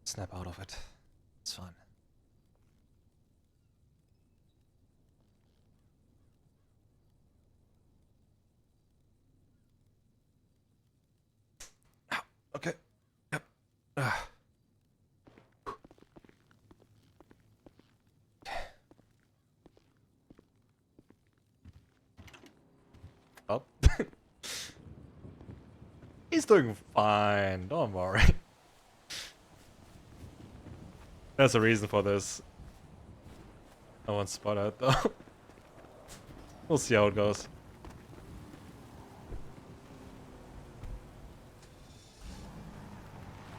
snap out of it. It's fine. Okay. Yep. Oh. He's doing fine. Don't worry. There's a reason for this. No one's spotted though. We'll see how it goes.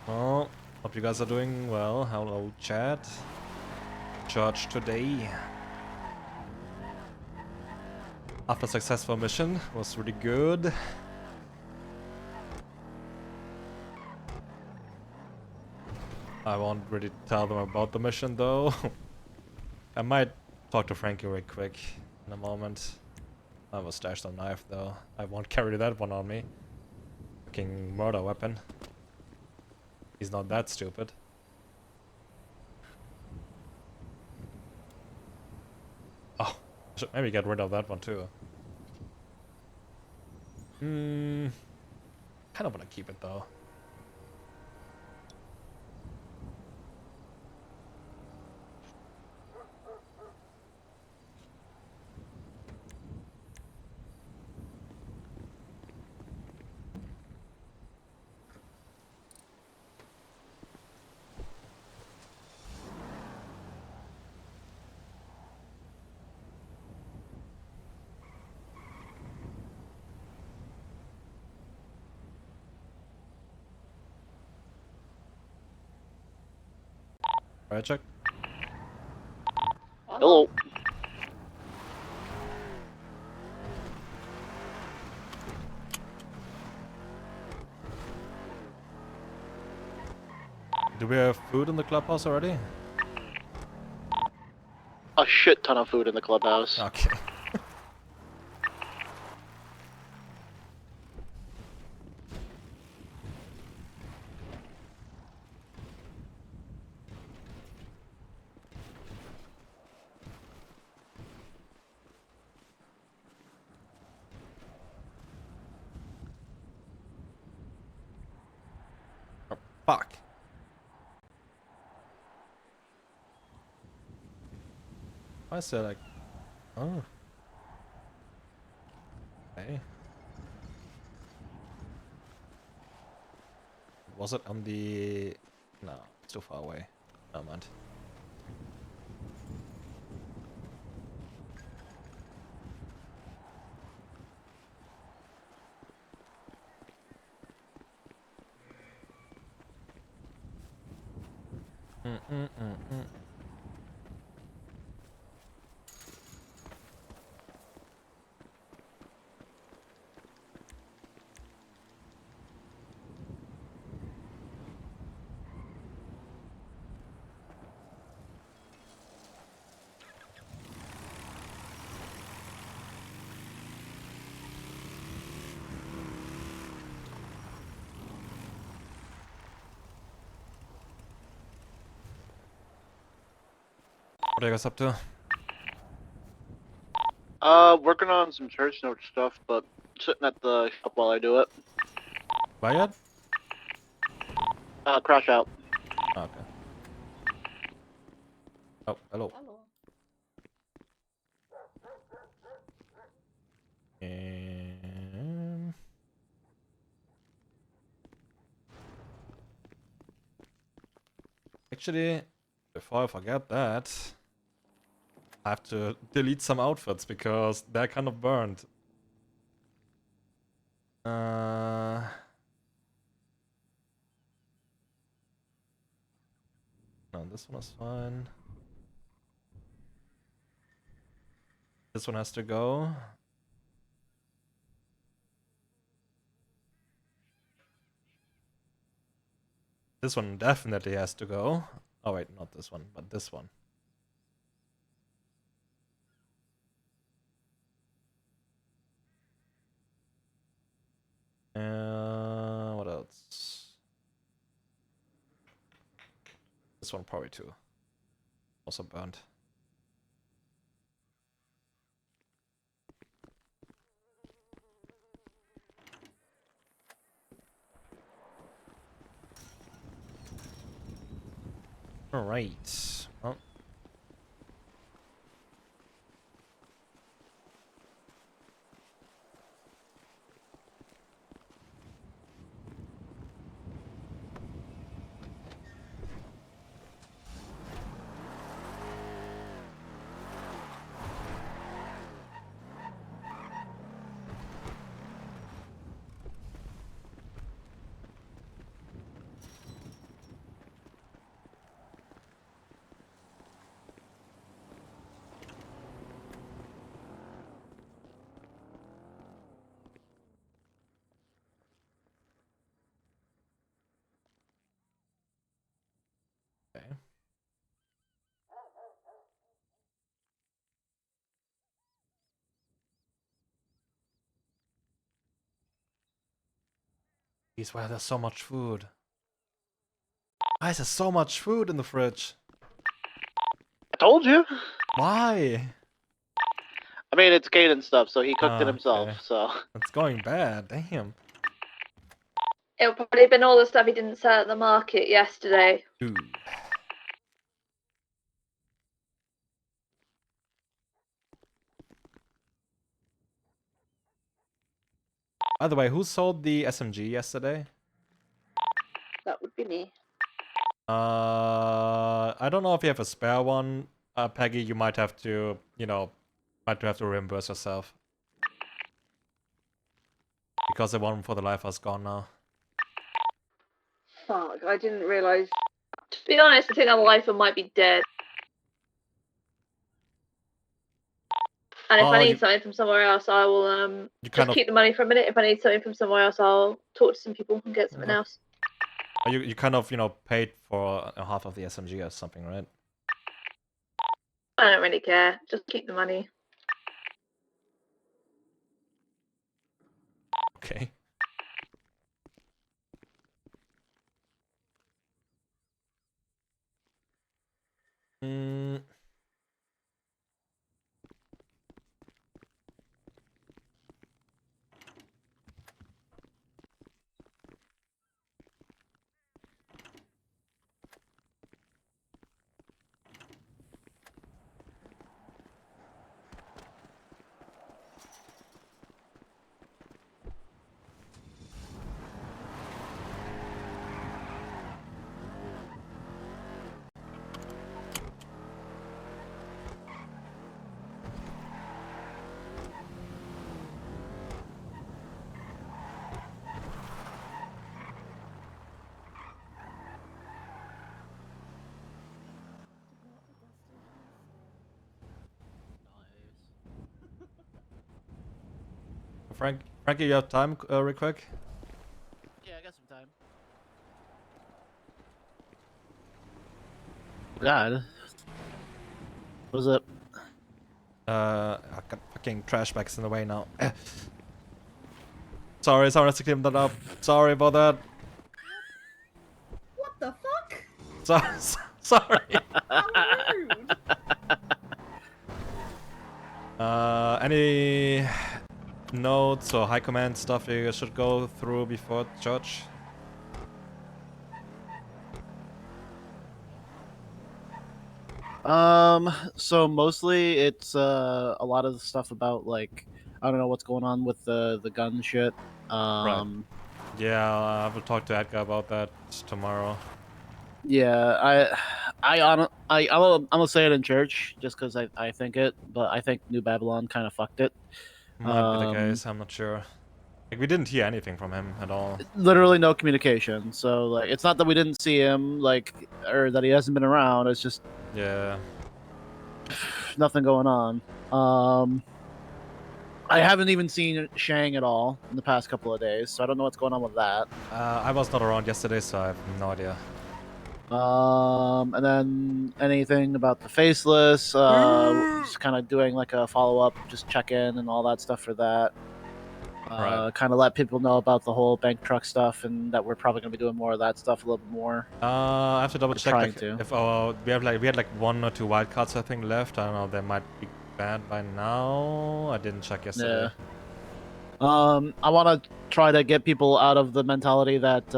Well, hope you guys are doing well. Hello, chat. Church today. After successful mission, was really good. I won't really tell them about the mission though. I might talk to Frankie real quick in a moment. I will stash some knife though. I won't carry that one on me. Fucking murder weapon. He's not that stupid. Oh, should maybe get rid of that one too. Kind of want to keep it though. Right, check. Hello. Do we have food in the clubhouse already? A shit ton of food in the clubhouse. Okay. Oh, fuck. Why is there like... Oh. Okay. Was it on the... No, it's too far away. Never mind. Mm-mm-mm-mm. What are you guys up to? Working on some church note stuff, but sitting at the shop while I do it. Bye yet? Crash out. Oh, okay. Oh, hello. Hello. Actually, before I forget that, I have to delete some outfits because they're kind of burned. No, this one is fine. This one has to go. This one definitely has to go. Oh wait, not this one, but this one. What else? This one probably too. Also burned. Alright. Well. Okay. Jeez, why there's so much food? Why is there so much food in the fridge? I told you. Why? I mean, it's Caden stuff, so he cooked it himself. Okay. So It's going bad. Damn. It'll probably have been all the stuff he didn't sell at the market yesterday. Ooh. By the way, who sold the SMG yesterday? That would be me. I don't know if you have a spare one, Peggy. You might have to, might have to reimburse yourself. Because the one for the life has gone now. Fuck, I didn't realise. To be honest, I think that lifer might be dead. And if I need something from somewhere else, I will just keep the money for a minute. If I need something from somewhere else, I'll talk to some people and get something else. You kind of, paid for half of the SMG or something, right? I don't really care. Just keep the money. Okay. Hmm. Frankie, you have time, real quick? Yeah, I got some time. God. What's up? I got fucking trash bags in the way now. Sorry, someone has to clean that up. Sorry about that. What the fuck? Sorry. How rude. Any notes or high command stuff you should go through before church? So mostly it's a lot of the stuff about, like, I don't know what's going on with the gun shit. Right. Yeah, I will talk to Edgar about that tomorrow. Yeah, I'm gonna say it in church just because I think it, but I think New Babylon kind of fucked it. Might be the case, I'm not sure. Like, we didn't hear anything from him at all. Literally no communication. So, like, it's not that we didn't see him, like, or that he hasn't been around. It's just Yeah. nothing going on. I haven't even seen Shang at all in the past couple of days, so I don't know what's going on with that. I was not around yesterday, so I have no idea. And then anything about the faceless, just kind of doing like a follow-up, just check in and all that stuff for that. Right. Kind of let people know about the whole bank truck stuff, and that we're probably going to be doing more of that stuff a little bit more. I have to double check trying like, to. if we had like 1 or 2 wildcards I think left. I don't know. They might be banned by now. I didn't check yesterday. I want to try to get people out of the mentality that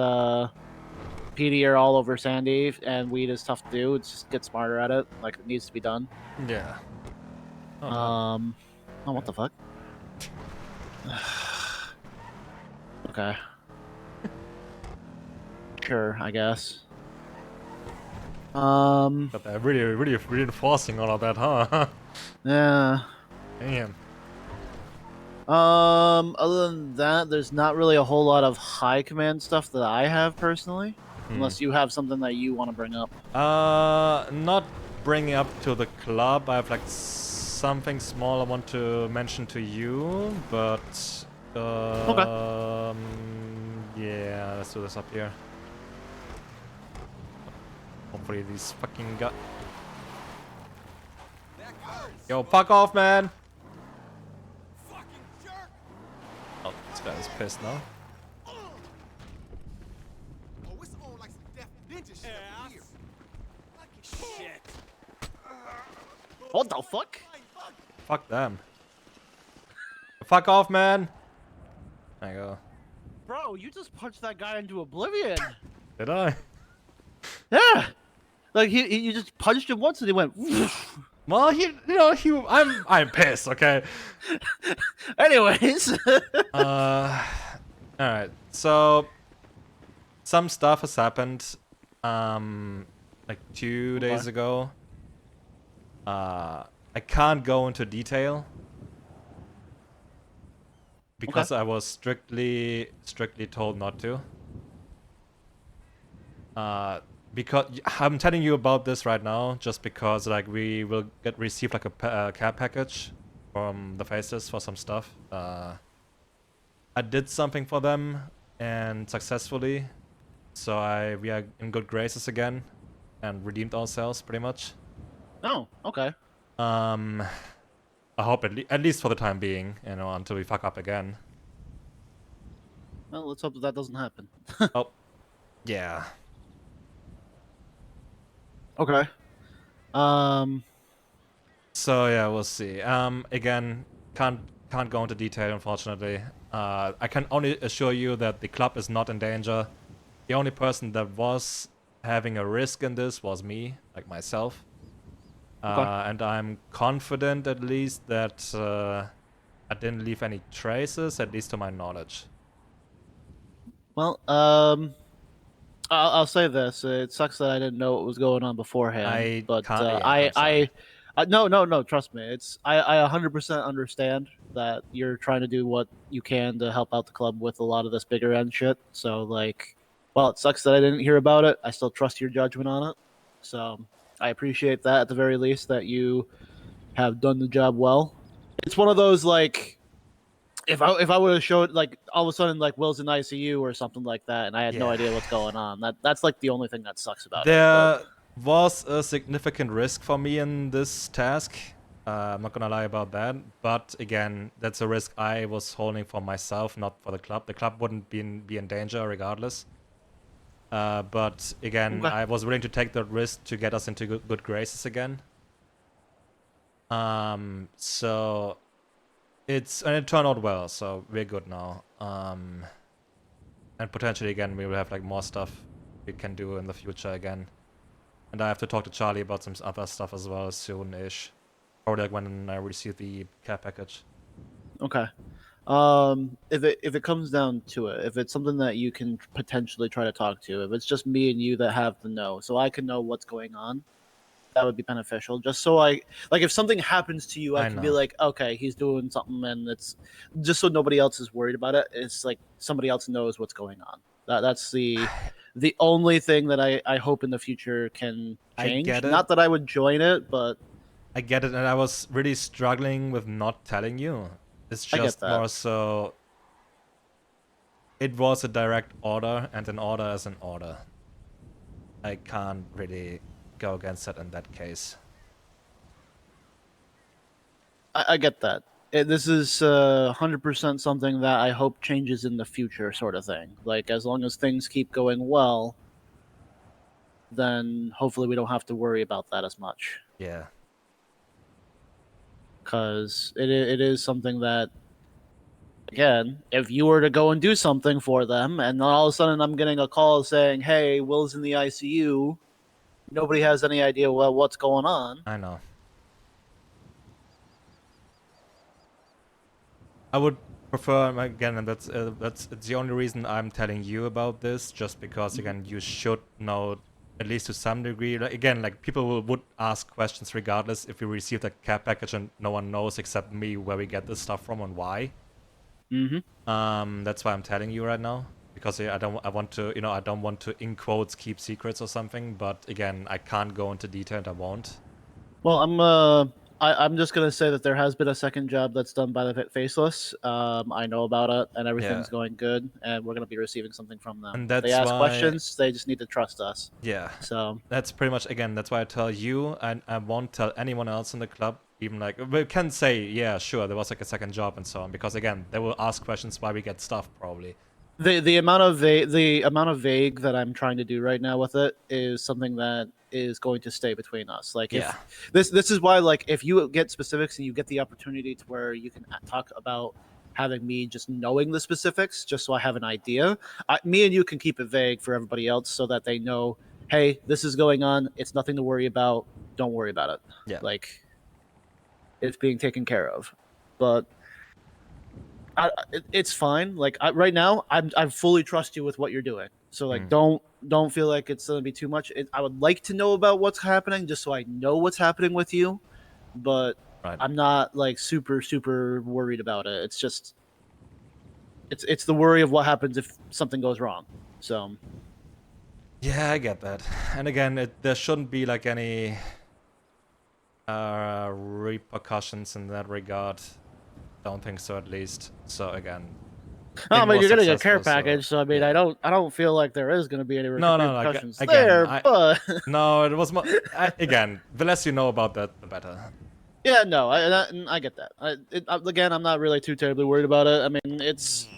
PD are all over Sandy and weed is tough to do. It's just get smarter at it, like it needs to be done. Yeah. Oh, no. What the fuck? Okay. Sure, I guess. But they're really reinforcing all of that, huh? Yeah. Damn. Other than that, there's not really a whole lot of high command stuff that I have personally, unless you have something that you want to bring up. Not bringing up to the club. I have like something small I want to mention to you, but yeah, let's do this up here. Hopefully these fucking got. Yo, fuck off, man! Oh, this guy is pissed now. What the fuck? Fuck them. Fuck off, man! There you go. Bro, you just punched that guy into oblivion. Did I? Yeah. Like you just punched him once and he went. Well, I'm pissed, okay? Anyways. Alright, so some stuff has happened like 2 days ago. I can't go into detail because I was strictly told not to. Because I'm telling you about this right now just because like we will receive like a care package from the faces for some stuff. I did something for them and successfully, so we are in good graces again and redeemed ourselves pretty much. Oh, okay. I hope at least for the time being, you know, until we fuck up again. Well, let's hope that doesn't happen. Oh, yeah. Okay. So yeah, we'll see. Again, can't go into detail, unfortunately. I can only assure you that the club is not in danger. The only person that was having a risk in this was me, like myself. Okay. And I'm confident, at least, that I didn't leave any traces, at least to my knowledge. Well, I'll say this: it sucks that I didn't know what was going on beforehand. But I'm sorry. No, trust me. I 100% understand that you're trying to do what you can to help out the club with a lot of this bigger end shit. So like, well, it sucks that I didn't hear about it. I still trust your judgment on it. So I appreciate that at the very least, that you have done the job well. It's one of those like, if I would have showed like all of a sudden like Will's in ICU or something like that, and I had no idea what's going on. That's like the only thing that sucks about it. There was a significant risk for me in this task. I'm not gonna lie about that. But again, that's a risk I was holding for myself, not for the club. The club wouldn't be in danger regardless. But again, I was willing to take the risk to get us into good graces again. So it turned out well, so we're good now. And potentially again, we will have like more stuff we can do in the future again. And I have to talk to Charlie about some other stuff as well soon-ish. Probably like when I receive the care package. Okay. If it comes down to it, if it's something that you can potentially try to talk to, if it's just me and you that have to know, so I can know what's going on, that would be beneficial. Just so if something happens to you, I can be like, okay, he's doing something, and it's just so nobody else is worried about it. It's like somebody else knows what's going on. That's the only thing that I hope in the future can change. I get it. Not that I would join it, but I get it, and I was really struggling with not telling you. It's just more so. It was a direct order, and an order is an order. I can't really go against it in that case. I get that. this is 100% something that I hope changes in the future, sort of thing. Like, as long as things keep going well, then hopefully we don't have to worry about that as much. Yeah. Because it is something that, again, if you were to go and do something for them, and then all of a sudden I'm getting a call saying, "Hey, Will's in the ICU," nobody has any idea what's going on. I know. I would prefer, again, and that's it's the only reason I'm telling you about this, just because again you should know at least to some degree. Like, again, like people would ask questions regardless if we receive the care package and no one knows except me where we get this stuff from and why. That's why I'm telling you right now, because I want to in quotes keep secrets or something. But again, I can't go into detail and I won't. Well, I'm just gonna say that there has been a second job that's done by the Faceless. I know about it, and everything's going good, and we're gonna be receiving something from them. And that's they ask why, questions; they just need to trust us. Yeah. So that's pretty much, again, that's why I tell you, and I won't tell anyone else in the club. Even like we can say, yeah, sure, there was like a second job and so on, because again, they will ask questions why we get stuff probably. The amount of vague that I'm trying to do right now with it is something that is going to stay between us. Like, if this is why, like, if you get specifics and you get the opportunity to where you can talk about having me just knowing the specifics, just so I have an idea, me and you can keep it vague for everybody else so that they know, hey, this is going on. It's nothing to worry about. Don't worry about it. Yeah. Like, it's being taken care of. But it's fine. Like, right now, I fully trust you with what you're doing. So like, don't feel like it's gonna be too much. I would like to know about what's happening just so I know what's happening with you, but I'm not like super worried about it. It's just it's the worry of what happens if something goes wrong. So yeah, I get that. And again, there shouldn't be like any repercussions in that regard. Don't think so, at least. So again, I mean, you're getting a care package, so I mean, yeah. I don't feel like there is going to be any repercussions but no, it was more, again, the less you know about that, the better. Yeah, no, I get that. Again, I'm not really too terribly worried about it. I mean,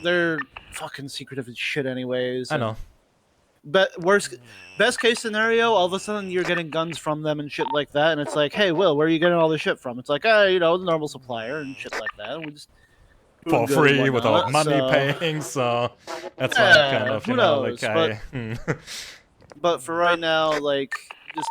they're fucking secretive as shit, anyways. I know. But best case scenario, all of a sudden you're getting guns from them and shit like that, and it's like, hey, Will, where are you getting all this shit from? It's like, the normal supplier and shit like that. And we just for free without money paying, so that's why I'm kind of, who knows? But for right now, like, just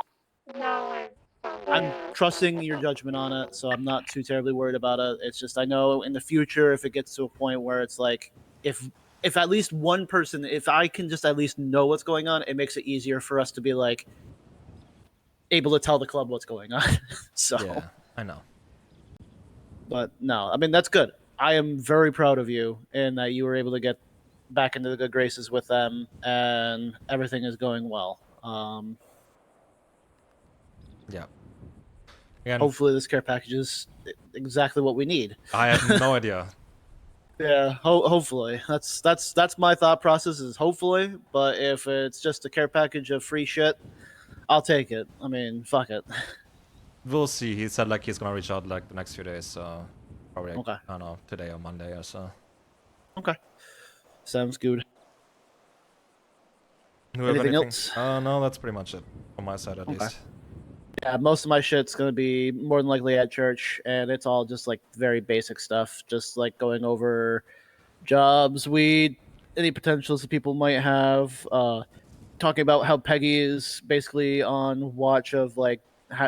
I'm trusting your judgment on it, so I'm not too terribly worried about it. It's just I know in the future, if it gets to a point where it's like, if at least one person, if I can just at least know what's going on, it makes it easier for us to be like able to tell the club what's going on. So yeah, I know. But no, I mean, that's good. I am very proud of you in that you were able to get back into the good graces with them, and everything is going well. Yeah. Again, hopefully this care package is exactly what we need. I have no idea. Yeah, hopefully. That's my thought process, is hopefully. But if it's just a care package of free shit, I'll take it. I mean, fuck it. We'll see. He said like he's gonna reach out like the next few days, so probably okay. I don't know, today or Monday or so. Okay. Sounds good. Anything else? No, that's pretty much it on my side at least. Yeah, most of my shit's gonna be more than likely at church, and it's all just like very basic stuff, just like going over jobs, weed, any potentials that people might have, talking about how Peggy is basically on watch of like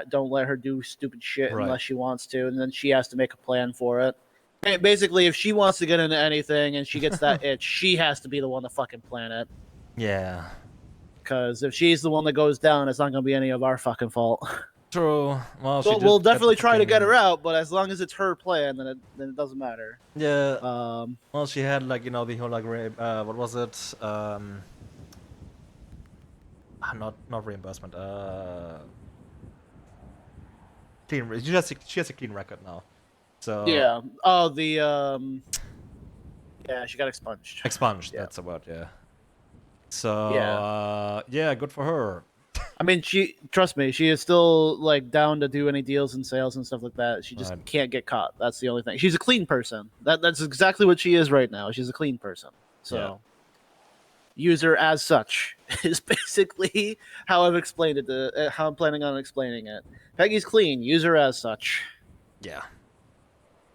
don't let her do stupid shit unless she wants to, and then she has to make a plan for it. And basically, if she wants to get into anything and she gets that itch, she has to be the one to fucking plan it. Yeah. Because if she's the one that goes down, it's not going to be any of our fucking fault. True. Well, we'll definitely try to get her out, but as long as it's her plan, then it doesn't matter. Yeah. Well, she had like the whole like what was it? Not reimbursement. Clean. She has a clean record now. So yeah. Oh, yeah, she got expunged. Expunged. Yeah. That's the word. Yeah. So yeah, good for her. I mean, trust me, she is still like down to do any deals and sales and stuff like that. She just Right. can't get caught. That's the only thing. She's a clean person. That's exactly what she is right now. She's a clean person. So use her as such is basically how I've explained it. How I'm planning on explaining it. Peggy's clean. Use her as such. Yeah.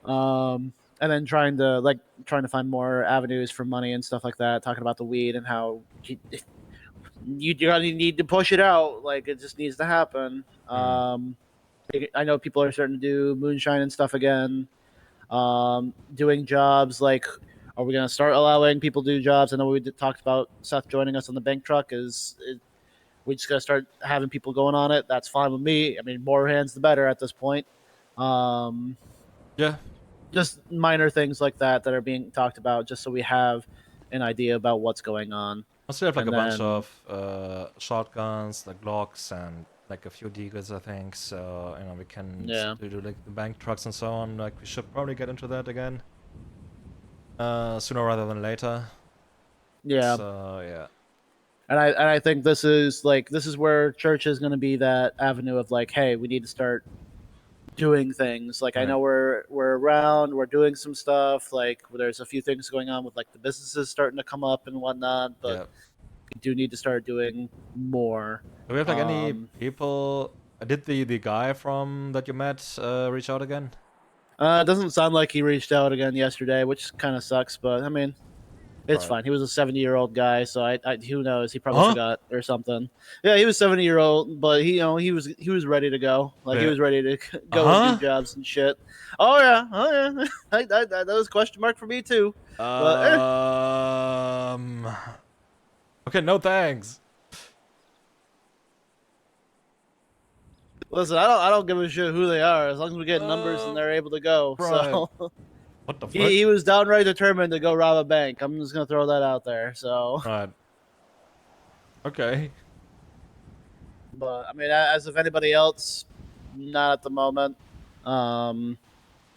And then trying to find more avenues for money and stuff like that. Talking about the weed and how you need to push it out. Like it just needs to happen. I know people are starting to do moonshine and stuff again. Doing jobs like, are we going to start allowing people to do jobs? I know we talked about Seth joining us on the bank truck. We just got to start having people going on it. That's fine with me. I mean, more hands the better at this point. Yeah. Just minor things like that are being talked about, just so we have an idea about what's going on. I still have like And a bunch then- of shotguns, like Glocks, and like a few deagles, I think. So we can do like the bank trucks and so on. Like we should probably get into that again sooner rather than later. Yeah. So yeah. And I think this is where church is going to be that avenue of like, hey, we need to start doing things. Like, I know we're around, we're doing some stuff. Like, there's a few things going on with like the businesses starting to come up and whatnot, but we do need to start doing more. Do we have like any people? Did the guy from that you met reach out again? It doesn't sound like he reached out again yesterday, which kind of sucks. But I mean, it's fine. He was a 70-year-old guy, so I who knows? He probably forgot or something. Yeah, he was 70-year-old, but he was ready to go. Like he was ready to go and do jobs and shit. Oh yeah. That was a question mark for me too. Okay, no thanks. Listen, I don't give a shit who they are as long as we get numbers and they're able to go. So what the fuck? he was downright determined to go rob a bank. I'm just gonna throw that out there. So right. Okay. But I mean, as of anybody else, not at the moment. I'm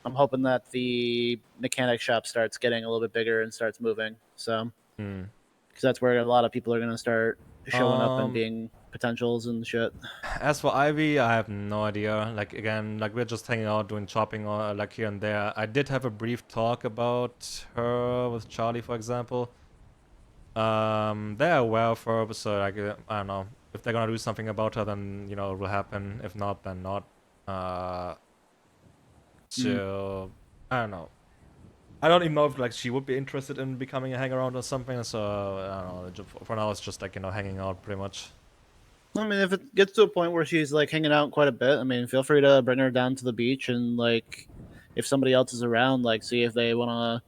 hoping that the mechanic shop starts getting a little bit bigger and starts moving. So, because that's where a lot of people are going to start showing up and being potentials and shit. As for Ivy, I have no idea. Like again, like we're just hanging out, doing chopping, or like here and there. I did have a brief talk about her with Charlie, for example. They're aware of her, so like I don't know. If they're gonna do something about her, then it will happen. If not, then not. So I don't know. I don't even know if like she would be interested in becoming a hangaround or something. So I don't know. For now, it's just like hanging out pretty much. I mean, if it gets to a point where she's like hanging out quite a bit, I mean, feel free to bring her down to the beach and like, if somebody else is around, like, see if they want to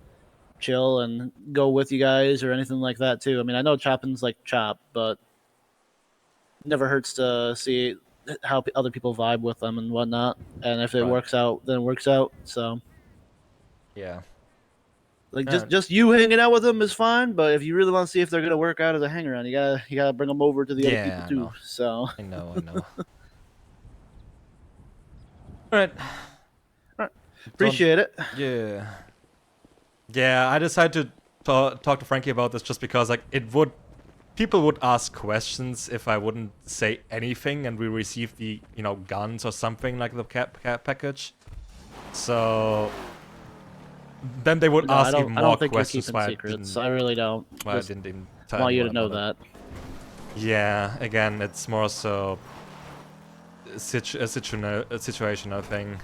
chill and go with you guys or anything like that too. I mean, I know chopping's like chop, but never hurts to see how other people vibe with them and whatnot. And if it works out, then it works out. So yeah, like just you hanging out with them is fine. But if you really want to see if they're gonna work out as a hanger on, you gotta bring them over to the other people too. Know. So I know. All right. Appreciate it. Yeah. I decided to talk to Frankie about this just because like people would ask questions if I wouldn't say anything and we received the guns or something like the cap package. So then they would ask even more questions. You're keeping secrets. I really don't. Why I didn't even want you to know that. Yeah, again, it's more so a situational thing.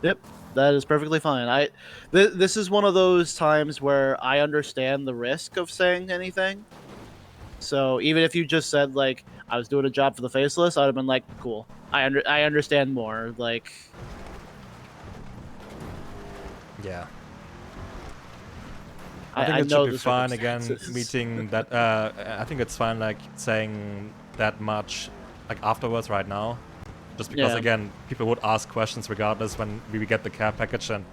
Yep, that is perfectly fine. This is one of those times where I understand the risk of saying anything. So even if you just said like I was doing a job for the Faceless, I'd have been like, cool. I understand more. Like, yeah. I think it should be fine again meeting that. I think it's fine like saying that much like afterwards right now. Just because again, people would ask questions regardless when we get the care package and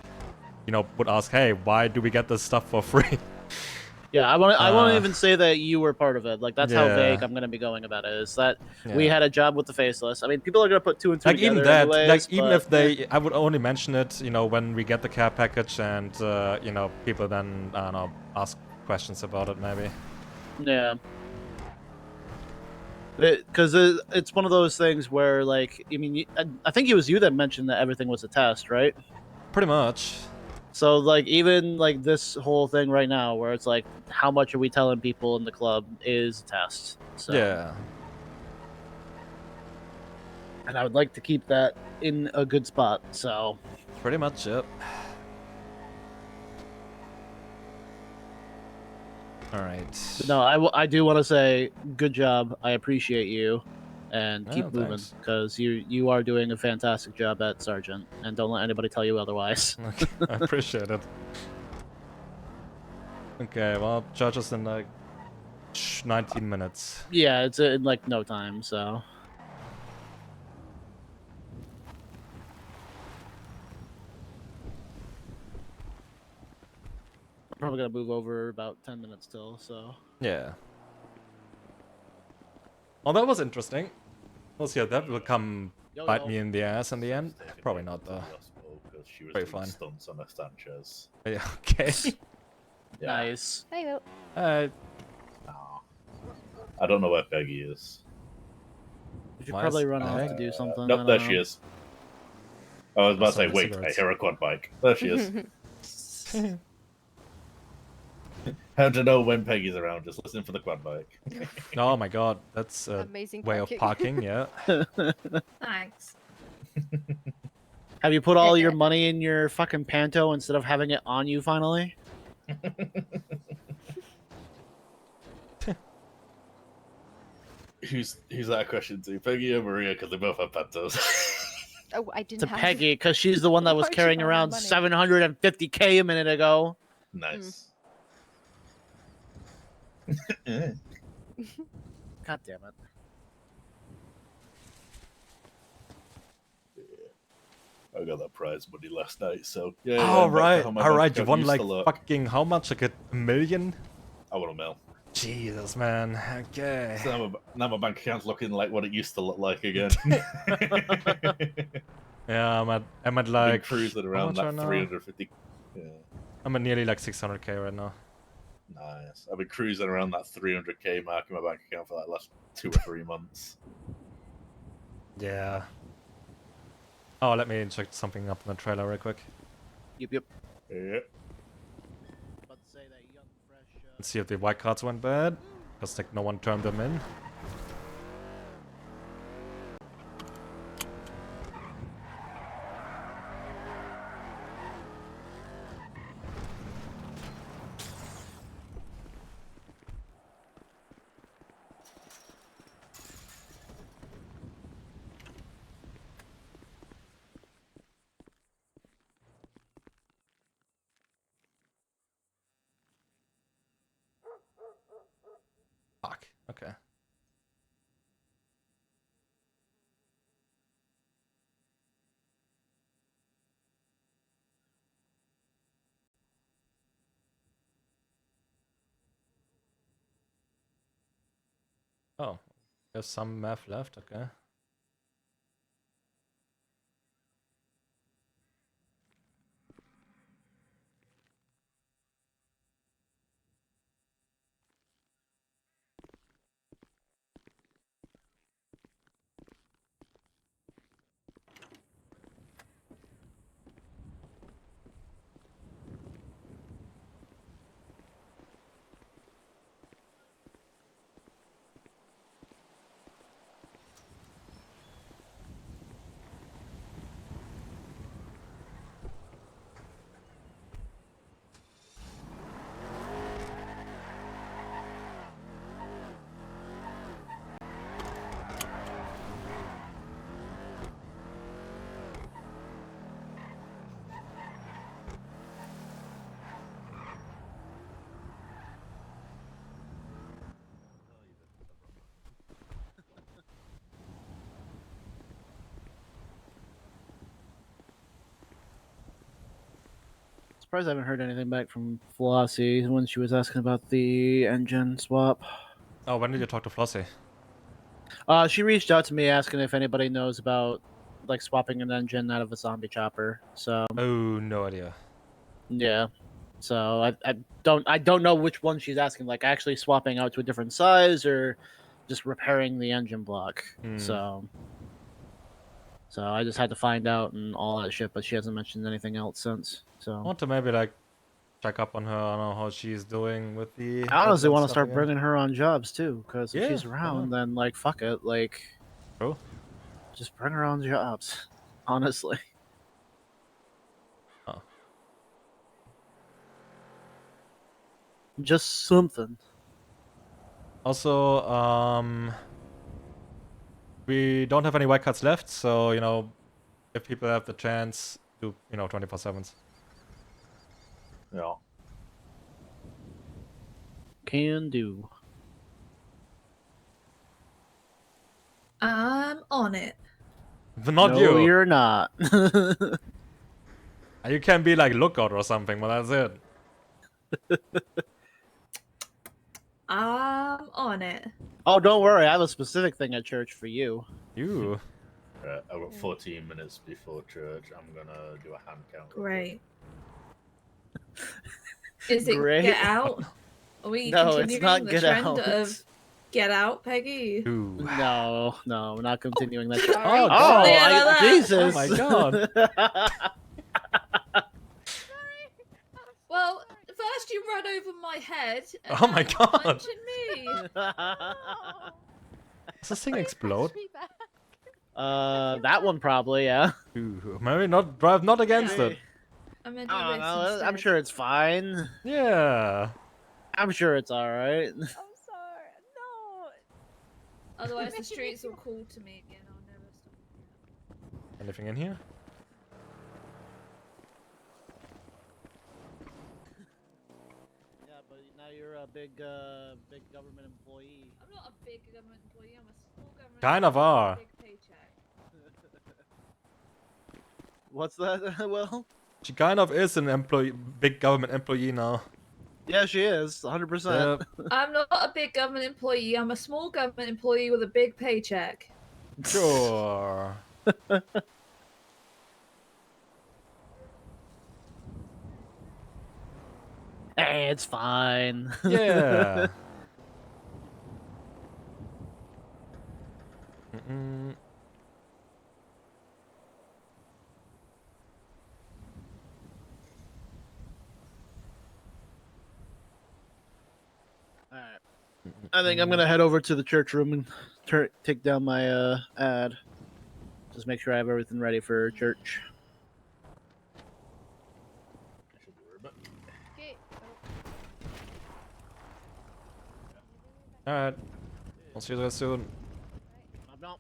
would ask, hey, why do we get this stuff for free? Yeah, I won't even say that you were part of it. Like that's how vague I'm gonna be going about it. Is that we had a job with the Faceless. I mean, people are gonna put two and two together. Even that, anyways, even if they, I would only mention it, when we get the care package and people then I don't know ask questions about it maybe. Yeah. Because it's one of those things where, like, I mean, I think it was you that mentioned that everything was a test, right? Pretty much. So, like, even like this whole thing right now, where it's like, how much are we telling people in the club is a test? So, Yeah. and I would like to keep that in a good spot. So, Pretty much it. Alright. no, I do want to say good job. I appreciate you, and Oh, keep moving thanks. because you are doing a fantastic job at Sergeant, and don't let anybody tell you otherwise. Okay, I appreciate it. Okay, well, judge us in like 19 minutes. Yeah, it's in like no time. So. Probably gonna move over about 10 minutes till, so. Yeah. Well, that was interesting. We'll see how that will come bite me in the ass in the end. Probably not, though. She was Very doing fine. stunts on her Sanchez. Yeah, okay. Yeah. Nice. Hey, Will. Aw. I don't know where Peggy is. You should Why probably is run off Peg? to do something. I Nope, don't there know. she is. I was about to say, Some wait, I cigarettes. hear a quad bike. There she is. How to know when Peggy's around? Just listen for the quad bike. Oh my god, that's a Amazing way of parking, yeah. Thanks. Have you put all your money in your fucking panto instead of having it on you finally? Who's that a question to? Peggy or Maria? Because they both have pantos. Oh, I didn't To have... Peggy, because she's the one that was Why'd you carrying buy my around money? 750K a minute ago. Nice. God damn it. I got that prize money last night, so yeah. Alright, my alright, bank you account won used like to look. fucking how much? Like $1 million? I want a mil. Jesus, man. Okay. So now my bank account's looking like what it used to look like again. Yeah, I'm at I've been like cruising how around much that right now? 350. Yeah, I'm at nearly like 600k right now. nice. I've been cruising around that 300k mark in my bank account for like last 2 or 3 months. Yeah. Oh, let me check something up in the trailer real quick. Yep. Yeah. About to say that young, fresh, Let's see if the white cards went bad. Because like no one turned them in. Fuck. Okay. Oh, there's some math left. Okay. Surprised I haven't heard anything back from Flossie when she was asking about the engine swap. Oh, when did you talk to Flossie? She reached out to me asking if anybody knows about like swapping an engine out of a zombie chopper. So Oh, no idea. yeah. So I don't know which one she's asking, like actually swapping out to a different size or just repairing the engine block. So I just had to find out and all that shit, but she hasn't mentioned anything else since. So I want to maybe like check up on her. I don't know how she's doing with the. I honestly engine want to stuff start again. bringing her on jobs too, because if Yeah, she's why around, not? then like fuck it, like True. just bring her on jobs. Honestly. Oh. Just something. Also, we don't have any white cards left, so you know, if people have the chance, do 24/7s. Yeah. Can do. I'm on it. But not no, you. You're not. You can be like lookout or something, but that's it. I'm on it. Oh, don't worry. I have a specific thing at church for you. You. I've got 14 minutes before church. I'm gonna do a hand count. Great. Is it Great. Get Out? Are we No, it's continuing not the Get trend Out. of Get Out, Peggy? Ooh. No, we're not continuing that. Sorry. Oh, Oh, God. Yeah, like that. Jesus! Oh my God. Well, first you run over my head. And Oh my now God. you're punching me. Does this thing explode? That one probably, yeah. Ooh, maybe not. Drive not against Yeah. it. I'm gonna do I don't this know. instead. I'm sure it's fine. Yeah. I'm sure it's all right. I'm sorry. No. Otherwise, the streets will call to me again. I'll never stop. Anything in here? Yeah, but now you're a big government employee. I'm not a big government employee. I'm a small government. Kind of employee are. with a big paycheck. What's that, Will? She kind of is an employee, big government employee now. Yeah, she is, 100%. I'm not a big government employee. I'm a small government employee with a big paycheck. Sure. Hey, it's fine. Yeah. Mm-mm. Alright. I think I'm gonna head over to the church room and take down my ad. Just make sure I have everything ready for church. I should be right back. Okay. Alright. I'll see you guys soon. No.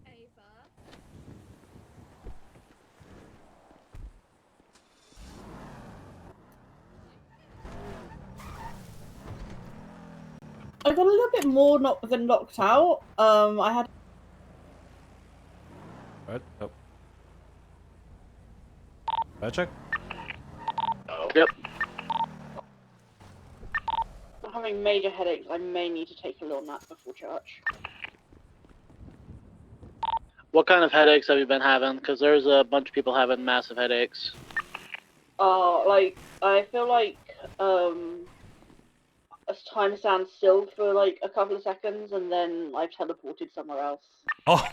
Ava. I got a little bit more than knocked out. I had. Right? Oh. Right, check? Yep. I'm having major headaches. I may need to take a little nap before church. What kind of headaches have you been having? Because there's a bunch of people having massive headaches. Like, I feel like, time stands still for like a couple of seconds and then I've teleported somewhere else. Oh!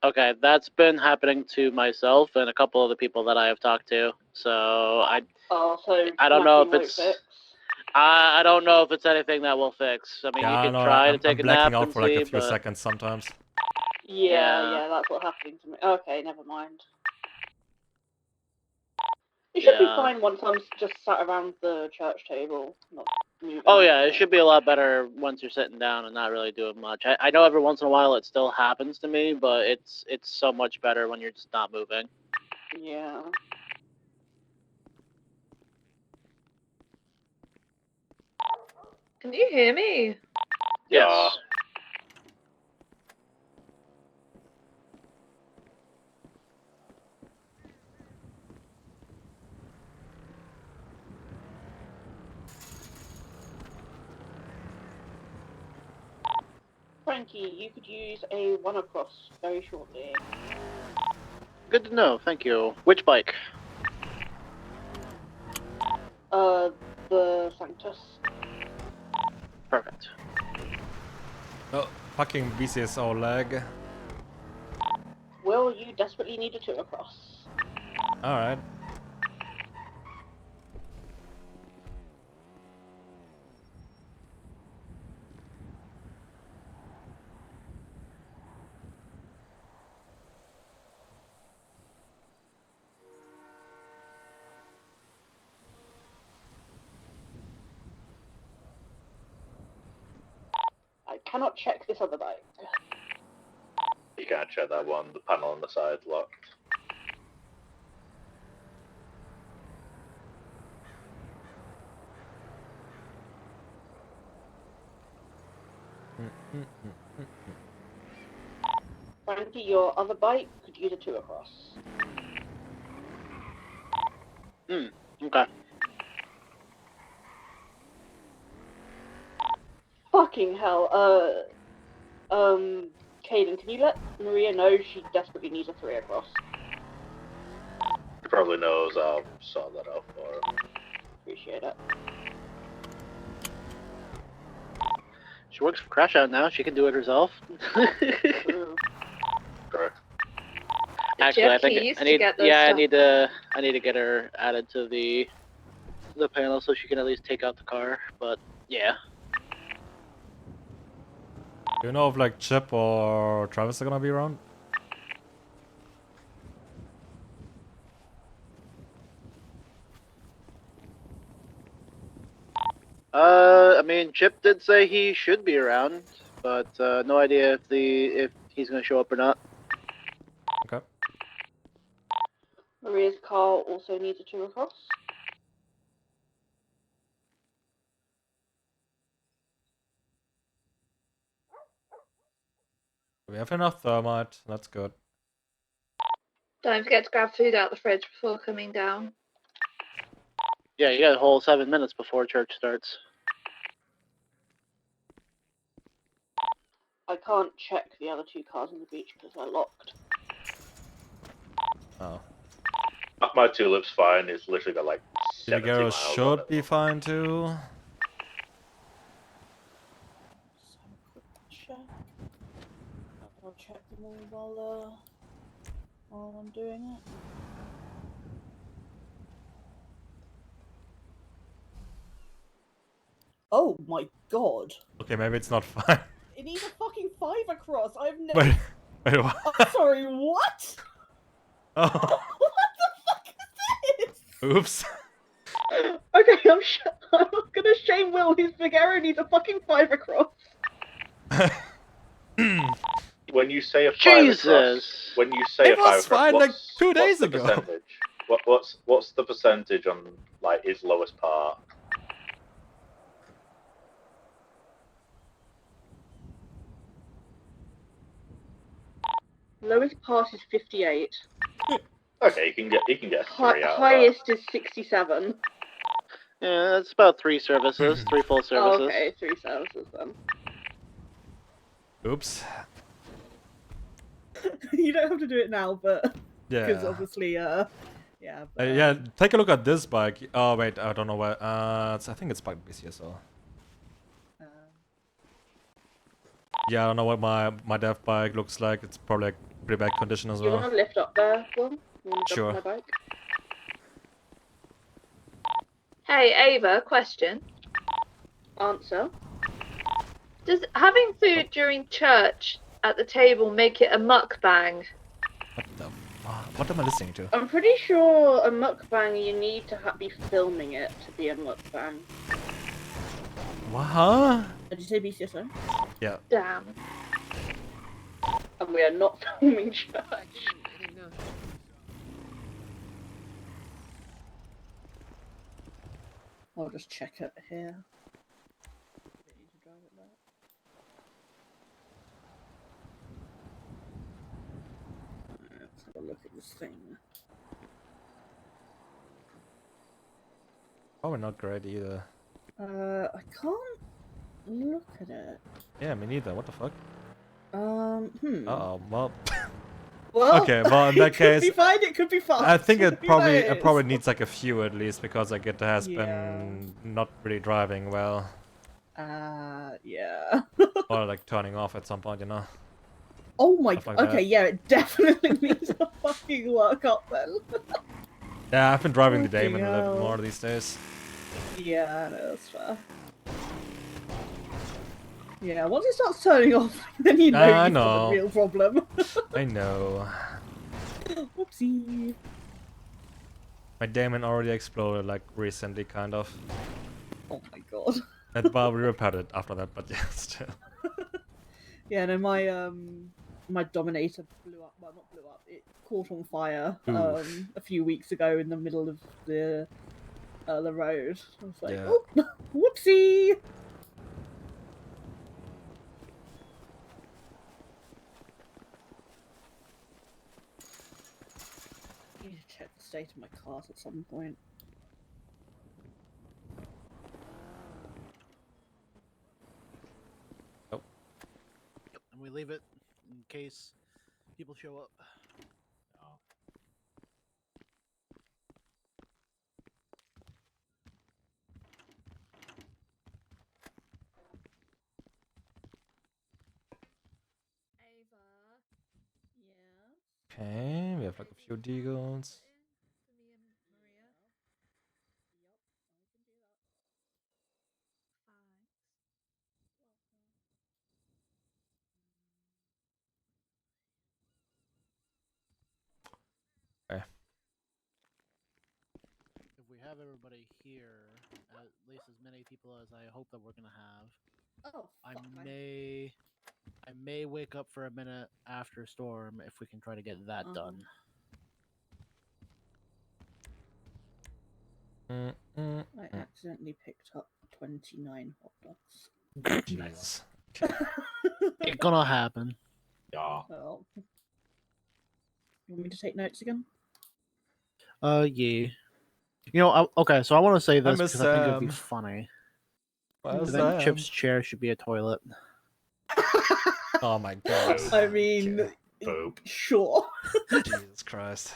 Okay, that's been happening to myself and a couple of the people that I have talked to. So So I don't know if napping it's- won't fix. I don't know if it's anything that will fix. I mean, Yeah, you I can know, try I'm to take a blacking nap out and for like see, a few but seconds sometimes. Yeah, that's what's happening to me. Okay, never mind. It should be Yeah. fine once I'm just sat around the church table, not moving. Oh yeah, it should be a lot better once you're sitting down and not really doing much. I know every once in a while it still happens to me, but it's so much better when you're just not moving. Yeah. Can you hear me? Yes. Frankie, you could use a one across very shortly. Good to know. Thank you. Which bike? The Sanctus. Perfect. Oh, fucking BCSO lag. Will, you desperately need a two across. Alright. I cannot check this other bike. You can't check that one. The panel on the side locked. Frankie, your other bike could use a two across. Okay. Fucking hell. Caden, can you let Maria know she desperately needs a three across? He probably knows. I'll sort that out for him. Appreciate it. She works for Crash Out now. She can do it herself. Correct. Actually, I think keys I to need. get those Yeah, stuff. I need to get her added to the panel so she can at least take out the car. But yeah. Do you know if like Chip or Travis are gonna be around? I mean, Chip did say he should be around, but no idea if he's gonna show up or not. Okay. Maria's car also needs a two across. We have enough thermite. That's good. Don't forget to grab food out the fridge before coming down. Yeah, you got a whole 7 minutes before church starts. I can't check the other two cars on the beach because they're locked. Oh. My tulip's fine. It's literally got like 70 Garo miles on should it. be fine too. Check. I'll check them all while I'm doing it. Oh my god! Okay, maybe it's not fine. It needs a fucking 5 across. I've never. Wait, what? I'm sorry. What? Oh, What the fuck is this? oops. Okay, I'm gonna shame Will. His Vigero needs a fucking 5 across. When you say a 5 Jesus! across, when you say It a 5 was across, fine like 2 days what's the ago. percentage? What's the percentage on like his lowest part? Lowest pass is 58. Okay, he can get a 3 out of that. Highest is 67. Yeah, that's about 3 services, 3 full services. Oh, okay, 3 services then. Oops. You don't have to do it now, but because Yeah. obviously, yeah. But, Yeah, take a look at this bike. Oh wait, I don't know where. I think it's bike BCSO. Yeah, I don't know what my dev bike looks like. It's probably like pretty bad condition as You well. want to lift up there, Will? You want to Sure. jump on my bike? Hey, Ava, question. Answer. Does having food during church at the table make it a mukbang? What the? What am I listening to? I'm pretty sure a mukbang you need to be filming it to be a mukbang. What? Huh? Did you say BCSO? Yeah. Damn. And we are not filming church. I didn't know. I'll just check it here. Need to drive it back. Let's have a look at this thing. Probably not great either. I can't look at it. Yeah, me neither. What the fuck? Uh-oh, well... Well, Okay, well, in that it could be case, fine, it could be fast. I think it Who probably knows? needs like a few at least, because like it has Yeah. been not really driving well. Yeah. Or like turning off at some point, you know? Oh my. Stuff like Okay, that. yeah, it definitely needs a fucking workup then. Yeah, I've been driving the Fucking Damon a little bit hell. more these days. Yeah, no, that's fair. Yeah, once it starts turning off, then you know I you've got know. a real problem. I know. Whoopsie. My Damon already exploded like recently, kind of. Oh my god. And well, we repaired it after that, but yeah, still. Yeah, no, my Dominator blew up. Well, not blew up. It caught on fire Oof. a few weeks ago in the middle of the road. I was like, Yeah. oh, whoopsie. I need to check the state of my cars at some point. And we leave it in case people show up. Okay, we have like a few deagles. Okay. If we have everybody here, at least as many people as I hope that we're gonna have, Oh, I fuck, may wake up for a minute after storm if we can try to get that done. I accidentally picked up 29 hot dogs. Jeez. It's gonna happen. Yeah. Oh. You want me to take notes again? Yeah. You know, okay, so I want to say this miss because I think it would be Sam. funny. Well, I think Chip's chair should be a toilet. Oh my god. I mean, Boop. sure. Jesus Christ.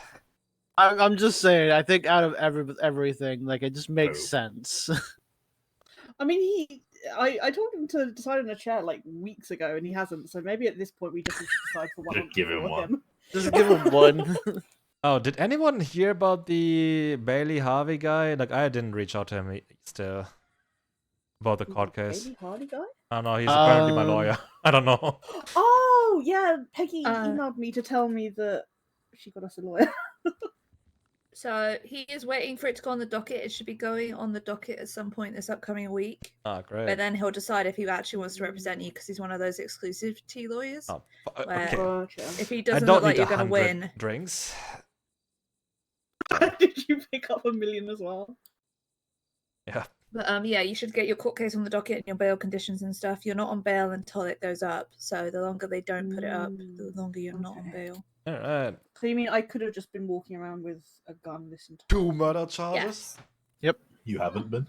I'm just saying. I think out of everything, like it just makes Boop. sense. I mean, I told him to decide on a chair like weeks ago, and he hasn't. So maybe at this point we just need to decide for one. Just give him one. Just give him one. Oh, did anyone hear about the Bailey Harvey guy? Like, I didn't reach out to him still. About the court case. Bailey Hardy guy? I don't know, he's apparently my lawyer. I don't know. Oh yeah, Peggy emailed me to tell me that she got us a lawyer. So he is waiting for it to go on the docket. It should be going on the docket at some point this upcoming week. Ah, great. But then he'll decide if he actually wants to represent you because he's one of those exclusivity lawyers. Oh, where okay. if he I doesn't don't look like need you're going to 100 win. drinks. Did you pick up 1 million as well? Yeah. But yeah, you should get your court case on the docket and your bail conditions and stuff. You're not on bail until it goes up. So the longer they don't put it up, the longer you're not on bail. Alright. So you mean I could have just been walking around with a gun this entire 2 murder charges? Yes. Yep. You haven't been?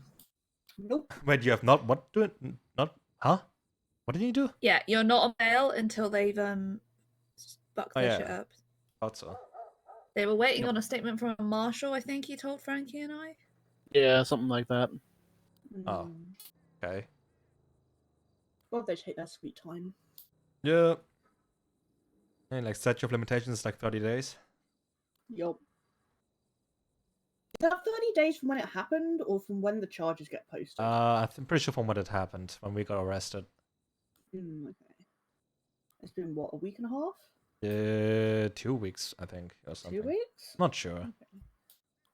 Nope. Wait, you have not? What do it? Not? Huh? What did you do? Yeah, you're not on bail until they've bucked their shit up. Thought so. They were waiting on a statement from a marshal, I think he told Frankie and I. Yeah, something like that. Oh. Okay. Well, they take their sweet time. Yeah. And like statute of limitations is like 30 days. Yup. Is that 30 days from when it happened or from when the charges get posted? I'm pretty sure from when it happened, when we got arrested. Okay. It's been what, a week and a half? 2 weeks, I think, or something. 2 weeks? Not sure. Okay.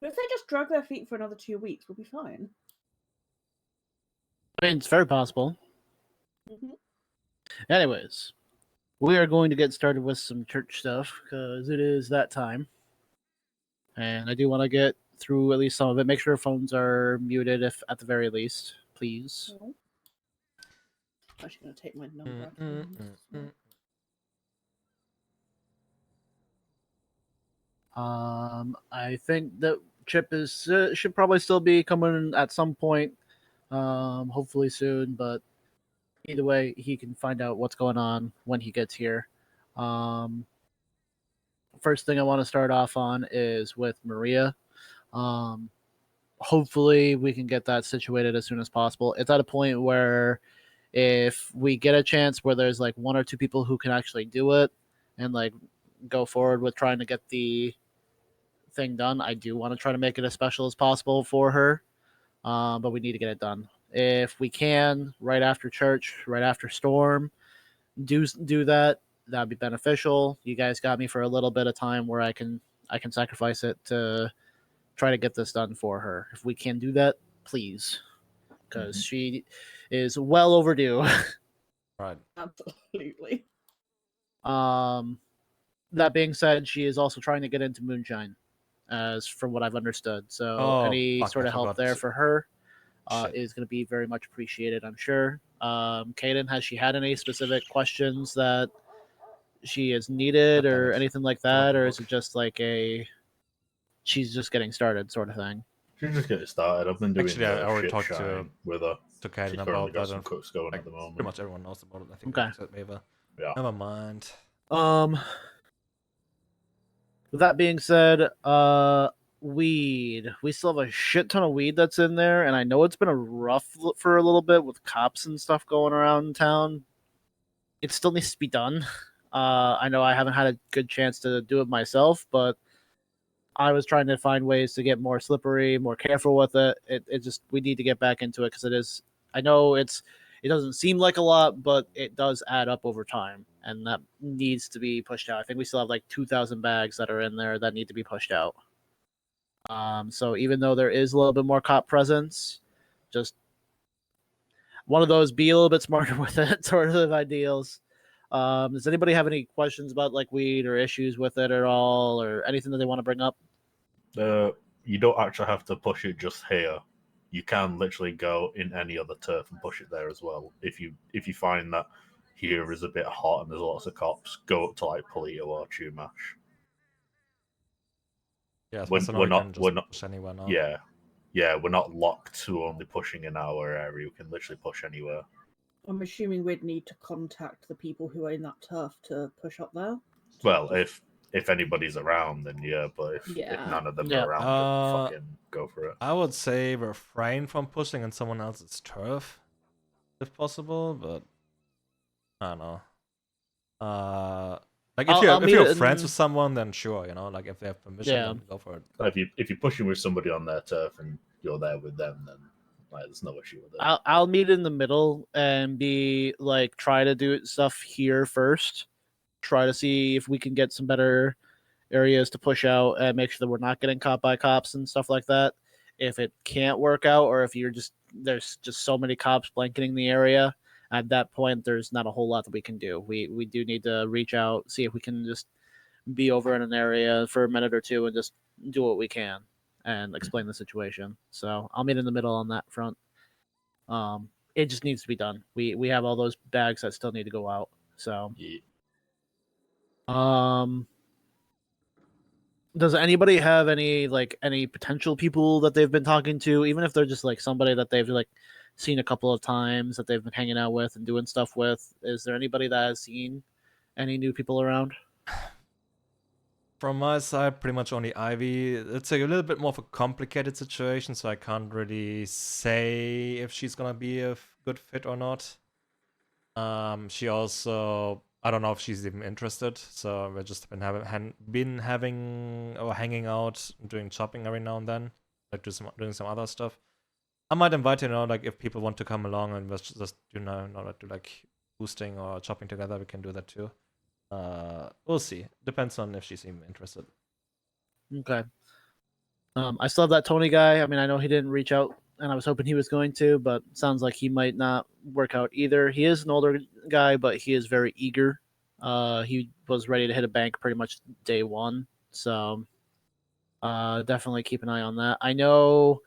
But if they just drag their feet for another 2 weeks, we'll be fine. I mean, it's very possible. Anyways, we are going to get started with some church stuff because it is that time. And I do want to get through at least some of it. Make sure phones are muted, if at the very least, please. I'm actually going to take my number out. I think that Chip is should probably still be coming at some point, hopefully soon. But either way, he can find out what's going on when he gets here. First thing I want to start off on is with Maria. Hopefully, we can get that situated as soon as possible. It's at a point where if we get a chance where there's like 1 or 2 people who can actually do it and like go forward with trying to get the thing done, I do want to try to make it as special as possible for her. But we need to get it done. If we can, right after church, right after storm, do that. That'd be beneficial. You guys got me for a little bit of time where I can sacrifice it to try to get this done for her. If we can do that, please, because she is well overdue. Right. Absolutely. That being said, she is also trying to get into moonshine, as from what I've understood. So any sort of help there for her is going to be very much appreciated, I'm sure. Kaden, has she had any specific questions that she has needed or anything like that, or is it just like she's just getting started sort of thing? She's just getting started. I've been doing Actually, I already shit talked shine with her. to Kaden She's about currently got that. some cooks going at the moment. Pretty much everyone knows about it. I think. Okay. Yeah. Never mind. With that being said, weed. We still have a shit ton of weed that's in there, and I know it's been a rough for a little bit with cops and stuff going around town. It still needs to be done. I know I haven't had a good chance to do it myself, but I was trying to find ways to get more slippery, more careful with it. It just, we need to get back into it because it is. I know it doesn't seem like a lot, but it does add up over time, and that needs to be pushed out. I think we still have like 2,000 bags that are in there that need to be pushed out. So even though there is a little bit more cop presence, just one of those, be a little bit smarter with it sort of ideals. Does anybody have any questions about like weed or issues with it at all, or anything that they want to bring up? You don't actually have to push it just here. You can literally go in any other turf and push it there as well. If you find that here is a bit hot and there's lots of cops, go up to like Polito or Chumash. Yeah, we're not push anywhere now. Yeah, we're not locked to only pushing in our area. We can literally push anywhere. I'm assuming we'd need to contact the people who are in that turf to push up there. Well, if anybody's around, then yeah. But if none of them are around, then fucking go for it. I would say refrain from pushing on someone else's turf, if possible. But I don't know. Like if you're friends with someone, then sure, like if they have permission, then go for it. If you're pushing with somebody on their turf and you're there with them, then like there's no issue with it. I'll meet in the middle and be like, try to do stuff here first. Try to see if we can get some better areas to push out and make sure that we're not getting caught by cops and stuff like that. If it can't work out, or if there's just so many cops blanketing the area, at that point there's not a whole lot that we can do. We do need to reach out, see if we can just be over in an area for a minute or two and just do what we can and explain the situation. So I'll meet in the middle on that front. It just needs to be done. We have all those bags that still need to go out. So does anybody have any potential people that they've been talking to, even if they're just like somebody that they've like seen a couple of times that they've been hanging out with and doing stuff with? Is there anybody that has seen any new people around? From my side, pretty much only Ivy. It's a little bit more of a complicated situation, so I can't really say if she's gonna be a good fit or not. She also, I don't know if she's even interested, so we've just been having or hanging out, doing shopping every now and then, like doing some other stuff. I might invite her, like if people want to come along and just do like boosting or shopping together, we can do that too. We'll see. Depends on if she's even interested. Okay. I still have that Tony guy. I mean, I know he didn't reach out, and I was hoping he was going to, but sounds like he might not work out either. He is an older guy, but he is very eager. He was ready to hit a bank pretty much day one, so definitely keep an eye on that. I know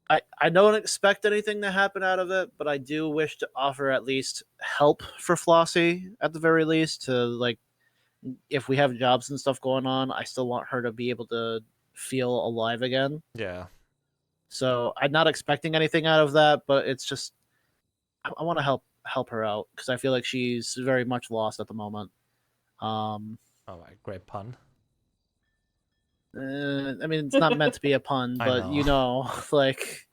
I don't expect anything to happen out of it, but I do wish to offer at least help for Flossie at the very least, to like, if we have jobs and stuff going on, I still want her to be able to feel alive again. Yeah. So I'm not expecting anything out of that, but it's just I want to help her out because I feel like she's very much lost at the moment. All right, great pun. I mean, it's not meant to be a pun, but know. you know, like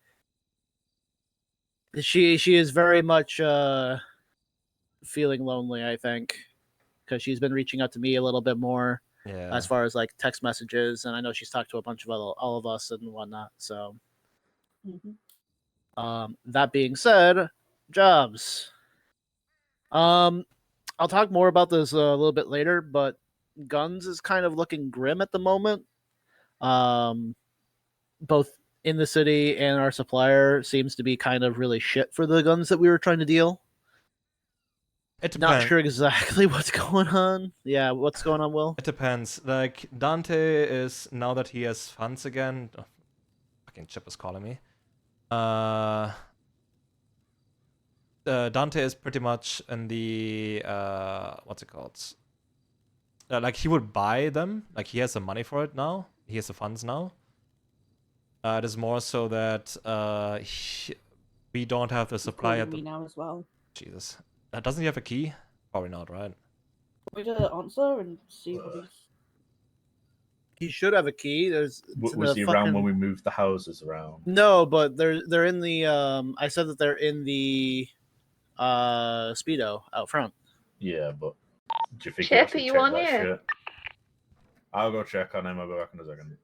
she is very much feeling lonely. I think because she's been reaching out to me a little bit more Yeah. as far as like text messages, and I know she's talked to a bunch of all of us and whatnot. So, that being said, jobs. I'll talk more about this a little bit later, but guns is kind of looking grim at the moment. Both in the city and our supplier seems to be kind of really shit for the guns that we were trying to deal. Not sure exactly what's going on. Yeah, what's going on, Will? It depends. Like, Dante is, now that he has funds again... Oh, fucking Chip is calling me. Dante is pretty much in the... what's it called? Like, he would buy them. Like, he has the money for it now. He has the funds now. It is more so that we don't have the supply at the... now as well. Jesus. Doesn't he have a key? Probably not, right? We to answer and see what he's. He should have a key. There's was he around when we moved the houses around? No, but they're in the I said that they're in the speedo out front. Yeah, but do you think Chip, he are you check on that here? shit? I'll go check on him. I'll go back in a second.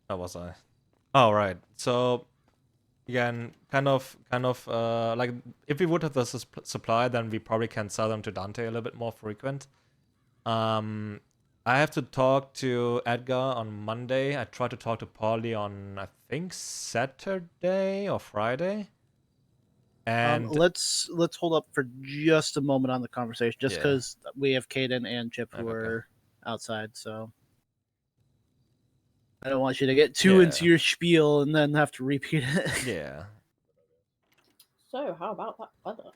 Where was I? Oh, right. So again, kind of like if we would have the supply, then we probably can sell them to Dante a little bit more frequent. I have to talk to Edgar on Monday. I tried to talk to Paulie on, I think, Saturday or Friday. And let's hold up for just a moment on the conversation, just because we have Caden and Chip who are outside. So I don't want you to get too into your spiel and then have to repeat it. Yeah. So, how about that weather?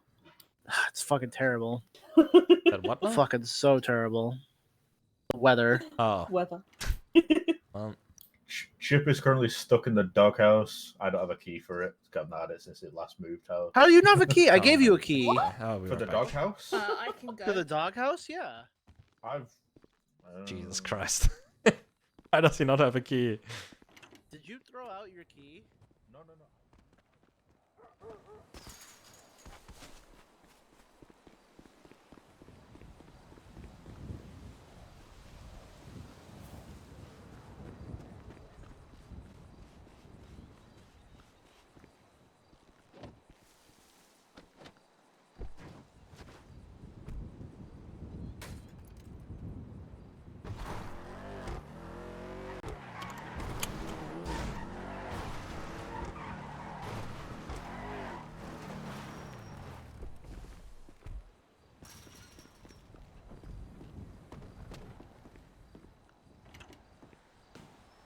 It's fucking terrible. That what now? Fucking so terrible. The weather. Oh. Weather. Chip is currently stuck in the doghouse. I don't have a key for it. It's gotten at it since it last moved house. How do you not have a key? I gave you a key. For the doghouse? I can go. To the doghouse? Yeah. Jesus Christ. Why does he not have a key? Did you throw out your key? No.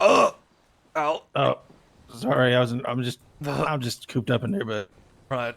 Oh! Ow. Oh, sorry. I'm just cooped up in there, but Right.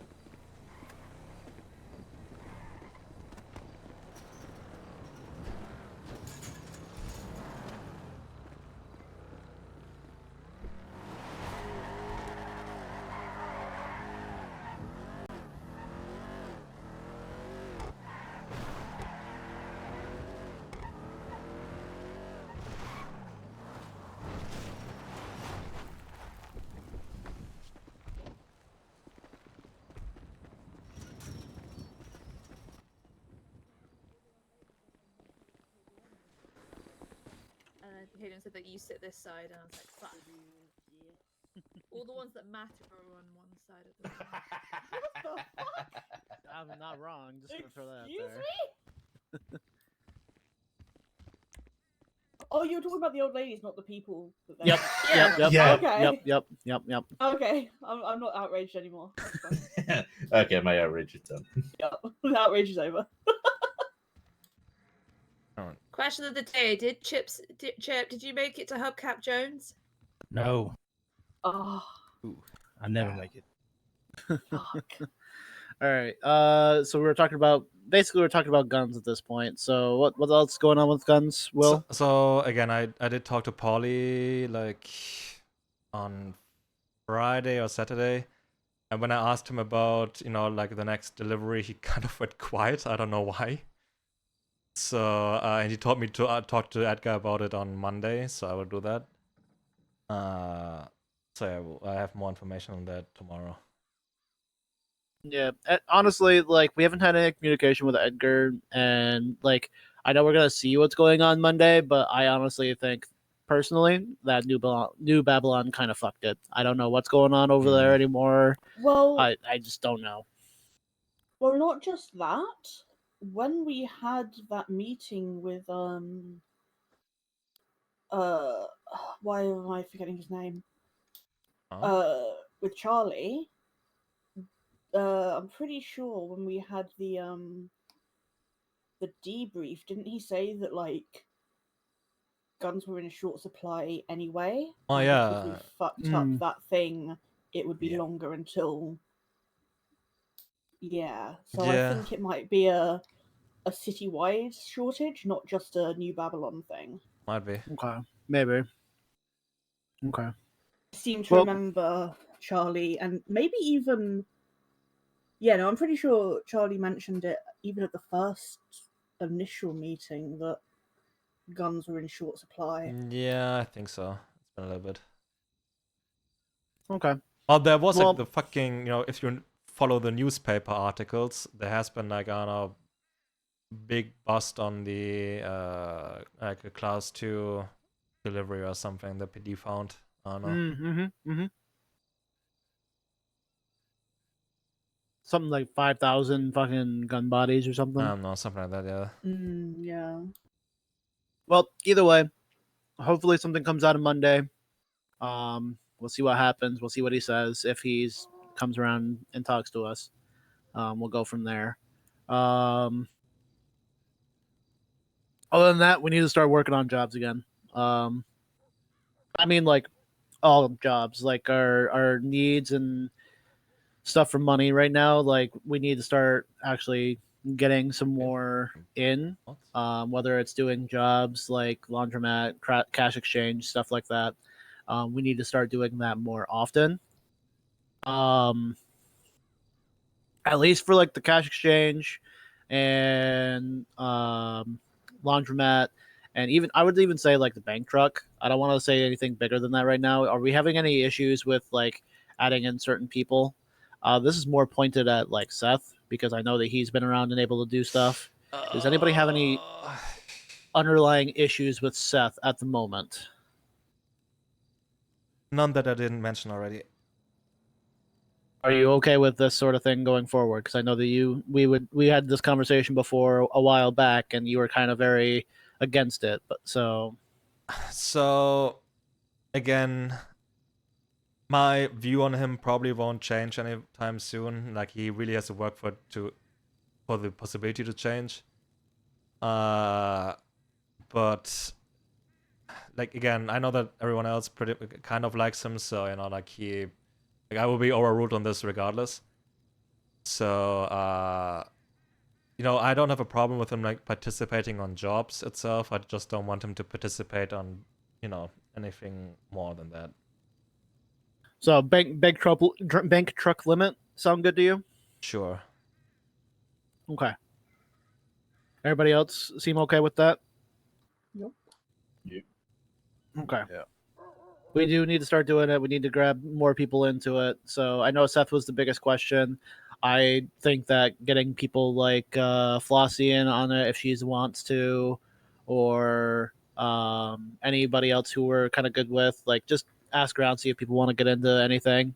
Hayden said that you sit this side, and I was like, fuck. All the ones that matter are on one side of the room. I'm not wrong. Just gonna throw that out Excuse there. me? Oh, you're talking about the old ladies, not the people. That they- Yep. Yeah. Yep. Okay. Yep. Okay. I'm not outraged anymore. That's fine. Okay, my outrage is done. Yep. The outrage is over. Question of the day: Chip, did you make it to Hubcap Jones? no, Oh, I never make it. fuck. All right. So we're talking about guns at this point. So what else is going on with guns, Will? So again, I did talk to Paulie like on Friday or Saturday. And when I asked him about, like the next delivery, he kind of went quiet. I don't know why. So, and he told me to talk to Edgar about it on Monday, so I will do that. So I have more information on that tomorrow. Yeah, honestly, like we haven't had any communication with Edgar, and like I know we're gonna see what's going on Monday, but I honestly think, personally, that New Babylon kind of fucked it. I don't know what's going on over there anymore. Well, I just don't know. well, not just that. When we had that meeting with why am I forgetting his name? With Charlie. I'm pretty sure when we had the debrief, didn't he say that like guns were in short supply anyway? Oh, and yeah. because we fucked up that thing, it would be longer until. Yeah, so I think it might be a citywide shortage, not just a New Babylon thing. Might be. Okay, maybe. Okay. I seem to remember Charlie, and maybe even. Yeah, no, I'm pretty sure Charlie mentioned it even at the first initial meeting that guns were in short supply. Yeah, I think so. It's been a little bit. Okay. Well, there was like the fucking, if you follow the newspaper articles, there has been like, I don't know, big bust on the like a class 2 delivery or something the PD found. I don't know. Something like 5,000 fucking gun bodies or something. I don't know, something like that, yeah. Yeah. Well, either way, hopefully something comes out of Monday. We'll see what happens. We'll see what he says. If he's comes around and talks to us, we'll go from there. Other than that, we need to start working on jobs again. I mean, like all jobs, like our needs and stuff for money right now. Like we need to start actually getting some more in. Whether it's doing jobs like laundromat, cash exchange, stuff like that. We need to start doing that more often. At least for like the cash exchange and laundromat, and even I would even say like the bank truck. I don't want to say anything bigger than that right now. Are we having any issues with like adding in certain people? This is more pointed at like Seth because I know that he's been around and able to do stuff. Does anybody have any underlying issues with Seth at the moment? None that I didn't mention already. Are you okay with this sort of thing going forward? Because I know that we had this conversation before a while back, and you were kind of very against it. But so again, my view on him probably won't change anytime soon. Like he really has to work for the possibility to change. But like again, I know that everyone else pretty kind of likes him, so like I will be overruled on this regardless. So I don't have a problem with him like participating on jobs itself. I just don't want him to participate on anything more than that. So bank truck limit sound good to you? Sure. Okay. Everybody else seem okay with that? Yep. Okay. Yeah. We do need to start doing it. We need to grab more people into it. So I know Seth was the biggest question. I think that getting people like Flossie in on it if she wants to, or anybody else who we're kind of good with, like just ask around, see if people want to get into anything.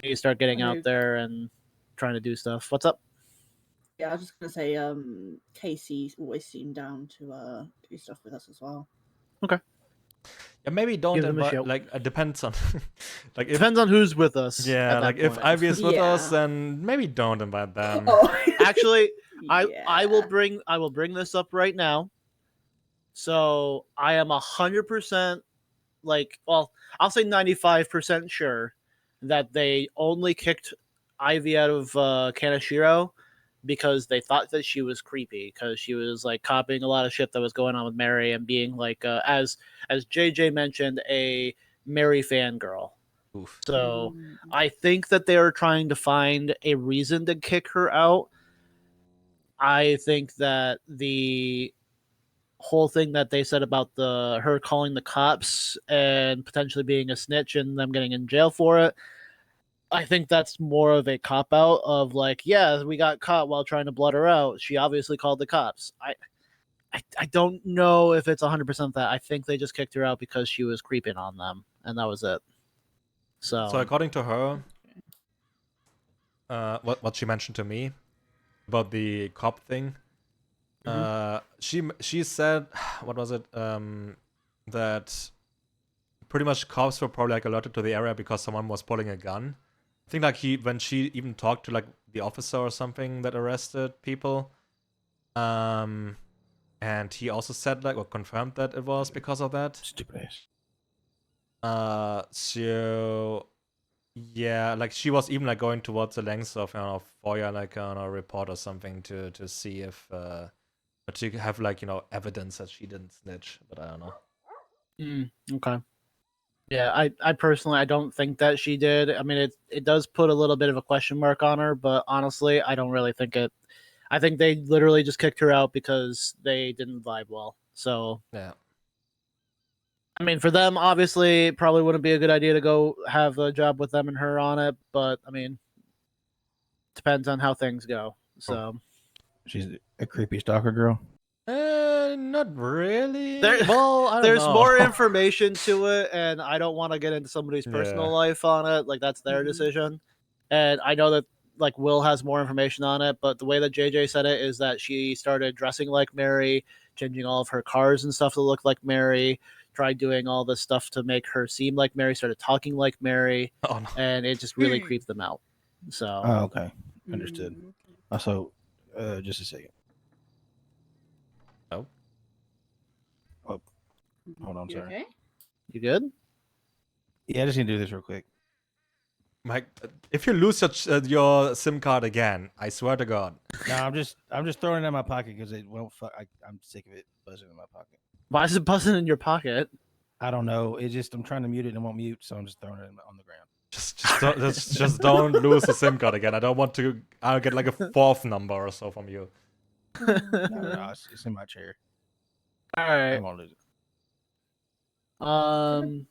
We need to start getting out there and trying to do stuff. What's up? Yeah, I was just gonna say, Casey always seemed down to do stuff with us as well. Okay. Yeah, maybe don't invite. Like it depends on, like depends on who's with us. Yeah, like if Ivy is with us, then maybe don't invite them. Actually, I will bring this up right now. So I am 100% like, well, I'll say 95% sure that they only kicked Ivy out of Kanashiro because they thought that she was creepy because she was like copying a lot of shit that was going on with Mary and being like as JJ mentioned, a Mary fangirl. Oof. So I think that they are trying to find a reason to kick her out. I think that the whole thing that they said about her calling the cops and potentially being a snitch and them getting in jail for it, I think that's more of a cop out of like, yeah, we got caught while trying to blood her out. She obviously called the cops. I don't know if it's 100% that. I think they just kicked her out because she was creeping on them, and that was it. So according to her, what she mentioned to me about the cop thing, she said, what was it? That pretty much cops were probably like alerted to the area because someone was pulling a gun. I think like when she even talked to like the officer or something that arrested people, and he also said like or confirmed that it was because of that. Stupid ass. So yeah, like she was even like going towards the lengths of FOIA like on a report or something to see if to have like evidence that she didn't snitch, but I don't know. Okay. Yeah, I personally I don't think that she did. I mean, it does put a little bit of a question mark on her, but honestly, I don't really think it. I think they literally just kicked her out because they didn't vibe well. So yeah. I mean, for them, obviously, it probably wouldn't be a good idea to go have a job with them and her on it. But I mean, depends on how things go. So she's a creepy stalker girl. Not really. Well, I don't there's know. more information to it, and I don't want to get into somebody's personal life on it. Like that's their decision, and I know that like Will has more information on it. But the way that JJ said it is that she started dressing like Mary, changing all of her cars and stuff to look like Mary. Tried doing all this stuff to make her seem like Mary. Started talking like Mary, and it just really creeped them out. So. Oh, okay, understood. Also, just a second. Oh, hold on, sorry. Okay? You good? Yeah, I just need to do this real quick. Mike, if you lose your SIM card again, I swear to God. No, I'm just throwing it in my pocket because it won't. I'm sick of it buzzing in my pocket. Why is it buzzing in your pocket? I don't know. It's just I'm trying to mute it and it won't mute, so I'm just throwing it on the ground. Just don't lose the SIM card again. I don't want to. I'll get like a fourth number or so from you. No, it's in my chair. All right. I won't lose it. Oh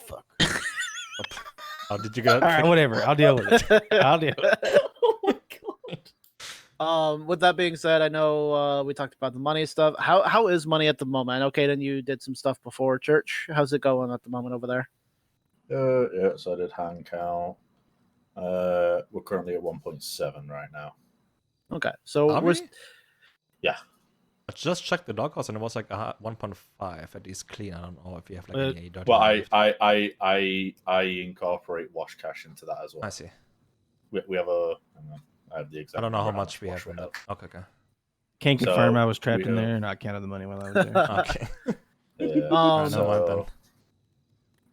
fuck. Oh, did you get? All right, whatever. I'll deal with it. I'll deal with it. Oh my god. With that being said, I know we talked about the money stuff. How is money at the moment? I know, Kaden, you did some stuff before church. How's it going at the moment over there? Yeah, so I did hand count. We're currently at 1.7 right now. Okay, so yeah. I just checked the doghouse and it was like 1.5 at least clean. I don't know if you have like any dirty. Well, I incorporate wash cash into that as well. I see. We have a. I have the exact. I don't know how much we have in that. Okay. Can't confirm I was trapped in there and I counted the money while I was there. Okay. Yeah.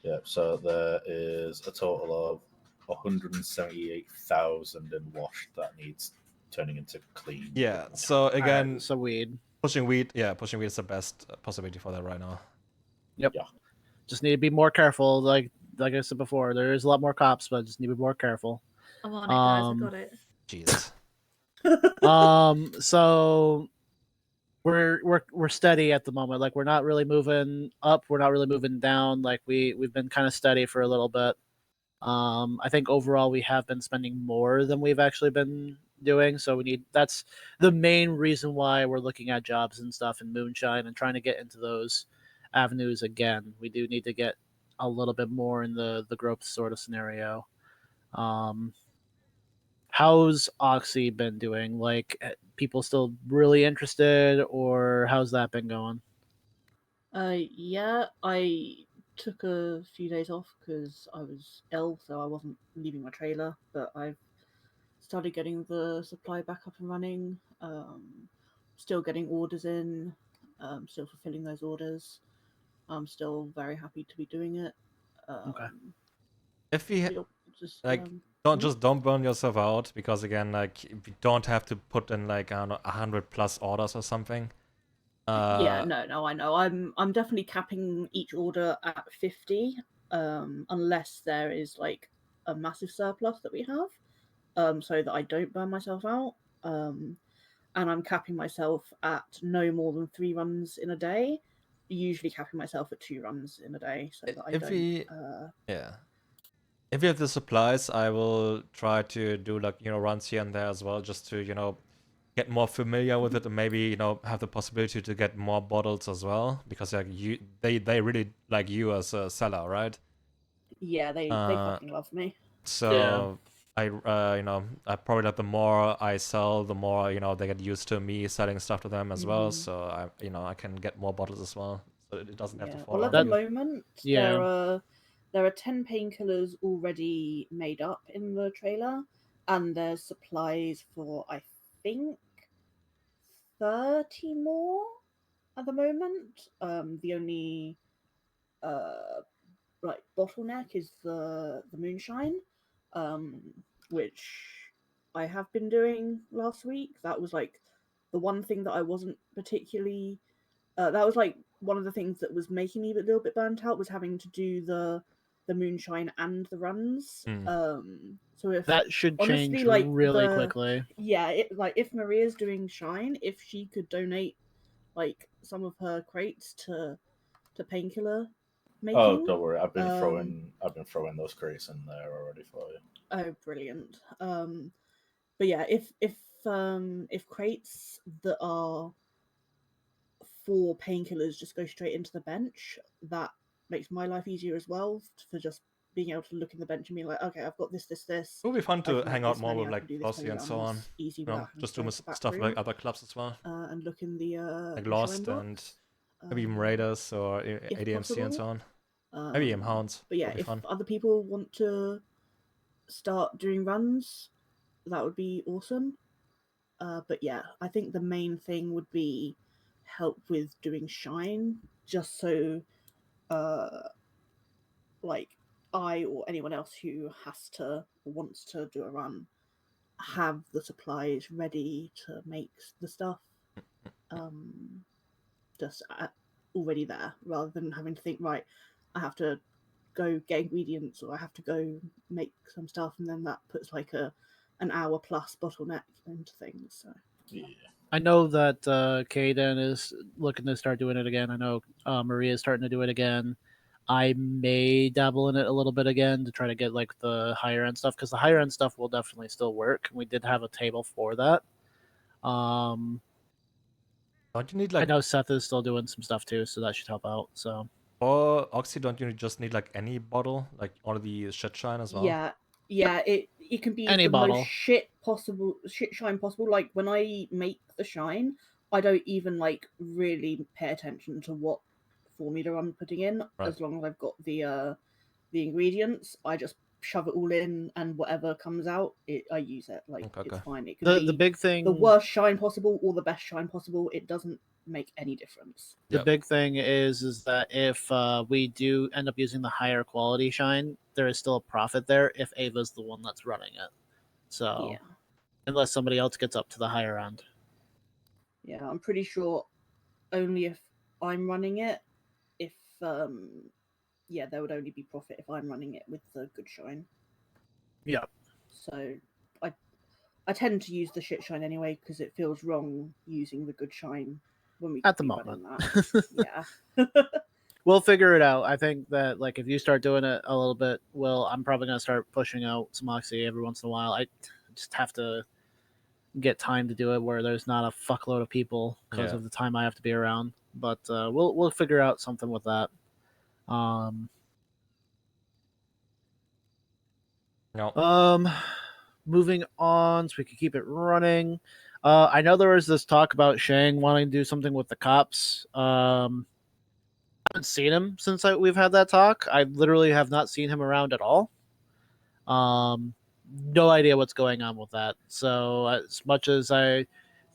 Yeah, so there is a total of 178,000 in wash that needs turning into clean. Yeah. So again, so weed. Pushing weed is the best possibility for that right now. Yep. Yeah. Just need to be more careful. Like I said before, there is a lot more cops, but just need to be more careful. I'm on it, guys. I got it. Jesus. So we're steady at the moment. Like we're not really moving up. We're not really moving down. Like we've been kind of steady for a little bit. I think overall we have been spending more than we've actually been doing. So that's the main reason why we're looking at jobs and stuff in Moonshine and trying to get into those avenues again. We do need to get a little bit more in the growth sort of scenario. How's Oxy been doing? Like, people still really interested, or how's that been going? Yeah, I took a few days off because I was ill, so I wasn't leaving my trailer. But I've started getting the supply back up and running. Still getting orders in. Still fulfilling those orders. I'm still very happy to be doing it. Okay. If we just don't burn yourself out, because again, like we don't have to put in like 100+ orders or something. Yeah, no, I know. I'm definitely capping each order at 50. unless there is like a massive surplus that we have, so that I don't burn myself out. And I'm capping myself at no more than 3 runs in a day. Usually capping myself at 2 runs in a day, so that I If don't. we, if we have the supplies, I will try to do like runs here and there as well, just to get more familiar with it, and maybe have the possibility to get more bottles as well, because like they really like you as a seller, right? Yeah, they fucking love me. So I I probably like the more I sell, the more they get used to me selling stuff to them as well. So I can get more bottles as well. So it doesn't have to fall Well, at on the you. moment, Yeah. there are 10 painkillers already made up in the trailer, and there's supplies for I think 30 more at the moment. The only like bottleneck is the moonshine, which I have been doing last week. That was like the one thing that I wasn't particularly. That was like one of the things that was making me a little bit burnt out, was having to do the moonshine and the runs. So if That should honestly, change like really quickly. Yeah, like if Maria's doing shine, if she could donate like some of her crates to painkiller making. Oh, don't worry. I've been throwing those crates in there already for you. Oh, brilliant. But yeah, if crates that are for painkillers just go straight into the bench, that makes my life easier as well, for just being able to look in the bench and be like, okay, I've got this. It would be fun I to can hang make out this more many, with I like can do this Frosty many and so on. runs, easy without having Just to do go to the back stuff room, like other clubs as well, and look in the like the Lost shine book, and maybe even Raiders or if ADMC and possible. so on. Maybe even Hounds. But yeah, Would be if fun. other people want to start doing runs, that would be awesome. But yeah, I think the main thing would be help with doing shine, just so like I or anyone else who has to or wants to do a run have the supplies ready to make the stuff just already there, rather than having to think, right, I have to go get ingredients or I have to go make some stuff, and then that puts like an hour plus bottleneck into things. So Yeah. I know that Kaden is looking to start doing it again. I know Maria is starting to do it again. I may dabble in it a little bit again to try to get like the higher end stuff, because the higher end stuff will definitely still work. We did have a table for that. Don't you need I like know Seth is still doing some stuff too, so that should help out. So for Oxy, don't you just need like any bottle, like all the shit shine as well? yeah, it can be Any the bottle. most shit shine possible. Like when I make the shine, I don't even like really pay attention to what formula I'm putting in. Right. As long as I've got the ingredients, I just shove it all in, and whatever comes out, I use it. Like it's fine. It can be the big thing, the worst shine possible or the best shine possible. It doesn't make any difference. The big thing is that if we do end up using the higher quality shine, there is still a profit there if Ava's the one that's running it. So Yeah. unless somebody else gets up to the higher end. Yeah, I'm pretty sure only if I'm running it. If there would only be profit if I'm running it with the good shine. Yeah. So I tend to use the shit shine anyway, because it feels wrong using the good shine when we at the moment. Yeah. We'll figure it out. I think that like if you start doing it a little bit, I'm probably gonna start pushing out some Oxy every once in a while. I just have to get time to do it where there's not a fuckload of people because of the time I have to be around. But we'll figure out something with that. Moving on, so we can keep it running. I know there was this talk about Shang wanting to do something with the cops. I haven't seen him since we've had that talk. I literally have not seen him around at all. No idea what's going on with that. So as much as I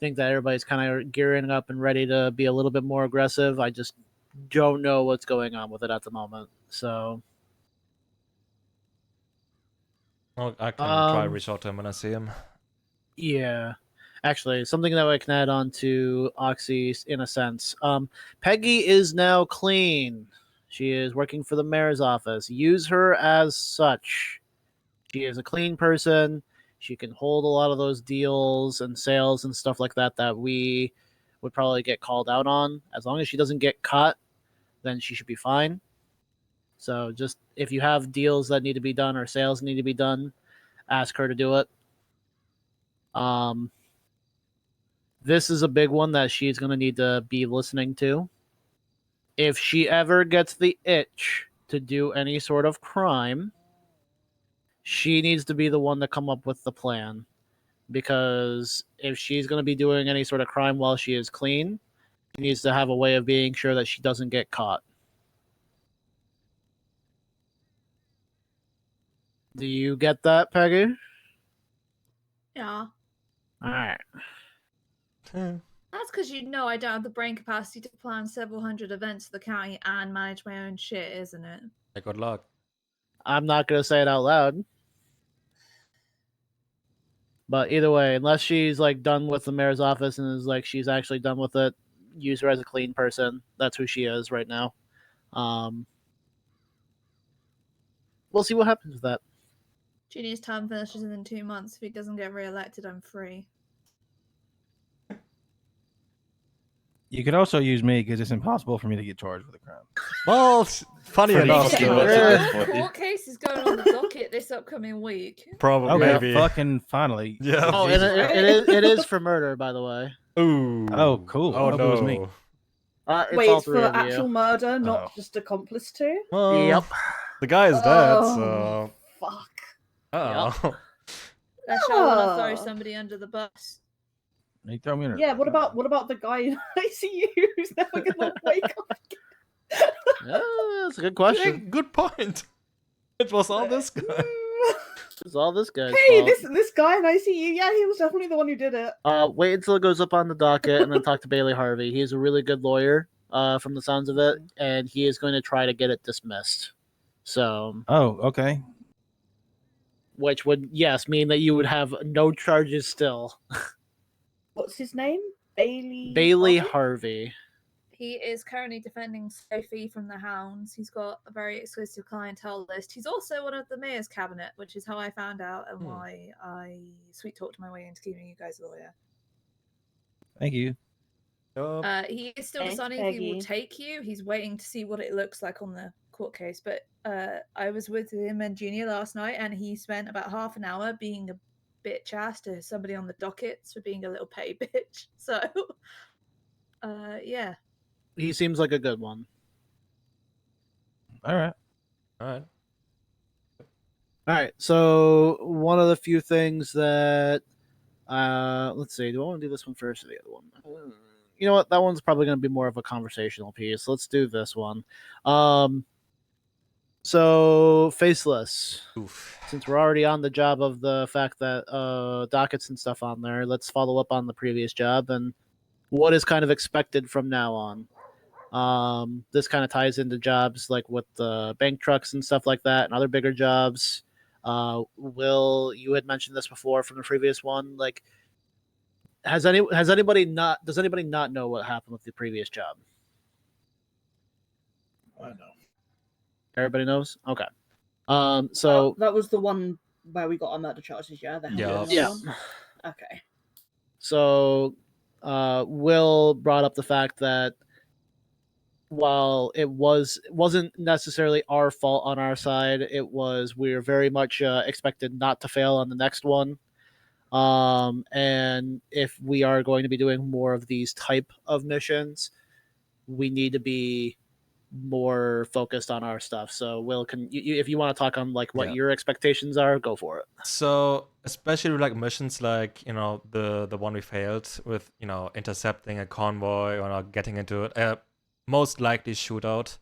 think that everybody's kind of gearing up and ready to be a little bit more aggressive, I just don't know what's going on with it at the moment. So I can try to reach out to him when I see him. Yeah. Actually, something that I can add on to Oxy in a sense. Peggy is now clean. She is working for the mayor's office. Use her as such. She is a clean person. She can hold a lot of those deals and sales and stuff like that that we would probably get called out on. As long as she doesn't get caught, then she should be fine. So just if you have deals that need to be done or sales need to be done, ask her to do it. This is a big one that she's going to need to be listening to. If she ever gets the itch to do any sort of crime, she needs to be the one to come up with the plan. Because if she's going to be doing any sort of crime while she is clean, she needs to have a way of being sure that she doesn't get caught. Do you get that, Peggy? Yeah. All right. That's because you know I don't have the brain capacity to plan several hundred events for the county and manage my own shit, isn't it? Good luck. I'm not going to say it out loud. But either way, unless she's like done with the mayor's office and is like she's actually done with it, use her as a clean person. That's who she is right now. We'll see what happens with that. Junior's term finishes in 2 months. If he doesn't get re-elected, I'm free. You could also use me because it's impossible for me to get charged with a crime. Well, funny enough, Court case is going on the docket this upcoming week. Probably, okay, maybe. Fucking finally. Yeah. Oh, and it is for murder, by the way. Ooh. Oh, cool. Oh, I hope no. it was me. It's Wait, all it's three for of you. actual murder, not just accomplice to? Well, Yep. The guy is dead, so. Fuck. Uh-oh. Unless I want to throw somebody under the bus. You throw me in Yeah, what about the guy in ICU who's never gonna wake up again? That's a good question. Good point. It was all this guy. It's all this guy's Hey, fault. this guy in ICU, yeah, he was definitely the one who did it. Wait until it goes up on the docket and then talk to Bailey Harvey. He's a really good lawyer, from the sounds of it, and he is going to try to get it dismissed. So. Oh, okay. Which would, yes, mean that you would have no charges still. What's his name? Bailey Harvey. He is currently defending Sophie from the Hounds. He's got a very exclusive clientele list. He's also one of the mayor's cabinet, which is how I found out and why I sweet talked my way into giving you guys a lawyer. Thank you. He is still deciding if he will take you. He's waiting to see what it looks like on the court case. But I was with him and Junior last night, and he spent about half an hour being a bitch ass to somebody on the dockets for being a little petty bitch. So, yeah. He seems like a good one. All right. All right. So one of the few things that, let's see. Do I want to do this one first or the other one? You know what? That one's probably going to be more of a conversational piece. Let's do this one. So Faceless. Oof. Since we're already on the job of the fact that dockets and stuff on there, let's follow up on the previous job and what is kind of expected from now on. This kind of ties into jobs like with the bank trucks and stuff like that and other bigger jobs. Will, you had mentioned this before from the previous one. Like, does anybody not know what happened with the previous job? I know. Everybody knows? Okay. So that was the one where we got our murder charges, yeah? Yeah. Okay. So Will brought up the fact that while it wasn't necessarily our fault on our side, we were very much expected not to fail on the next one. And if we are going to be doing more of these type of missions, we need to be more focused on our stuff. So Will, if you want to talk on like what your expectations are, go for it. So especially like missions like, the one we failed with, intercepting a convoy or not getting into it, most likely shootout.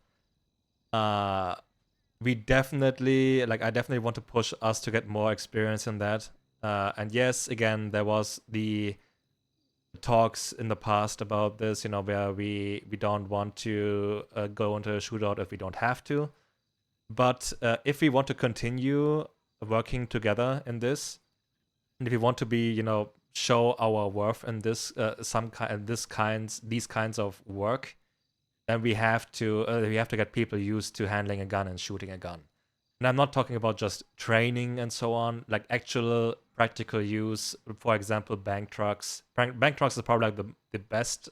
I definitely want to push us to get more experience in that. And yes, again, there was the talks in the past about this, where we don't want to go into a shootout if we don't have to. But if we want to continue working together in this, and if we want to be, show our worth in this these kinds of work, then we have to get people used to handling a gun and shooting a gun. And I'm not talking about just training and so on, like actual practical use. For example, bank trucks. Bank trucks is probably like the best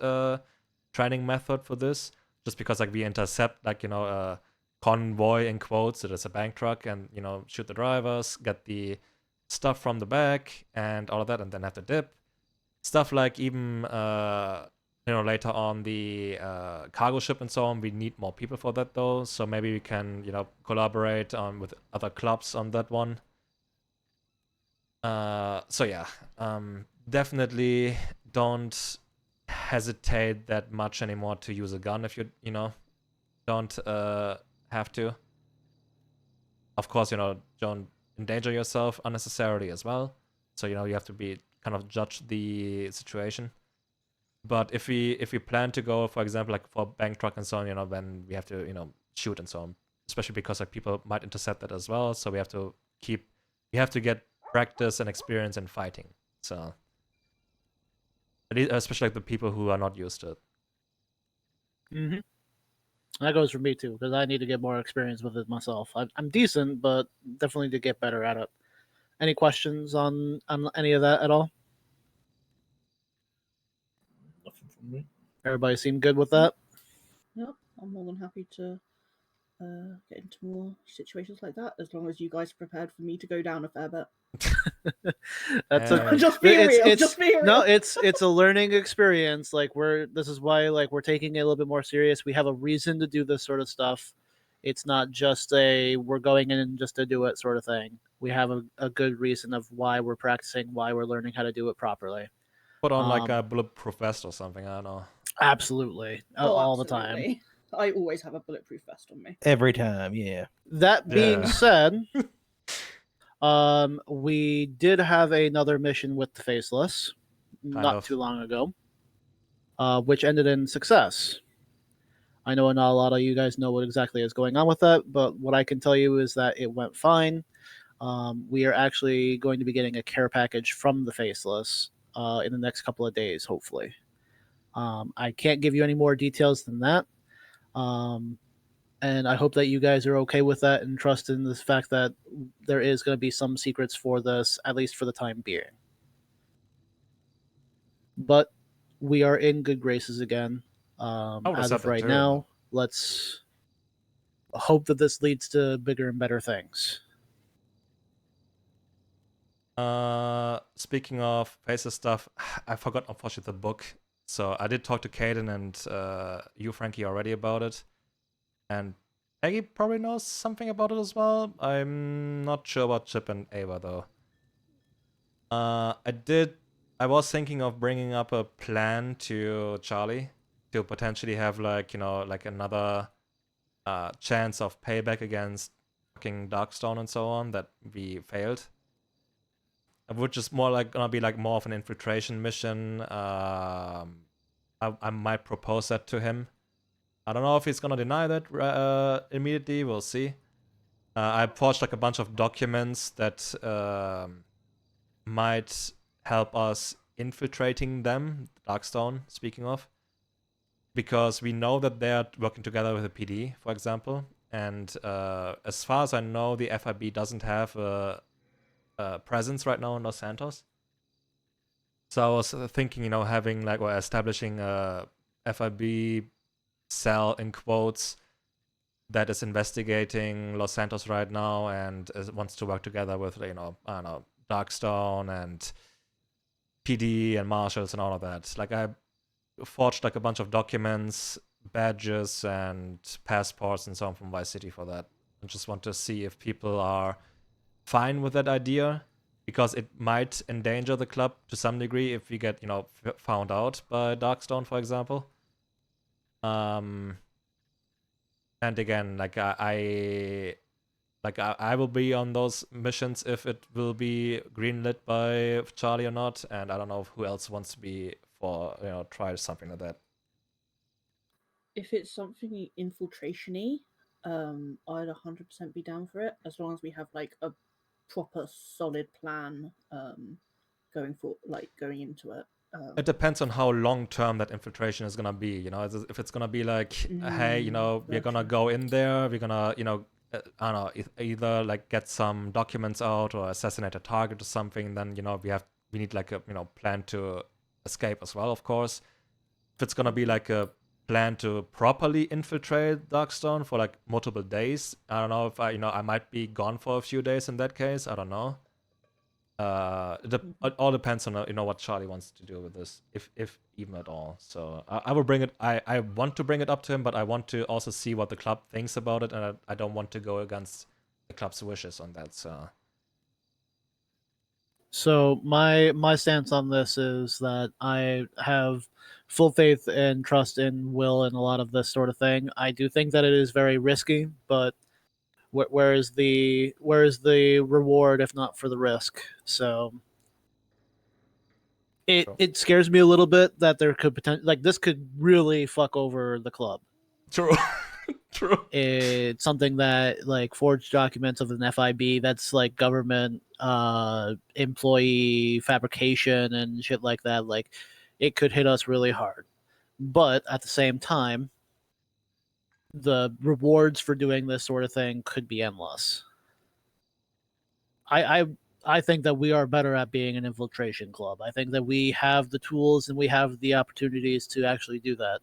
training method for this, just because like we intercept like a convoy in quotes. It is a bank truck, and shoot the drivers, get the stuff from the back and all of that, and then have to dip. Stuff like even later on the cargo ship and so on, we need more people for that though. So maybe we can collaborate with other clubs on that one. So yeah, definitely don't hesitate that much anymore to use a gun if you don't have to. Of course, don't endanger yourself unnecessarily as well. So you have to be kind of judge the situation. But if we plan to go, for example, like for bank truck and so on, then we have to shoot and so on, especially because like people might intercept that as well. So we have to get practice and experience in fighting. So especially like the people who are not used to it. Mm-hmm. That goes for me too, because I need to get more experience with it myself. I'm decent, but definitely need to get better at it. Any questions on any of that at all? Nothing from me. Everybody seem good with that? Yep, I'm more than happy to get into more situations like that, as long as you guys are prepared for me to go down a fair bit. That's just be real. Just be real. No, it's a learning experience. Like this is why we're taking it a little bit more serious. We have a reason to do this sort of stuff. It's not just we're going in just to do it sort of thing. We have a good reason of why we're practicing, why we're learning how to do it properly. Put on like a bulletproof vest or something. I don't know. Absolutely, all the time. I always have a bulletproof vest on me. Every time, yeah. That being said, we did have another mission with the Faceless not too long ago, which ended in success. I know not a lot of you guys know what exactly is going on with that, but what I can tell you is that it went fine. We are actually going to be getting a care package from the Faceless in the next couple of days, hopefully. I can't give you any more details than that. And I hope that you guys are okay with that and trust in the fact that there is going to be some secrets for this, at least for the time being. But we are in good graces again. As of right now, let's hope that this leads to bigger and better things. Speaking of Faces stuff, I forgot unfortunately the book. So I did talk to Kaden and you, Frankie, already about it. And Aggie probably knows something about it as well. I'm not sure about Chip and Ava though. I was thinking of bringing up a plan to Charlie to potentially have like another chance of payback against fucking Darkstone and so on that we failed. Which is more like gonna be like more of an infiltration mission. I might propose that to him. I don't know if he's gonna deny that immediately. We'll see. I forged like a bunch of documents that might help us infiltrating them, Darkstone, speaking of. Because we know that they're working together with the PD, for example. And as far as I know, the FIB doesn't have a presence right now in Los Santos. So I was thinking, having like or establishing a FIB cell in quotes that is investigating Los Santos right now and wants to work together with I don't know, Darkstone and PD and marshals and all of that. Like I forged like a bunch of documents, badges and passports and so on from Vice City for that. I just want to see if people are fine with that idea, because it might endanger the club to some degree if we get found out by Darkstone, for example. And again, like I will be on those missions if it will be greenlit by Charlie or not, and I don't know who else wants to be for try something like that. If it's something infiltration-y, I'd 100% be down for it, as long as we have like a proper solid plan going into it. It depends on how long-term that infiltration is gonna be. You know, if it's gonna be like, hey, you know, we're gonna go in there, we're gonna, you know, I don't know, either like get some documents out or assassinate a target or something, then, you know, we need like a, you know, plan to escape as well, of course. If it's gonna be like a plan to properly infiltrate Darkstone for like multiple days, I don't know if I might be gone for a few days in that case. I don't know. It all depends on what Charlie wants to do with this, if even at all. So I will bring it. I want to bring it up to him, but I want to also see what the club thinks about it, and I don't want to go against the club's wishes on that. So my stance on this is that I have full faith and trust in Will and a lot of this sort of thing. I do think that it is very risky, but where is the reward if not for the risk? So it scares me a little bit that there could potentially, like, this could really fuck over the club. True. True. It's something that, like, forged documents of an FIB, that's like government employee fabrication and shit like that. Like, it could hit us really hard. But at the same time, the rewards for doing this sort of thing could be endless. I think that we are better at being an infiltration club. I think that we have the tools and we have the opportunities to actually do that.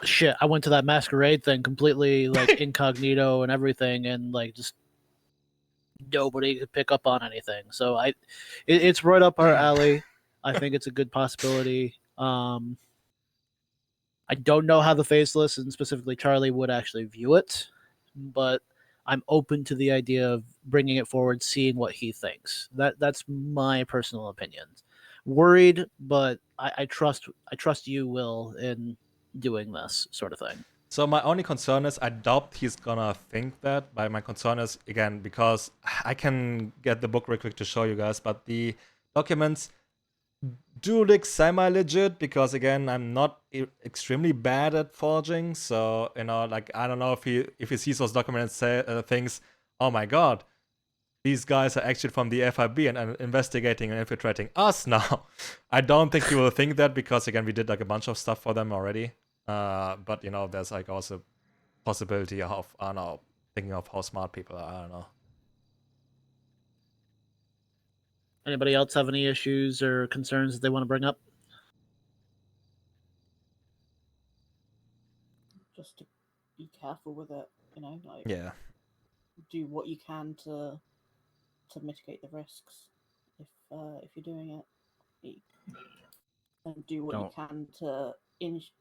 Shit, I went to that masquerade thing completely like incognito and everything, and like just nobody could pick up on anything. So it's right up our alley. I think it's a good possibility. I don't know how the Faceless and specifically Charlie would actually view it, but I'm open to the idea of bringing it forward, seeing what he thinks. That's my personal opinion. Worried, but I trust you, Will, in doing this sort of thing. So my only concern is I doubt he's gonna think that. But my concern is, again, because I can get the book real quick to show you guys, but the documents do look semi-legit because, again, I'm not extremely bad at forging. So, you know, like, I don't know if he sees those documents and thinks, oh my god, these guys are actually from the FIB and investigating and infiltrating us now. I don't think he will think that because, again, we did like a bunch of stuff for them already. But, you know, there's like also possibility of, I don't know, thinking of how smart people are. I don't know. Anybody else have any issues or concerns that they want to bring up? Just to be careful with it, you know, like, yeah, do what you can to mitigate the risks if you're doing it, and do what you can to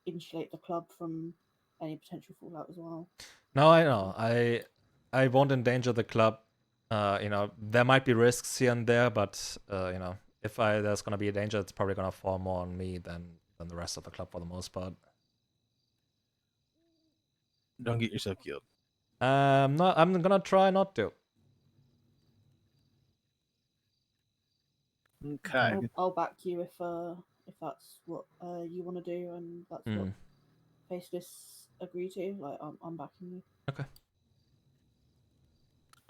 insulate the club from any potential fallout as well. No, I know. I won't endanger the club. You know, there might be risks here and there, but you know, if there's gonna be a danger, it's probably gonna fall more on me than the rest of the club for the most part. Don't get yourself killed. No, I'm gonna try not to. Okay. I'll back you if that's what you want to do and that's what Faceless agree to. Like, I'm backing you. Okay.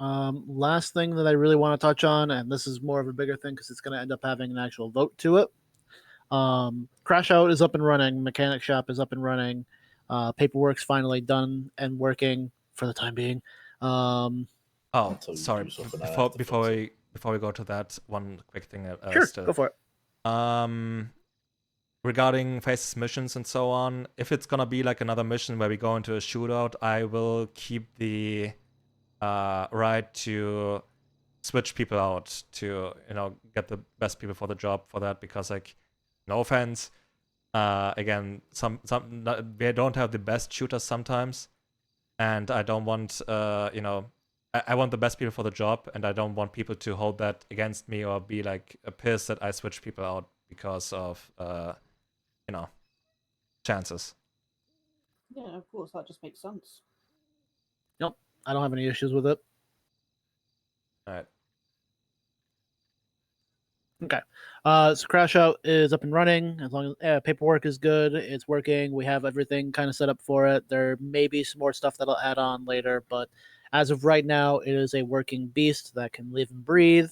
Last thing that I really want to touch on, and this is more of a bigger thing because it's going to end up having an actual vote to it. Crash Out is up and running. Mechanic Shop is up and running. Paperwork's finally done and working for the time being. Oh, sorry. Before we go to that, one quick thing. Sure, go for it. Regarding Faces missions and so on, if it's gonna be like another mission where we go into a shootout, I will keep the right to switch people out to, you know, get the best people for the job for that, because, like, no offense, again, some we don't have the best shooters sometimes, and I don't want you know, I want the best people for the job, and I don't want people to hold that against me or be like pissed that I switch people out because of you know, chances. Yeah, of course, that just makes sense. Nope, I don't have any issues with it. All right. Okay. So Crash Out is up and running. As long as paperwork is good, it's working. We have everything kind of set up for it. There may be some more stuff that I'll add on later, but as of right now, it is a working beast that can live and breathe.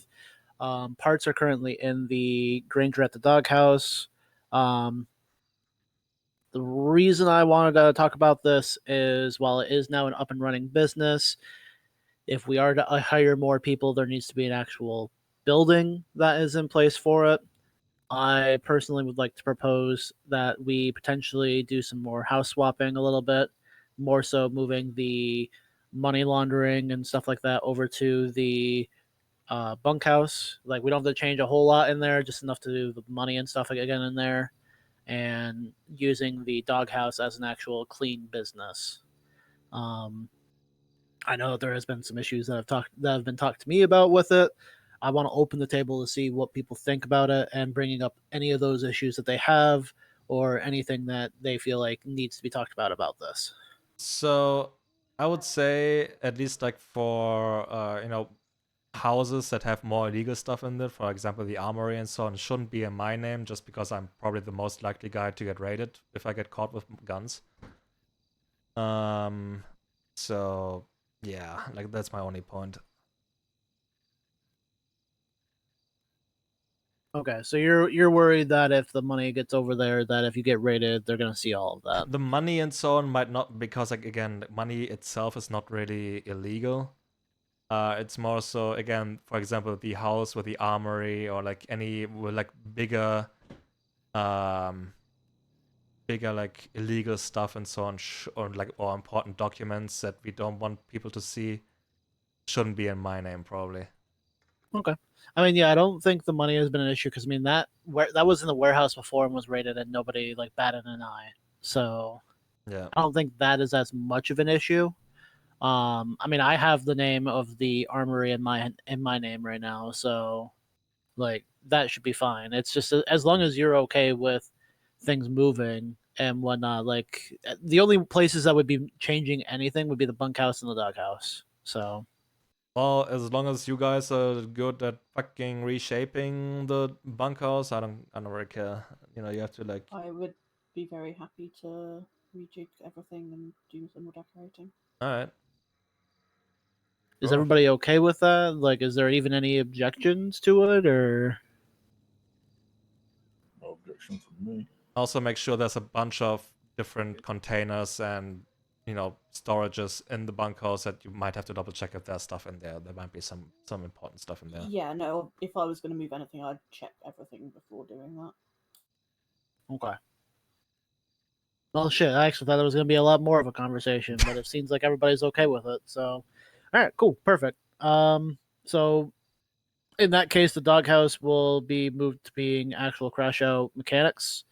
Parts are currently in the Granger at the Doghouse. The reason I wanted to talk about this is while it is now an up and running business, if we are to hire more people, there needs to be an actual building that is in place for it. I personally would like to propose that we potentially do some more house swapping a little bit, more so moving the money laundering and stuff like that over to the bunkhouse. Like, we don't have to change a whole lot in there, just enough to do the money and stuff again in there, and using the doghouse as an actual clean business. I know that there has been some issues that have been talked to me about with it. I want to open the table to see what people think about it and bringing up any of those issues that they have or anything that they feel like needs to be talked about this. So I would say, at least like for houses that have more illegal stuff in it, for example the armory and so on, shouldn't be in my name, just because I'm probably the most likely guy to get raided if I get caught with guns. So yeah, like that's my only point. Okay, so you're worried that if the money gets over there, that if you get raided, they're gonna see all of that. The money and so on might not, because like again, money itself is not really illegal. It's more so, again, for example, the house with the armory, or like any like bigger like illegal stuff and so on, or important documents that we don't want people to see, shouldn't be in my name probably. Okay. I mean, yeah, I don't think the money has been an issue, because I mean that was in the warehouse before and was raided, and nobody like batted an eye. So yeah, I don't think that is as much of an issue. I mean, I have the name of the armory in my name right now, so like that should be fine. It's just as long as you're okay with things moving and whatnot. Like, the only places that would be changing anything would be the bunkhouse and the doghouse. So, well, as long as you guys are good at fucking reshaping the bunkhouse, I don't really care. You have to like. I would be very happy to rejig everything and do some more decorating. All right. is Sure. everybody okay with that? Like, is there even any objections to it, or? No objection from me. Also, make sure there's a bunch of different containers and storages in the bunkhouse that you might have to double check if there's stuff in there. There might be some important stuff in there. Yeah, no, if I was going to move anything, I'd check everything before doing that. Okay. Well, shit, I actually thought it was going to be a lot more of a conversation, but it seems like everybody's okay with it. So, all right, cool, perfect. So in that case, the doghouse will be moved to being actual crash out mechanics.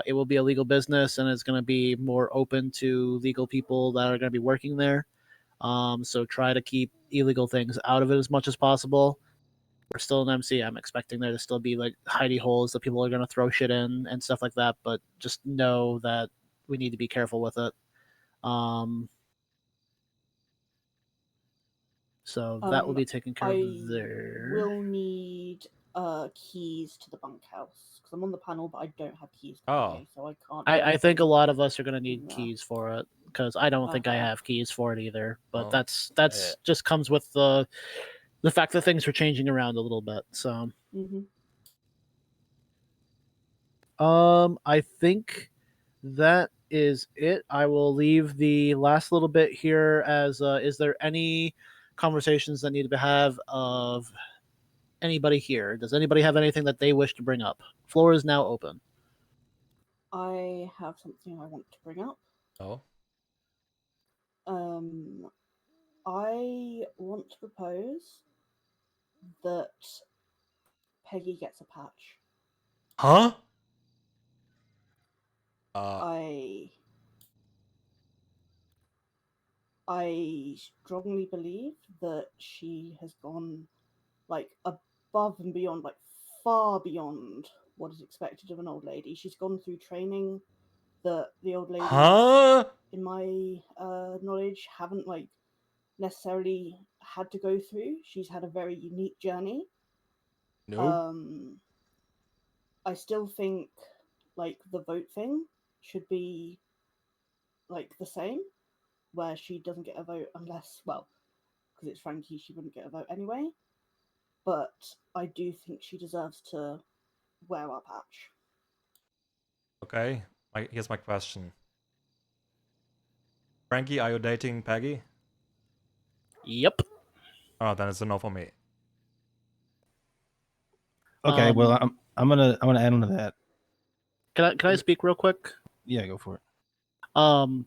It will be a legal business, and it's going to be more open to legal people that are going to be working there. So try to keep illegal things out of it as much as possible. We're still an MC. I'm expecting there to still be like hidey holes that people are going to throw shit in and stuff like that. But just know that we need to be careful with it. So that will be taken care of there. I will need keys to the bunkhouse because I'm on the panel, but I don't have keys currently, so I can't. I think a lot of us are going to need keys for it, because I don't think I Okay. have keys for it either. But Oh. that's just comes with the fact that things are changing around a little bit. So, I think that is it. I will leave the last little bit here as is there any conversations that need to be have of anybody here? Does anybody have anything that they wish to bring up? Floor is now open. I have something I want to bring up. Oh. I want to propose that Peggy gets a patch. Huh? I strongly believe that she has gone like above and beyond, like far beyond what is expected of an old lady. She's gone through training that the old ladies, in my knowledge, haven't like necessarily had to go through. She's had a very unique journey. Nope. I still think like the vote thing should be like the same, where she doesn't get a vote unless, well, because it's Frankie, she wouldn't get a vote anyway. but I do think she deserves to wear our patch. Okay, here's my question. Frankie, are you dating Peggy? Yep. Oh, then it's a no for me. Okay, well, I'm gonna add on to that. Can I speak real quick? Yeah, go for it. I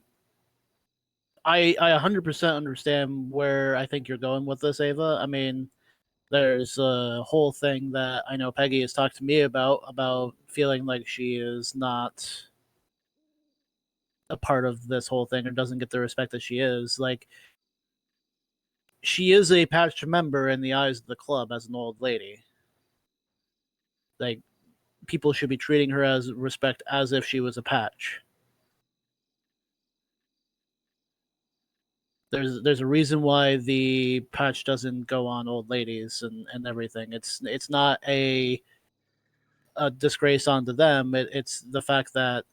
100% understand where I think you're going with this, Ava. I mean, there's a whole thing that I know Peggy has talked to me about feeling like she is not a part of this whole thing or doesn't get the respect that she is. Like, she is a patch member in the eyes of the club as an old lady. Like, people should be treating her as respect as if she was a patch. There's a reason why the patch doesn't go on old ladies and everything. It's not a disgrace onto them. It's the fact that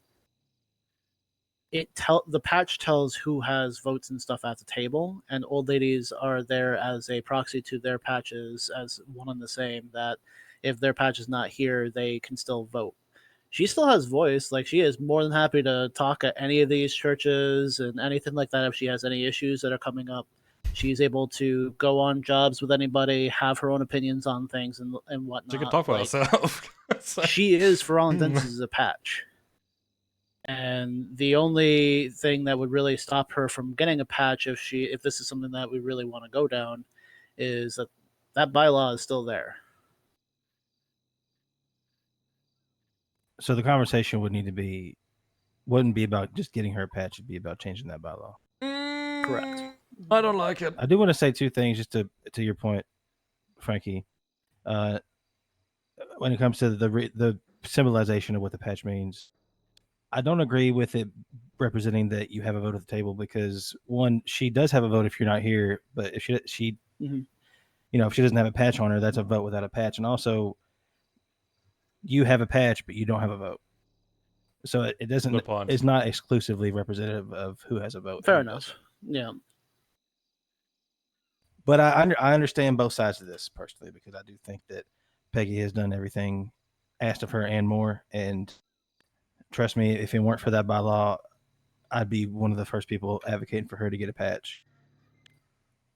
the patch tells who has votes and stuff at the table, and old ladies are there as a proxy to their patches as one and the same. That if their patch is not here, they can still vote. She still has voice. Like, she is more than happy to talk at any of these churches and anything like that if she has any issues that are coming up. She's able to go on jobs with anybody, have her own opinions on things and whatnot. She can talk for herself. She is, for all intents, is a patch. And the only thing that would really stop her from getting a patch if this is something that we really want to go down is that bylaw is still there. So the conversation wouldn't be about just getting her a patch. It'd be about changing that bylaw. Correct. I don't like it. I do want to say two things just to your point, Frankie. When it comes to the symbolization of what the patch means, I don't agree with it representing that you have a vote at the table because, one, she does have a vote if you're not here, but if she mm-hmm. If she doesn't have a patch on her, that's a vote without a patch. And also, you have a patch, but you don't have a vote. So it doesn't. It's not exclusively representative of who has a vote. Fair enough. Yeah. But I understand both sides of this personally because I do think that Peggy has done everything asked of her and more. And trust me, if it weren't for that bylaw, I'd be one of the first people advocating for her to get a patch.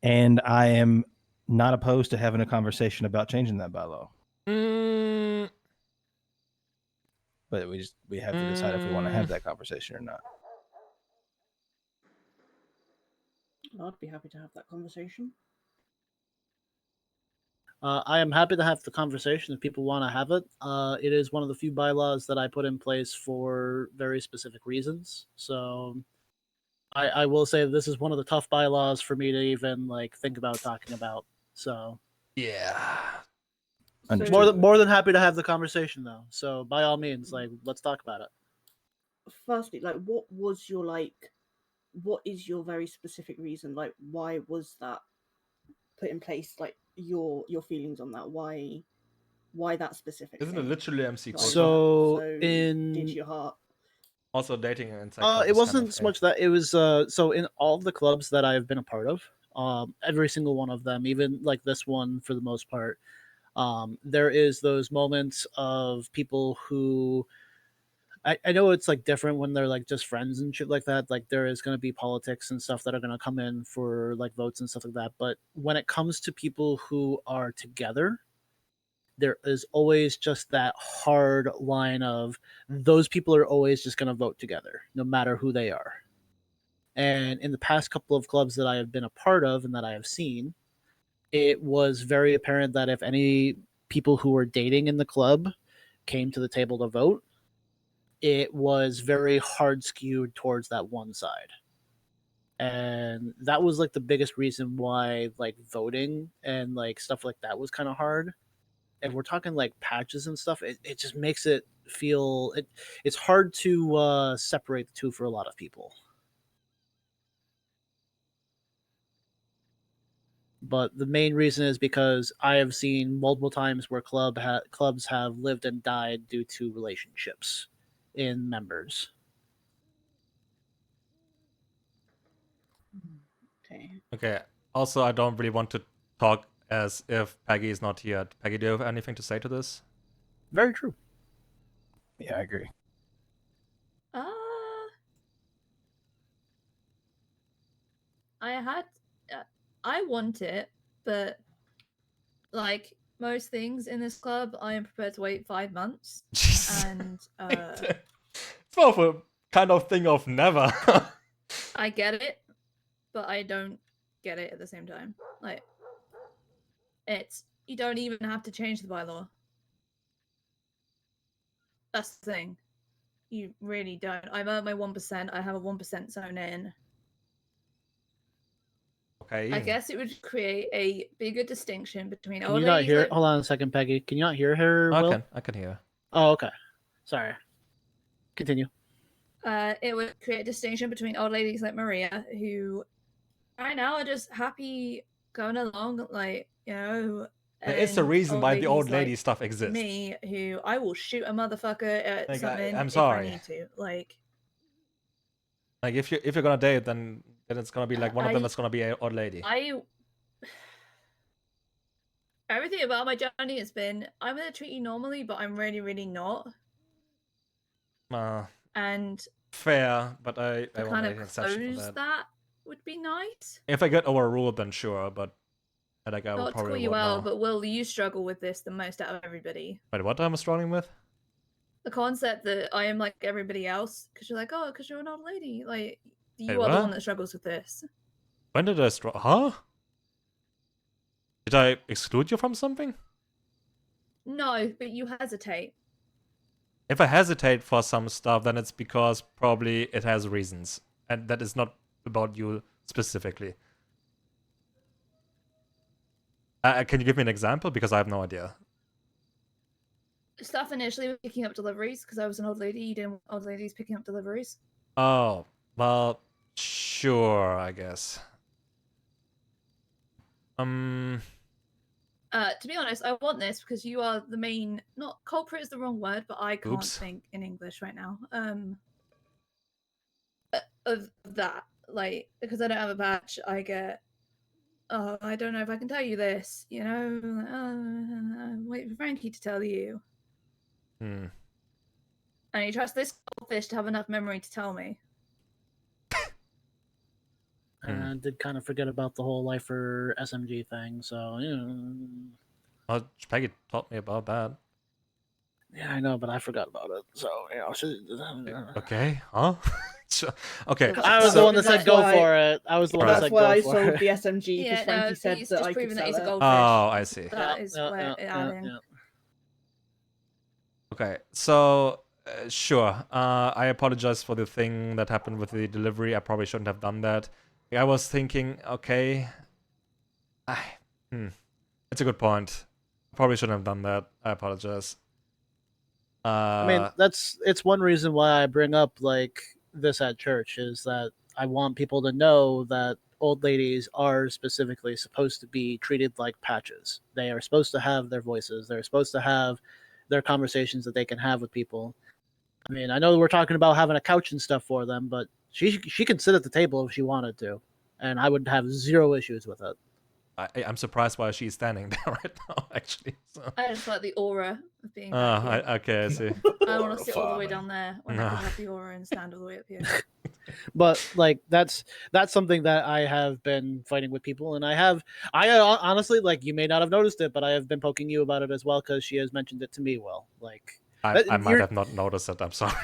And I am not opposed to having a conversation about changing that bylaw. But we have to decide if we want to have that conversation or not. I'd be happy to have that conversation. I am happy to have the conversation if people want to have it. It is one of the few bylaws that I put in place for very specific reasons. So I will say this is one of the tough bylaws for me to even think about talking about. So yeah. More than happy to have the conversation though. So by all means, let's talk about it. Firstly, what is your very specific reason? Like, why was that put in place? Like, your feelings on that? Why that specific? Isn't it literally MC? So did your heart? Also, dating inside. It wasn't so much that. It was so in all of the clubs that I've been a part of, every single one of them, even like this one for the most part, there is those moments of people who I know it's different when they're just friends and shit like that. Like, there is going to be politics and stuff that are going to come in for votes and stuff like that. But when it comes to people who are together, there is always just that hard line of those people are always just going to vote together, no matter who they are. And in the past couple of clubs that I have been a part of and that I have seen, it was very apparent that if any people who were dating in the club came to the table to vote, it was very hard skewed towards that one side. And that was the biggest reason why voting and stuff like that was kind of hard. If we're talking patches and stuff, it just makes it feel it's hard to separate the two for a lot of people. But the main reason is because I have seen multiple times where clubs have lived and died due to relationships in members. Okay. Okay. Also, I don't really want to talk as if Peggy is not here. Peggy, do you have anything to say to this? Very true. Yeah, I agree. I want it, but like most things in this club, I am prepared to wait 5 months. Jesus. And it's more of a kind of thing of never. I get it, but I don't get it at the same time. Like, you don't even have to change the bylaw. That's the thing. You really don't. I've earned my 1%. I have a 1% zone in. Okay. I guess it would create a bigger distinction between Can old you not ladies. hear? Like... Hold on a second, Peggy. Can you not hear her? Will? I can hear. Oh, okay. Sorry. Continue. It would create a distinction between old ladies like Maria, who right now are just happy going along, like, you know. It's the reason why the old lady stuff exists. Me, who I will shoot a motherfucker at something I'm sorry. if I need to. Like if you're gonna date, then it's gonna be like one of them that's gonna be an old lady. Everything about my journey has been, I'm gonna treat you normally, but I'm really, really not. And fair, but I to won't kind make of an exception close for that. would be nice. If I get overruled, then sure, but like I Not would to call probably you won't out, know. but Will, you struggle with this the most out of everybody. Wait, what am I struggling with? The concept that I am like everybody else, because you're like, oh, because you're an old lady. Like, you Wait, are the what? one that struggles with this. When did I struggle? Huh? Did I exclude you from something? No, but you hesitate. If I hesitate for some stuff, then it's because probably it has reasons. And that is not about you specifically. Can you give me an example? Because I have no idea. Stuff initially with picking up deliveries, because I was an old lady. You didn't want old ladies picking up deliveries. Oh, well, sure, I guess. To be honest, I want this because you are the main, not culprit is the wrong word, but I can't think in English right now. Of that, like, because I don't have a badge, I get, oh, I don't know if I can tell you this, you know, wait for Frankie to tell you. And you trust this goldfish to have enough memory to tell me. And I did kind of forget about the whole lifer SMG thing, so, you know. Well, Peggy taught me about that. Yeah, I know, but I forgot about it, so, you know. Okay, huh? Okay. I was the one that said go for it. I was the one that said go for it. That's why I sold the SMG, because Frankie said that I could sell it. Oh, I see. That is where it adding. Okay, so sure. I apologize for the thing that happened with the delivery. I probably shouldn't have done that. I was thinking, okay, it's a good point. Probably shouldn't have done that. I apologize. I mean, it's one reason why I bring up like this at church is that I want people to know that old ladies are specifically supposed to be treated like patches. They are supposed to have their voices. They're supposed to have their conversations that they can have with people. I mean, I know we're talking about having a couch and stuff for them, but she can sit at the table if she wanted to, and I would have zero issues with it. I'm surprised why she's standing there right now, actually. So. I just like the aura of being okay, I see. I want to sit all the way down there when I can have the aura and stand all the way up here. But like that's something that I have been fighting with people, and I honestly, like, you may not have noticed it, but I have been poking you about it as well because she has mentioned it to me. Well, like I might have not noticed it. I'm sorry.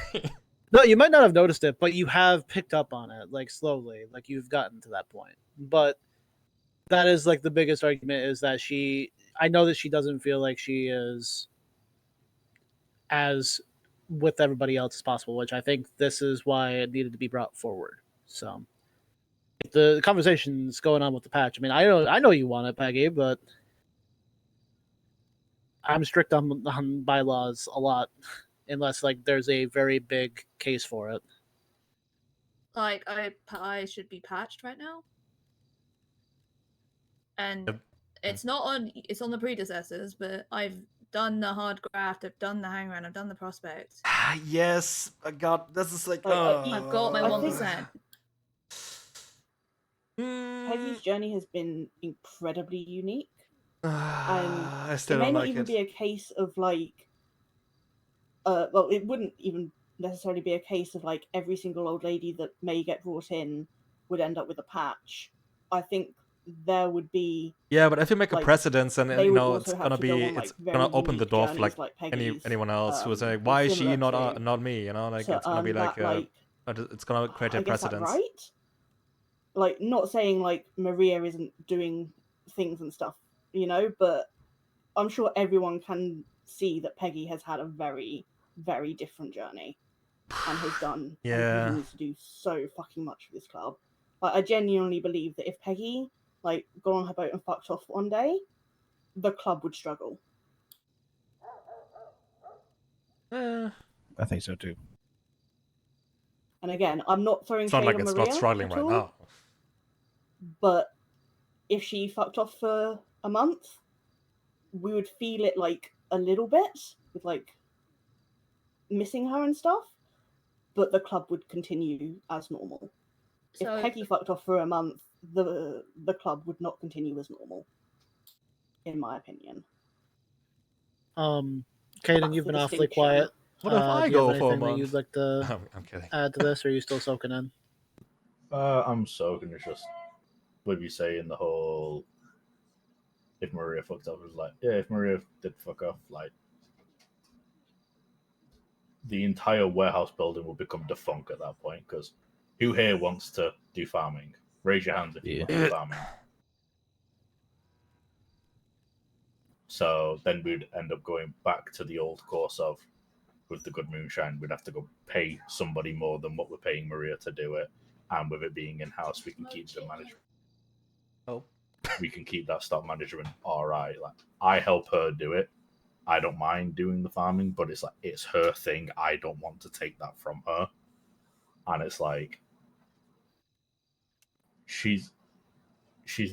No, you might not have noticed it, but you have picked up on it, like, slowly, like you've gotten to that point. But that is like the biggest argument is that I know that she doesn't feel like she is as with everybody else as possible, which I think this is why it needed to be brought forward. So the conversation's going on with the patch. I mean, I know you want it, Peggy, but I'm strict on bylaws a lot, unless like there's a very big case for it. Like I should be patched right now, and it's on the predecessors, but I've done the hard graft, I've done the hang around, I've done the prospect. Yes, I got this is like I've got my 1%. Peggy's journey has been incredibly unique. And I still it may don't not like even it. be a case of like, well, it wouldn't even necessarily be a case of like every single old lady that may get brought in would end up with a patch. I think there would be. Yeah, but if you make a like, precedence, and they you would know also have to go on it's like very gonna open the unique door for like journeys like Peggy's, anyone else who is like, or why is she similar to not me? You know, like it's gonna be earn like that like it's gonna create a I guess that precedence. right. Like, not saying like Maria isn't doing things and stuff, you know, but I'm sure everyone can see that Peggy has had a very, very different journey and has done and Yeah. continues to do so fucking much for this club. Like, I genuinely believe that if Peggy like got on her boat and fucked off one day, the club would struggle. I think so too. And again, I'm not throwing It's not shade like on it's Maria not struggling at right all, now. but if she fucked off for a month, we would feel it like a little bit with like missing her and stuff, but the club would continue as normal. So, if Peggy fucked off for a month, the club would not continue as normal, in my opinion. Kaden, you've been awfully quiet. What if I do you go have for a anything that month? you'd like to I'm kidding. add to this, or are you still soaking in? I'm soaking. It's just what you saying the whole. If Maria fucked up, it was like, yeah, if Maria did fuck off, like the entire warehouse building will become defunct at that point. Because who here wants to do farming? Raise your hands if you want to do farming. So then we'd end up going back to the old course of, with the good moonshine, we'd have to go pay somebody more than what we're paying Maria to do it. And with it being in house, we can keep the management. Oh, we can keep that stock management all right. Like, I help her do it. I don't mind doing the farming, but it's like it's her thing. I don't want to take that from her. And it's like she's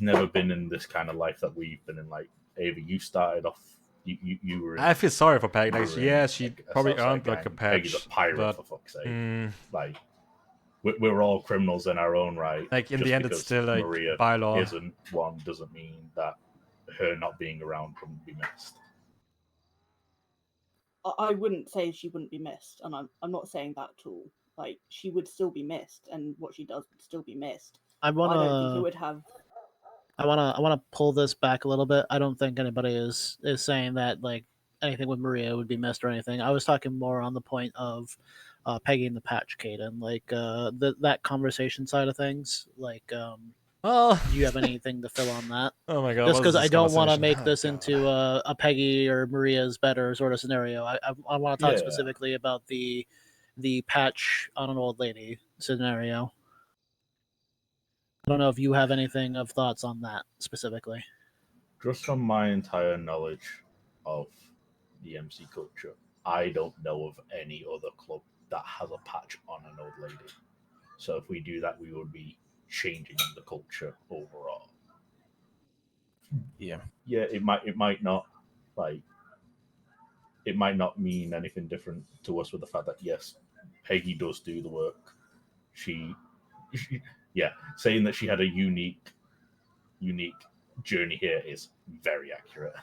never been in this kind of life that we've been in. Like, Ava, you started off. You were. I feel sorry for Peggy. Like, yeah, she like, probably earned like a patch. Peggy's a pirate, but, for fuck's sake. Like, we're all criminals in our own right. Like, in just the end, it's still like Maria bylaw. Isn't one doesn't mean that her not being around wouldn't be missed. I wouldn't say she wouldn't be missed, and I'm not saying that at all. Like, she would still be missed, and what she does would still be missed. I don't think it would have. I wanna pull this back a little bit. I don't think anybody is saying that like anything with Maria would be missed or anything. I was talking more on the point of Peggy and the Patch, Caden, like that conversation side of things. Like, do you have anything to fill on that? Oh my god! Just because I don't want to make Oh, this god. into a Peggy or Maria's better sort of scenario. I want to talk specifically about the Patch on an old lady scenario. I don't know if you have anything of thoughts on that specifically. Just from my entire knowledge of the MC culture, I don't know of any other club that has a patch on an old lady. So if we do that, we would be changing the culture overall. Yeah. Yeah, it might not like it might not mean anything different to us with the fact that yes, Peggy does do the work. She yeah, saying that she had a unique journey here is very accurate.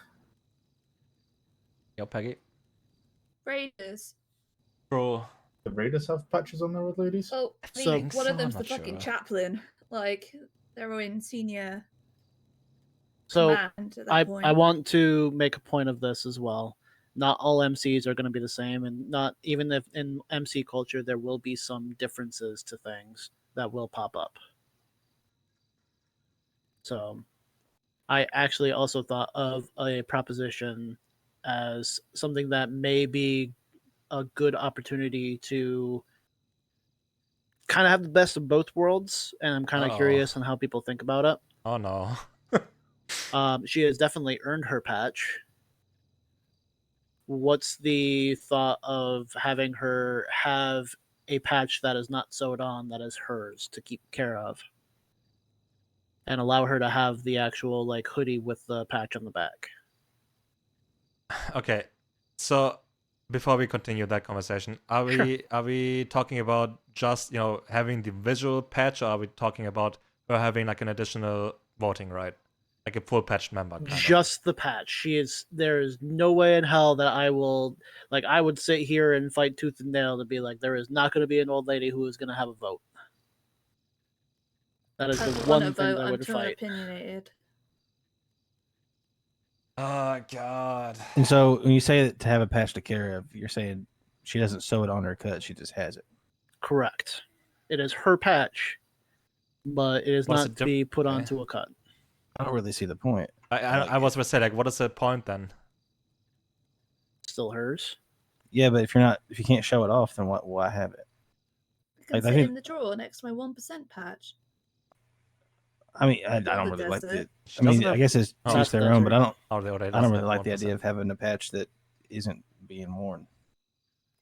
Yo, Peggy. Raiders. Bro. The Raiders have patches on their old ladies? Oh, I mean, one of them's the fucking chaplain. Like, they're in senior command at that point. I want to make a point of this as well. Not all MCs are going to be the same, and not even if in MC culture there will be some differences to things that will pop up. So, I actually also thought of a proposition as something that may be a good opportunity to kind of have the best of both worlds, and I'm kind of curious on how people think about it. Oh no. She has definitely earned her patch. What's the thought of having her have a patch that is not sewed on, that is hers to keep care of, and allow her to have the actual like hoodie with the patch on the back? Okay, so before we continue that conversation, are we talking about just having the visual patch, or are we talking about her having like an additional voting right? Like a full patched member, kind Just the patch. She is. There is no way in hell that I will. Like, I would sit here and fight tooth and nail to be like, there is not going to be an old lady who is going to have a vote. That is the one thing that I would fight. Opinionated. Oh God. And so when you say that to have a patch to care of, you're saying she doesn't sew it on her cut; she just has it. Correct. It is her patch, but it is What's not to be put onto a cut. I don't really see the point. I was gonna say, like, what is the point then? Still hers. Yeah, but if you can't show it off, then why have it? Can sit in the drawer next to my 1% patch. I mean, I don't really like it. I Doesn't mean, I guess it's Oh, each their own, but I don't I really like the idea of having a patch that isn't being worn.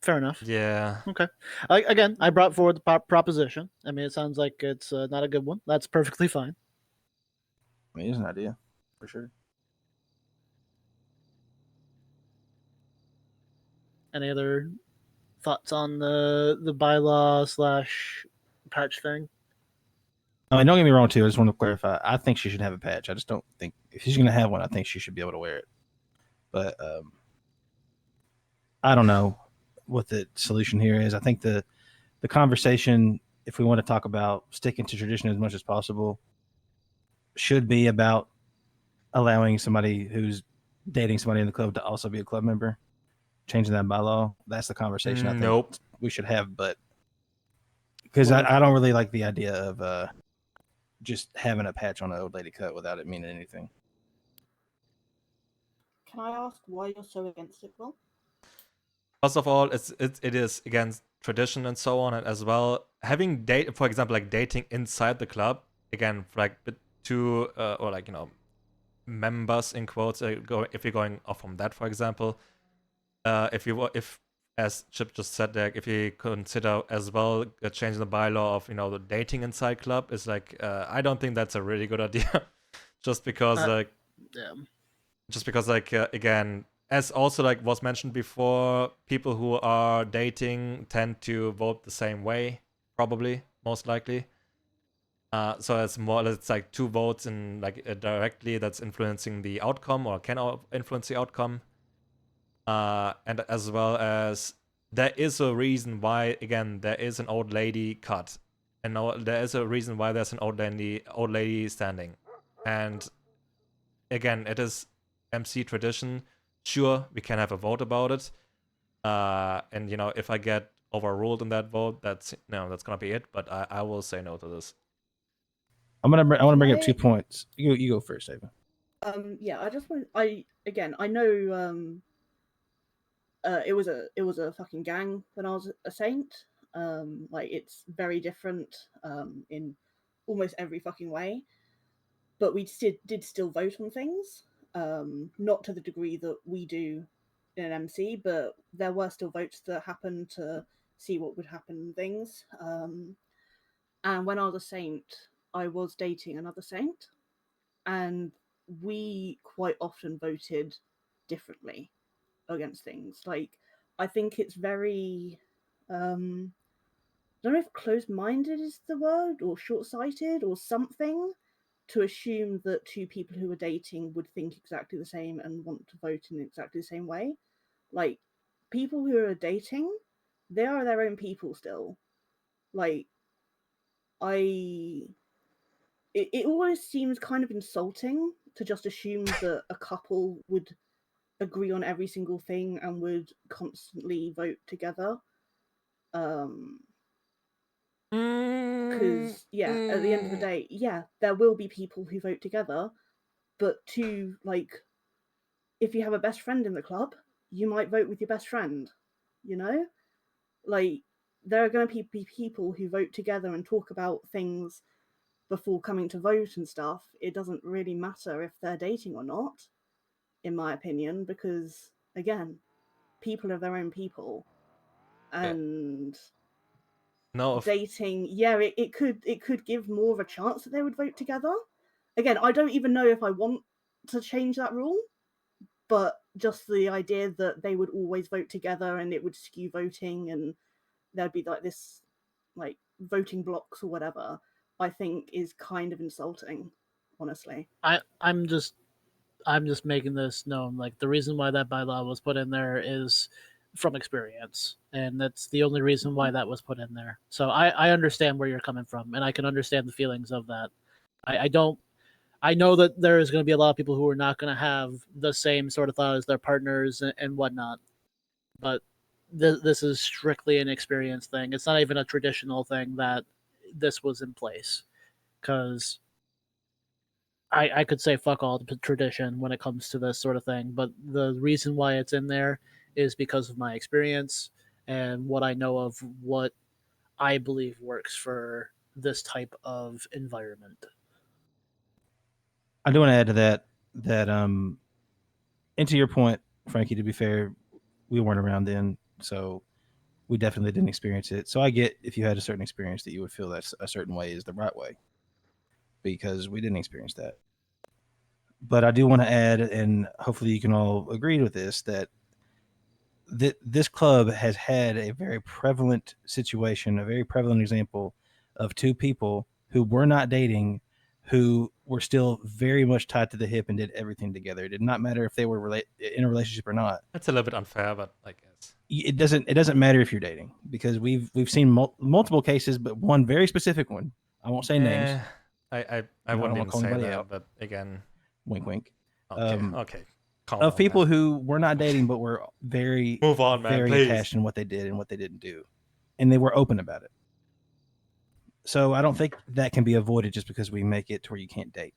Fair enough. Yeah. Okay. Again, I brought forward the proposition. I mean, it sounds like it's not a good one. That's perfectly fine. I mean, it's an idea, for sure. Any other thoughts on the bylaw / patch thing? I mean, don't get me wrong, too. I just want to clarify. I think she should have a patch. I just don't think if she's going to have one, I think she should be able to wear it. But I don't know what the solution here is. I think the conversation, if we want to talk about sticking to tradition as much as possible, should be about allowing somebody who's dating somebody in the club to also be a club member. Changing that bylaw. That's the conversation I think we should have. But because I don't really like the idea of just having a patch on an old lady cut without it meaning anything. Can I ask why you're so against it, Will? First of all, it is against tradition and so on, and as well having for example, like dating inside the club again, like two or like members in quotes. If you're going off from that, for example, if as Chip just said, like if you consider as well changing the bylaw of the dating inside club is like I don't think that's a really good idea, just because again, as also like was mentioned before, people who are dating tend to vote the same way, probably most likely. So it's more, it's like 2 votes in like directly that's influencing the outcome or can influence the outcome. And as well as there is a reason why, again, there is an old lady cut, and there is a reason why there's an old lady standing, and again, it is MC tradition. Sure, we can have a vote about it, and if I get overruled in that vote, that's gonna be it. But I will say no to this. I want to bring up 2 points. You go first, Ava. Yeah, I just want I know it was a fucking gang when I was a saint. Like it's very different in almost every fucking way, but we did still vote on things. Not to the degree that we do in an MC, but there were still votes that happened to see what would happen and things. And when I was a saint, I was dating another saint, and we quite often voted differently against things. Like, I think it's very I don't know if closed-minded is the word, or short-sighted, or something, to assume that 2 people who are dating would think exactly the same and want to vote in exactly the same way. Like, people who are dating, they are their own people still. Like, it always seems kind of insulting to just assume that a couple would agree on every single thing and would constantly vote together. Because at the end of the day, there will be people who vote together, but if you have a best friend in the club, you might vote with your best friend, like there are going to be people who vote together and talk about things before coming to vote and stuff. It doesn't really matter if they're dating or not, in my opinion, because again, people are their own people, and dating, it could give more of a chance that they would vote together. Again, I don't even know if I want to change that rule, but just the idea that they would always vote together and it would skew voting and there'd be like this voting blocks or whatever, I think is kind of insulting. honestly. I'm just making this known. Like, the reason why that bylaw was put in there is from experience, and that's the only reason why that was put in there. So I understand where you're coming from, and I can understand the feelings of that. I don't. I know that there is going to be a lot of people who are not going to have the same sort of thought as their partners and whatnot, but this is strictly an experience thing. It's not even a traditional thing that this was in place, because I could say fuck all the tradition when it comes to this sort of thing, but the reason why it's in there is because of my experience and what I know of what I believe works for this type of environment. I do want to add to that and to your point, Frankie, to be fair, we weren't around then, so we definitely didn't experience it. So I get if you had a certain experience that you would feel that a certain way is the right way, because we didn't experience that. But I do want to add, and hopefully you can all agree with this, that this club has had a very prevalent situation, a very prevalent example of two people who were not dating, who were still very much tied to the hip and did everything together. It did not matter if they were in a relationship or not. That's a little bit unfair, but I guess it doesn't matter if you're dating, because we've seen multiple cases, but one very specific one. I won't say names. I wouldn't even say that, out. but again, wink, wink. Okay. Of people who were not dating but were very move on, man, very please. attached in what they did and what they didn't do, and they were open about it. So I don't think that can be avoided just because we make it to where you can't date.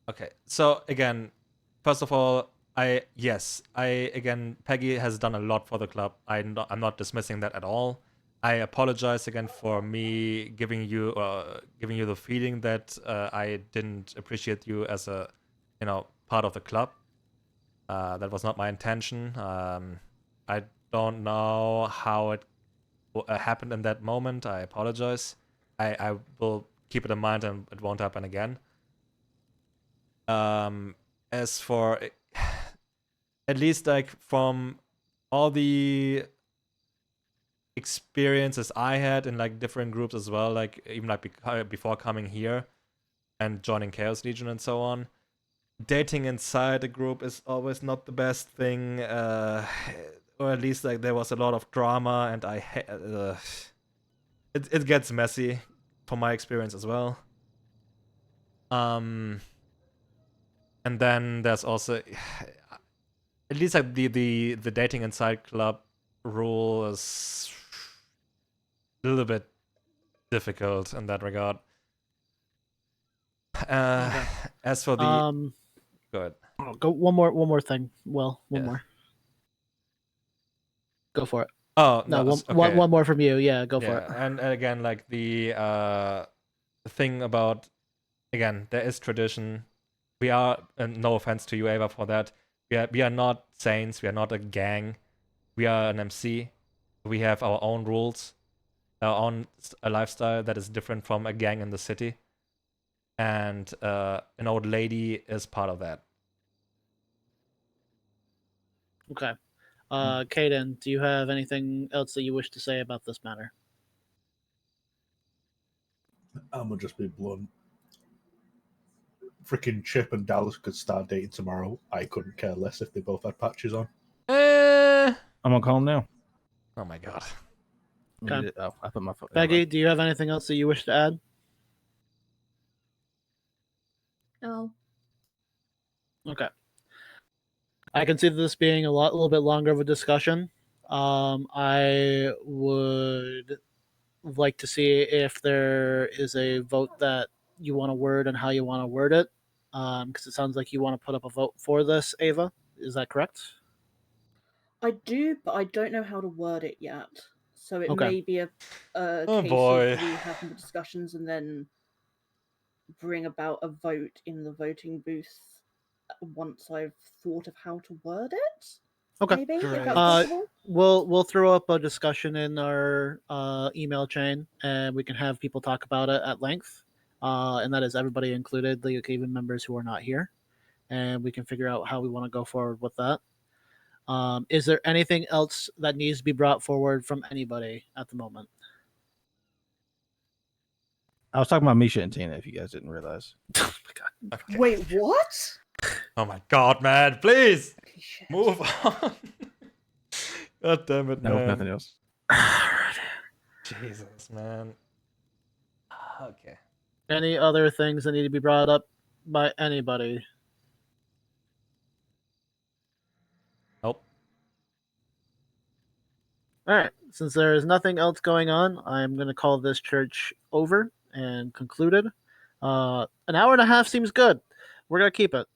Okay, so again, first of all, Peggy has done a lot for the club. I'm not dismissing that at all. I apologize again for me giving you the feeling that I didn't appreciate you as a part of the club. That was not my intention. I don't know how it happened in that moment. I apologize. I will keep it in mind and it won't happen again. As for at least like from all the experiences I had in like different groups as well, like even like before coming here and joining Chaos Legion and so on, dating inside a group is always not the best thing, or at least like there was a lot of drama, and it gets messy from my experience as well. And then there's also at least like the dating inside club rule is a little bit difficult in that regard. Okay. As for the go ahead. Go one more thing. Well, one more. Go for it. Oh no, okay. one more from you. Yeah, go for it. And again, like the thing about, again, there is tradition. We are, and no offense to you, Ava, for that. We are not saints. We are not a gang. We are an MC. We have our own rules, our own lifestyle that is different from a gang in the city. And an old lady is part of that. Okay. Kaden, do you have anything else that you wish to say about this matter? I'm gonna just be blunt. Freaking Chip and Dallas could start dating tomorrow. I couldn't care less if they both had patches on. I'm gonna call him now. Oh my god. Okay. I put my foot. Peggy, do you have anything else that you wish to add? No. Okay. I can see this being a little bit longer of a discussion. I would like to see if there is a vote that you want to word and how you want to word it, because it sounds like you want to put up a vote for this, Ava. Is that correct? I do, but I don't know how to word it yet. So it Okay. may be a case boy. of we have more discussions and then bring about a vote in the voting booth once I've thought of how to word it. Okay. Maybe, if that's possible. We'll throw up a discussion in our email chain, and we can have people talk about it at length. And that is everybody included, the even members who are not here, and we can figure out how we want to go forward with that. Is there anything else that needs to be brought forward from anybody at the moment? I was talking about Misha and Tina. If you guys didn't realize. Oh my god. Okay. Wait, what? Oh my god, man! Please Okay, shit. move on. God damn it, No, man. nothing else. Jesus, man. Okay. Any other things that need to be brought up by anybody? Nope. All right. Since there is nothing else going on, I'm going to call this church over and concluded. An hour and a half seems good. We're going to keep it.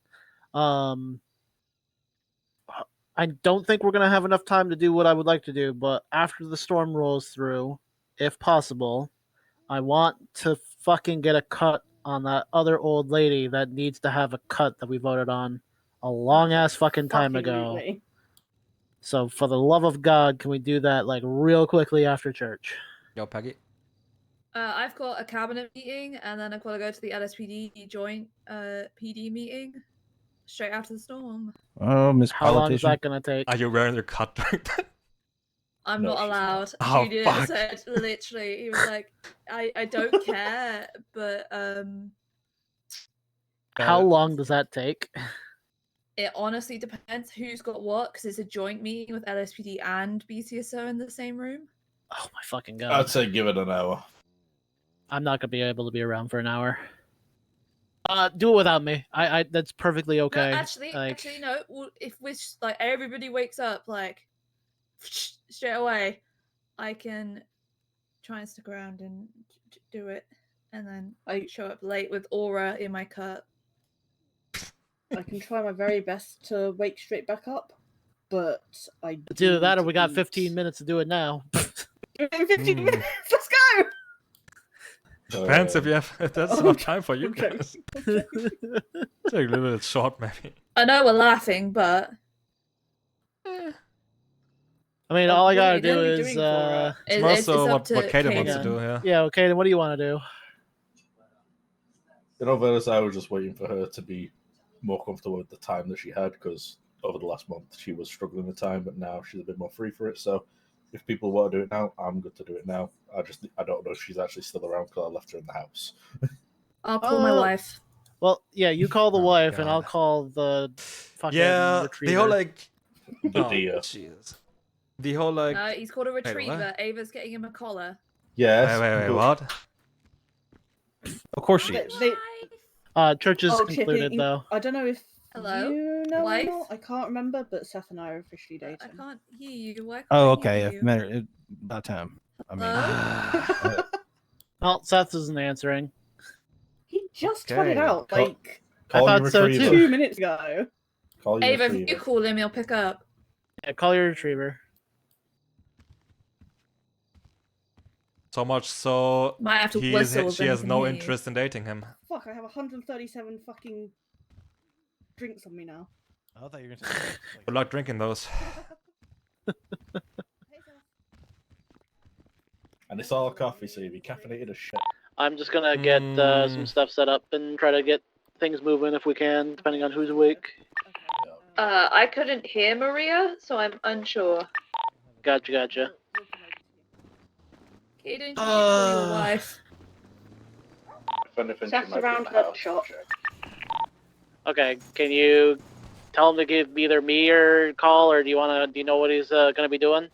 I don't think we're going to have enough time to do what I would like to do, but after the storm rolls through, if possible, I want to fucking get a cut on that other old lady that needs to have a cut that we voted on a long ass fucking time ago. Absolutely. So for the love of God, can we do that like real quickly after church? Yo, Peggy. I've got a cabinet meeting, and then I've got to go to the LSPD joint PD meeting straight after the storm. Oh, Miss How long is Politician. that gonna take? Are you wearing your cut during that? I'm No, not she's allowed. Oh, Julian fuck. said literally, he was like, I don't care, but How long does that take? it honestly depends who's got what, because it's a joint meeting with LSPD and BCSO in the same room. Oh my fucking God. I'd say give it an hour. I'm not gonna be able to be around for an hour. Do it without me. I that's perfectly okay. No, actually, no. Well, if we like everybody wakes up like straight away, I can try and stick around and do it, and then I show up late with aura in my cut. I can try my very best to wake straight back up, but I. It's either that or do we got eat. 15 minutes to do it now. 15 minutes. Let's go. Depends if that's enough time for you Okay. guys. Take a little bit short, maybe. I know we're laughing, but I mean, all I gotta What are do we is doing for It's it's more up so what to Kaden wants to Kaden. do here. yeah. Okay, then what do you want to do? In all fairness, I was just waiting for her to be more comfortable with the time that she had, because over the last month she was struggling with time, but now she's a bit more free for it. So if people want to do it now, I'm good to do it now. I don't know if she's actually still around because I left her in the house. I'll call my wife. Well, yeah, you call the Oh my wife, and God. I'll call the fucking Yeah, retriever. the whole like. The Oh, deer. Jesus. The whole like. No, he's called a what? retriever. Ava's getting him a collar. Yes. Wait, but what? Of course she They- is. they- Church is Oh, Chip, concluded though. I don't know if Hello? you know Wife? or not. I can't remember, but Seth and I are officially I dating. can't hear you. Why can't Oh, I okay. hear If you? matter about time. I mean, Hello? Well, Seth isn't answering. He just cut it Okay. out like call I your thought so, retriever. too. 2 minutes ago. Call your Ava, if you retriever. call him, he'll pick up. Yeah, call your retriever. So much so. Might have to whistle. She then has he can no hear you. interest in dating him. Fuck, I have 137 fucking drinks on me now. I thought you were gonna say Good luck drinking those. And it's all coffee, so you'll be caffeinated as shit. I'm just gonna get some stuff set up and try to get things moving if we can, depending on who's awake. I couldn't hear Maria, so I'm unsure. Gotcha. Kaden, you call your wife. Seth's around the shop. Okay, can you tell him to give either me or call, or do you know what he's gonna be doing?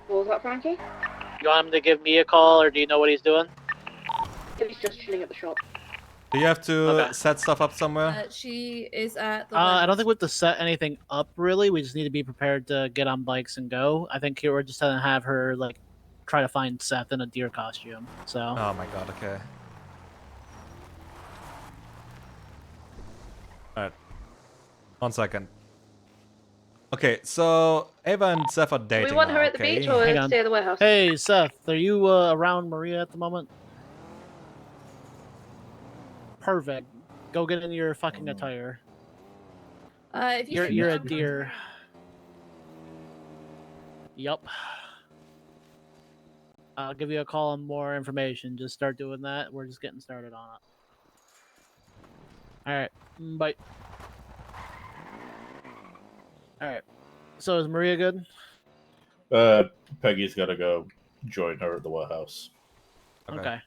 What was that, Frankie? You want him to give me a call, or do you know what he's doing? He's just chilling at the shop. Do you have to Okay. set stuff up somewhere? She is at the. I don't think we have to set anything up really. We just need to be prepared to get on bikes and go. I think we're just gonna have her like try to find Seth in a deer costume. So Oh my god, okay. Alright. 1 second. Okay, so Ava and Seth are Do dating. we want now, her at the okay? beach or Hang on. stay at the warehouse? hey Seth, are you around Maria at the moment? Perfect. Go get in your fucking attire. If you You're a can- deer. Yup. I'll give you a call on more information. Just start doing that. We're just getting started on it. Alright. Bye. Alright. So is Maria good? Peggy's got to go join her at the warehouse. Okay.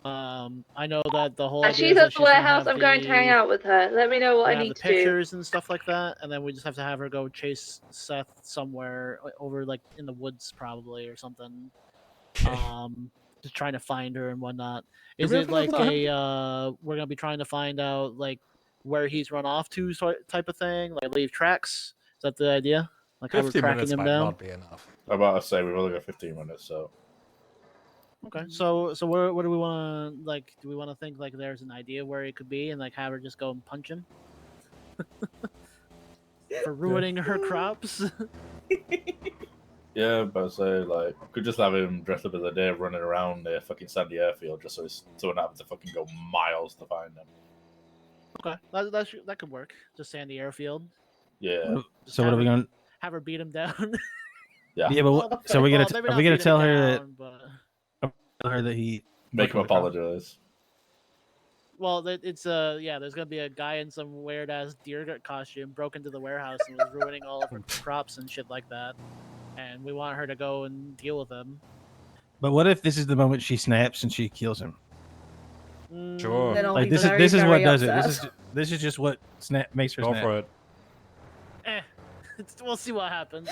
I know that the whole As idea she's is that at the she's gonna warehouse, have I'm going to hang the- out with her. Let me know what we I have need the to do. pictures and stuff like that, and then we just have to have her go chase Seth somewhere over, like, in the woods probably or something. Just trying to find her and whatnot. Did Is we it ever like look at we're gonna be trying to find out like where he's run off to type of thing, like leave tracks? Is that the idea? Like how we're 15 tracking minutes him might down? not be enough. I'm about to say we've only got 15 minutes, so Okay, so what do we want to like? Do we want to think like there's an idea where he could be, and like have her just go and punch him for ruining her crops? yeah, but say like could just have him dressed up as a deer running around the fucking Sandy Airfield just so someone happens to fucking go miles to find him. Okay, that could work. Just Sandy Airfield. Yeah. Just So what are we gonna? have her beat him down? Yeah. Yeah, but so we Well, gotta maybe are not we gonna beat him tell her down, but... that tell her that he Make him fucking with crops? apologize. Well, it's yeah. There's gonna be a guy in some weird ass deer costume broke into the warehouse and was ruining all of her crops and shit like that. And we want her to go and deal with him. But what if this is the moment she snaps and she kills him? Sure. Then I'll Like be this is very, this is what very does it. upset. This is just what makes her Go snap. for it. We'll see what happens.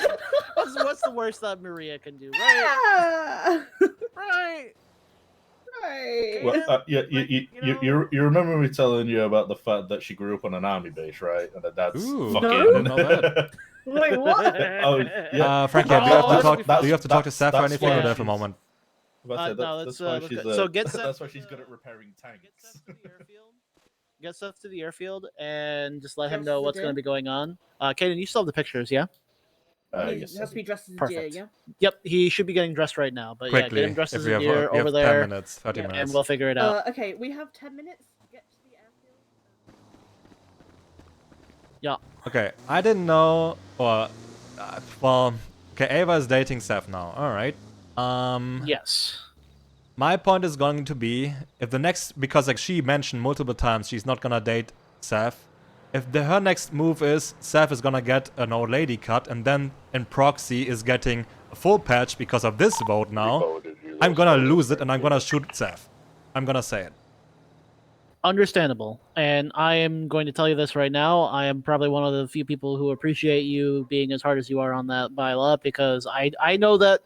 What's the worst that Maria can do, right? Right. Right. Well, you remember me telling you about the fact that she grew up on an army base, right? And that that's Ooh, fucking. I didn't know that. Wait, what? Oh, yeah. Frankie, Well, do you have to that's- talk? Do that's- you have to talk to that's- Seth or that's anything, why or there for a she's- moment? No, that's why she's so get Seth that's why to she's good at repairing tanks. Get Seth to the airfield. Get Seth to the airfield and just let him Dressed know as a what's going to deer? be going on. Kaden, you still have the pictures, yeah? He Yes, has to be dressed as a deer, Perfect. yeah? Yep, he should be getting dressed right now. But yeah, Quickly, get him dressed if as we a have, deer we have over 10 there, minutes, 30 Yeah. minutes. and we'll figure it out. Okay, we have 10 minutes to get to the airfield. Yeah. Okay, I didn't know, or, well, okay, Ava is dating Seth now, alright. Yes. My point is going to be, if the next, because like she mentioned multiple times she's not gonna date Seth, if her next move is Seth is gonna get an old lady cut and then in proxy is getting a full patch because of this vote now, I'm gonna lose it and I'm gonna shoot Seth. I'm gonna say it. Understandable. And I am going to tell you this right now. I am probably one of the few people who appreciate you being as hard as you are on that bylaw because I know that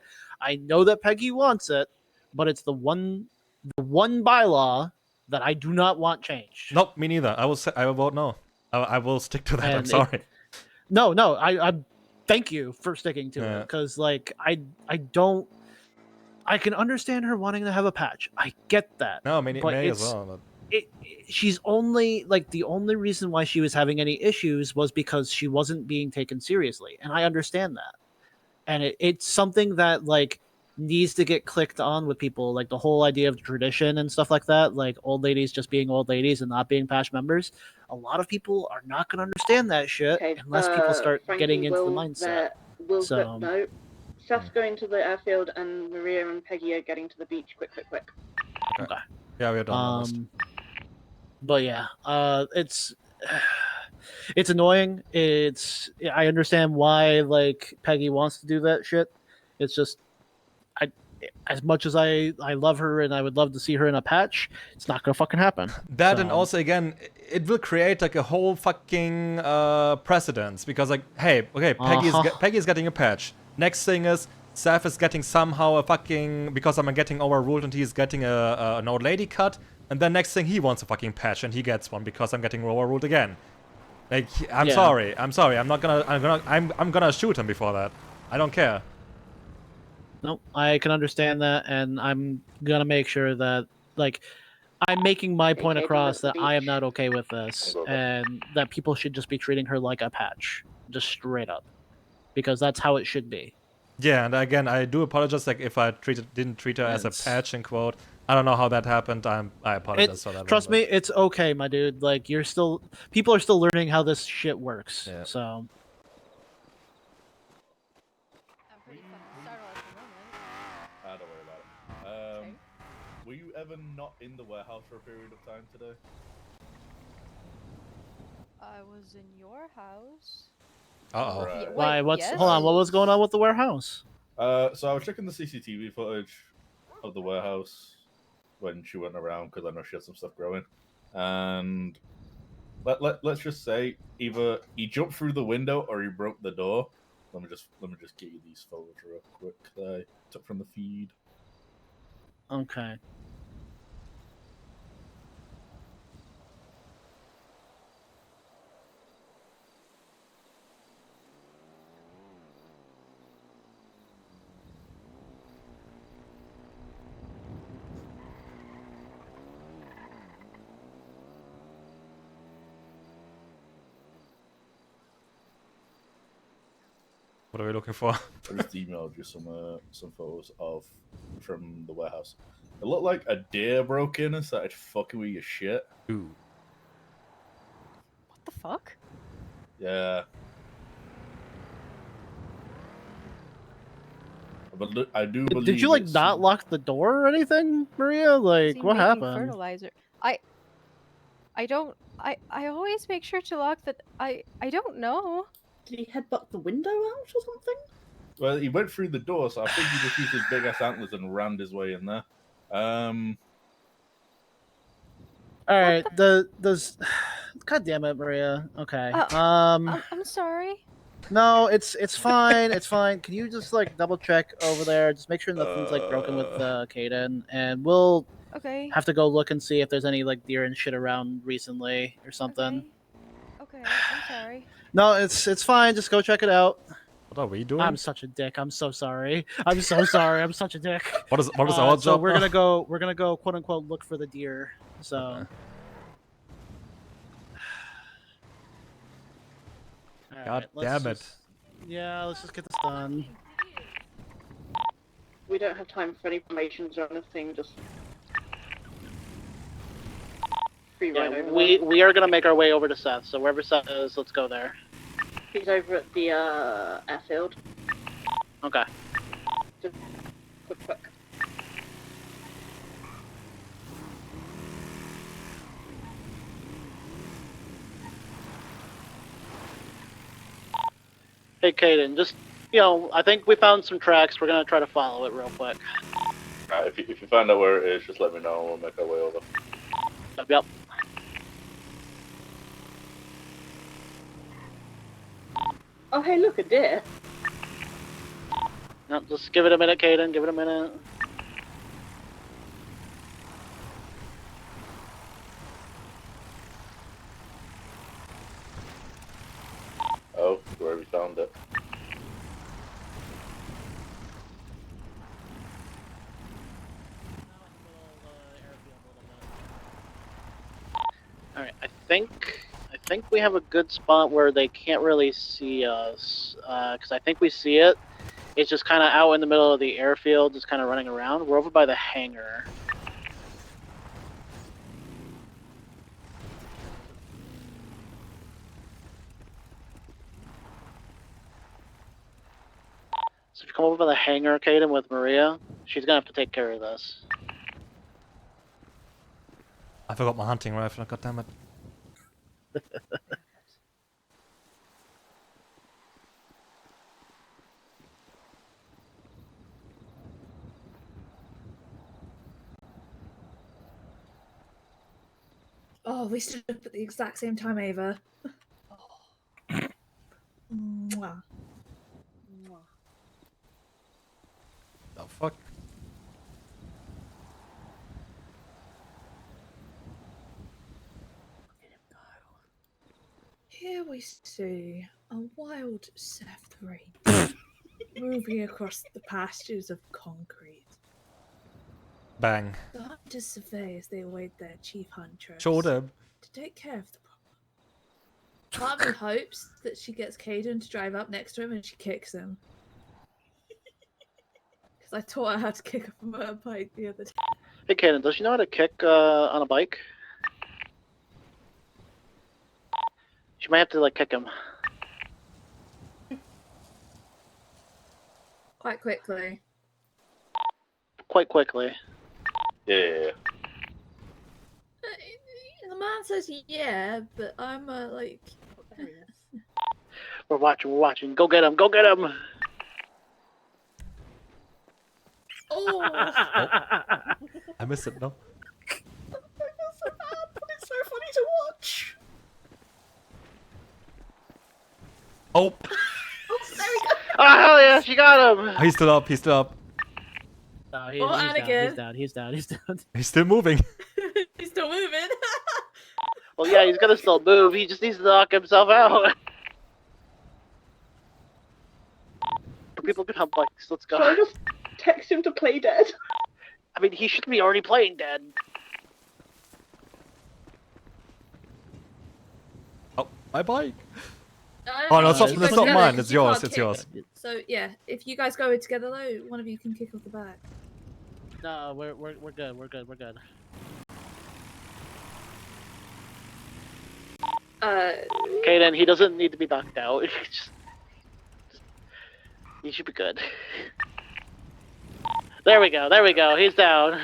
Peggy wants it, but it's the one bylaw that I do not want changed. Nope, me neither. I will vote no. I will stick to that. I'm sorry. No, I thank you for sticking to it because like I can understand her wanting to have a patch. I get that. No, me but as well. But... she's only like the only reason why she was having any issues was because she wasn't being taken seriously, and I understand that. And it's something that like needs to get clicked on with people, like the whole idea of tradition and stuff like that, like old ladies just being old ladies and not being patch members. A lot of people are not going to understand that shit unless people start Frankie, getting into the mindset. No, Seth's going to the airfield and Maria and Peggy are getting to the beach. Quick. Okay. Yeah, we're done. But yeah, it's annoying. I understand why like Peggy wants to do that shit. It's just as much as I love her and I would love to see her in a patch, it's not gonna fucking happen. That and also again, it will create like a whole fucking precedence because like, hey, okay, Peggy's getting a patch. Next thing is Seth is getting somehow a fucking because I'm getting overruled and he's getting an old lady cut, and then next thing he wants a fucking patch and he gets one because I'm getting overruled again. Like I'm sorry. I'm gonna shoot him before that. I don't care. Nope, I can understand that, and I'm gonna make sure that, like, I'm making my point across that I am not okay with this, and that people should just be treating her like a patch, just straight up, because that's how it should be. Yeah, and again, I do apologize, like, if I didn't treat her as a patch, in quote. I don't know how that happened. I apologize for that. Trust me, it's okay, my dude. Like, people are still learning how this shit works, yeah. so... Don't worry about it. Were you ever not in the warehouse for a period of time today? I was in your house. Uh-oh. Right. Yeah, Why? wait, yes? Hold on, what was going on with the warehouse? So I was checking the CCTV footage of the warehouse when she went around because I know she had some stuff growing, and let's just say either he jumped through the window or he broke the door. Let me just get you these photos real quick that I took from the feed. Okay. What are we looking for? I just emailed you some photos from the warehouse. It looked like a deer broke in and started fucking with your shit. Ooh. What the fuck? Yeah. But I do believe. Did you like not lock the door or anything, Maria? Like, what happened? Fertilizer. I don't. I always make sure to lock the. I don't know. Did he headbutt the window out or something? Well, he went through the door, so I think he just used his big ass antlers and rammed his way in there. All right. God damn it, Maria. Okay. I'm sorry. No, it's fine. It's fine. Can you just like double check over there? Just make sure nothing's like broken with Kaden, and we'll have to go look and see if there's any like deer and shit around recently or something. Okay, I'm sorry. No, it's fine. Just go check it out. What are we doing? I'm such a dick. I'm so sorry. I'm so sorry. I'm such a dick. What is our job? So we're gonna go quote unquote look for the deer. So. Okay. God damn it. Yeah, let's just get this done. We don't have time for any formations or anything, just free ride over there. We are gonna make our way over to Seth, so wherever Seth is, let's go there. He's over at the airfield. Okay. Just quick. Hey, Kaden, just, I think we found some tracks. We're going to try to follow it real quick. Alright, if you find out where it is, just let me know and we'll make our way over. Yep. Oh, hey, look, a deer. No, just give it a minute, Kaden. Give it a minute. Oh, where we found it. Alright, I think we have a good spot where they can't really see us, because I think we see it. It's just kind of out in the middle of the airfield, just kind of running around. We're over by the hangar. So if you come over by the hangar, Kaden, with Maria, she's gonna have to take care of this. I forgot my hunting rifle, god damn it. Oh, we stood up at the exact same time, Ava. Mwah. The fuck? Here we see a wild Seth Rain moving across the pastures of concrete. Bang. The hunters survey as they await their chief huntress Showed him. to take care of the problem. Part of me hopes that she gets Caden to drive up next to him and she kicks him. Because I taught her how to kick up a motorbike the other day. Hey, Kaden, does she know how to kick on a bike? She might have to, like, kick him. Quite quickly. Quite quickly. Yeah. The man says yeah, but I'm like... We're watching. Go get him. Go get him. Oh. I missed it, no? I feel so bad, but it's so funny to watch. Oh! Oh, there we go. Oh, hell yeah, she got him! He's still up, he's still up. No, Oh, Anakin. He's down. He's still moving. He's still moving. Well, yeah, he's gonna still move. He just needs to knock himself out. People can have bikes. Let's go. Shall I just text him to play dead? I mean, he should be already playing dead. Oh, my bike. Oh no, it's not- you that's go not together, mine, 'cause it's you yours, can't it's kick. yours. So yeah, if you guys go together though, one of you can kick off the back. No, we're good. We're good. Okay, then he doesn't need to be knocked out. He should be good. There we go. He's down.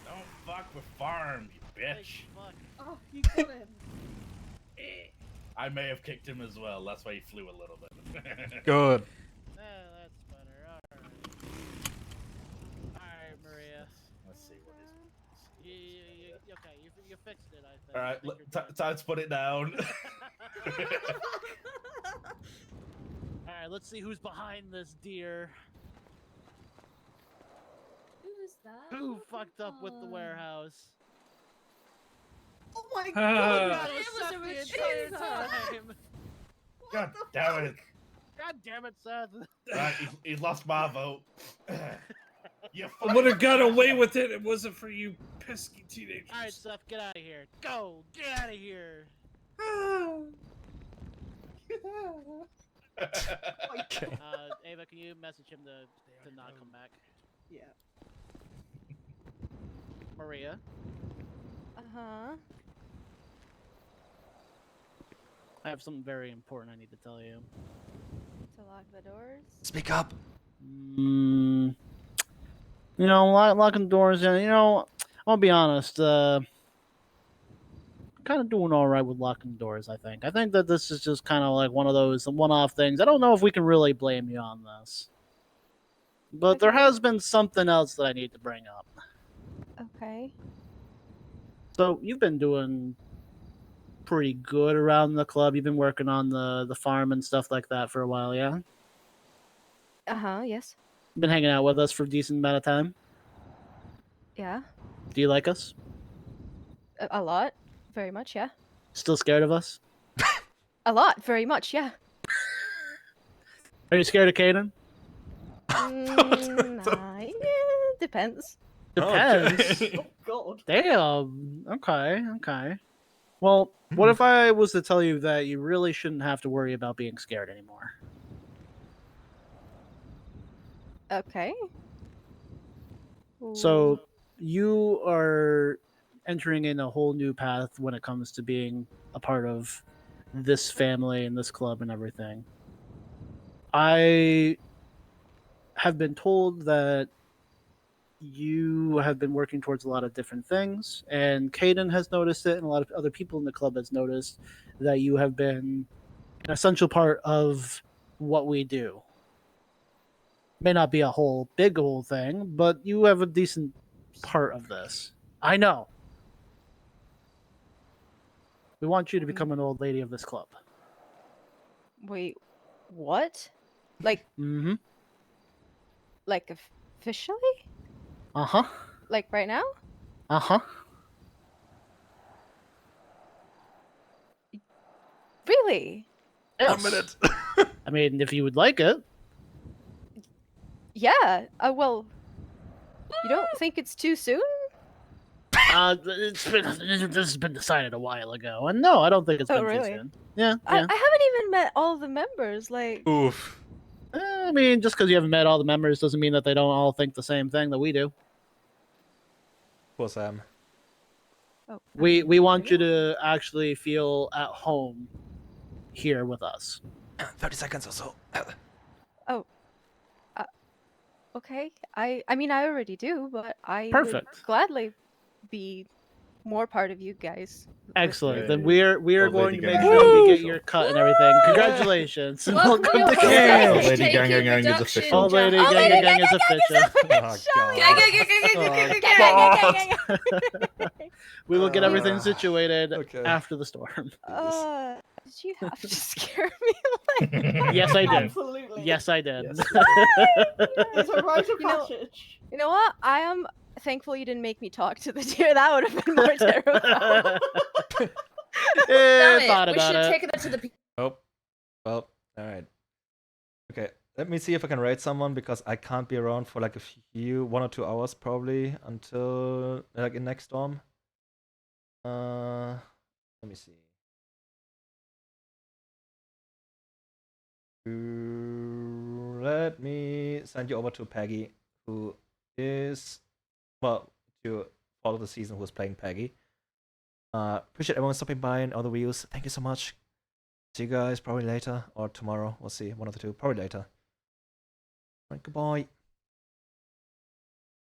Don't fuck with farm, you bitch. Oh, you got him. I may have kicked him as well. That's why he flew a little bit. Good. That's better. Alright, Maria. Let's see what is. Okay, you fixed it, I think. All right, time to put it down. Alright, let's see who's behind this deer. Who is that? Who fucked up with the warehouse? Oh my God, it was Seth a the entire retriever. time. God damn it! God damn it, Seth. Right, he lost my vote. You I would have got away with it. It wasn't for you pesky teenagers. Alright, Seth, get out of here. Go! Get out of here! Okay. Ava, can you message him to not come back? Yeah. Maria? Uh-huh. I have something very important I need to tell you. To lock the doors? Speak up. You know, locking doors, and I'll be honest, kind of doing all right with locking doors, I think. I think that this is just kind of like one of those one-off things. I don't know if we can really blame you on this. But there has been something else that I need to bring up. Okay. So, you've been doing pretty good around the club. You've been working on the farm and stuff like that for a while, yeah? Uh-huh, yes. Been hanging out with us for a decent amount of time. Yeah. Do you like us? A lot. Very much, yeah. Still scared of us? A lot. Very much, yeah. Are you scared of Kaden? Yeah, depends. Depends. Oh God. Damn. Okay. Well, what if I was to tell you that you really shouldn't have to worry about being scared anymore? Okay. So, you are entering in a whole new path when it comes to being a part of this family and this club and everything. I have been told that you have been working towards a lot of different things, and Caden has noticed it, and a lot of other people in the club has noticed that you have been an essential part of what we do. May not be a whole big old thing, but you have a decent part of this. I know. We want you to become an old lady of this club. Wait, what? Like, Mm-hmm. like officially? Uh-huh. Like right now? Uh-huh. Really? Yes. 1 minute. I mean, if you would like it. Yeah. Well, you don't think it's too soon? This has been decided a while ago, and no, I don't think it's been too soon. Yeah. I haven't even met all the members. Like, Oof. I mean, just because you haven't met all the members doesn't mean that they don't all think the same thing that we do. Poor Sam. oh, We want you to actually feel at home here with us. 30 seconds or so. okay. I mean, I already do, but I Perfect. would gladly be more part of you guys. Excellent. Yay. Then we are Well, going Lady to make Gang sure we Gang get is your official. cut and everything. Congratulations. and Welcome welcome your to home Gang. stage Lady Gang taking Gang is production, official. Old Lady Jack. Gang Gang is official. We will get everything situated Okay. after the storm. Did you have to scare me like that? Yes, I did. Absolutely. Yes, I did. Yes. It's a rite of You know- passage. You know what? I am thankful you didn't make me talk to the deer. That would have been more terrible. Damn Thought it, we about should it. take that to the Oh, well, all right. Okay, let me see if I can raid someone because I can't be around for like a few 1 or 2 hours probably until like in next storm. Let me see. Let me send you over to Peggy, who is to follow the season, who is playing Peggy. Appreciate everyone stopping by and all the views. Thank you so much. See you guys probably later or tomorrow. We'll see. One of the two. Probably later. All right, goodbye.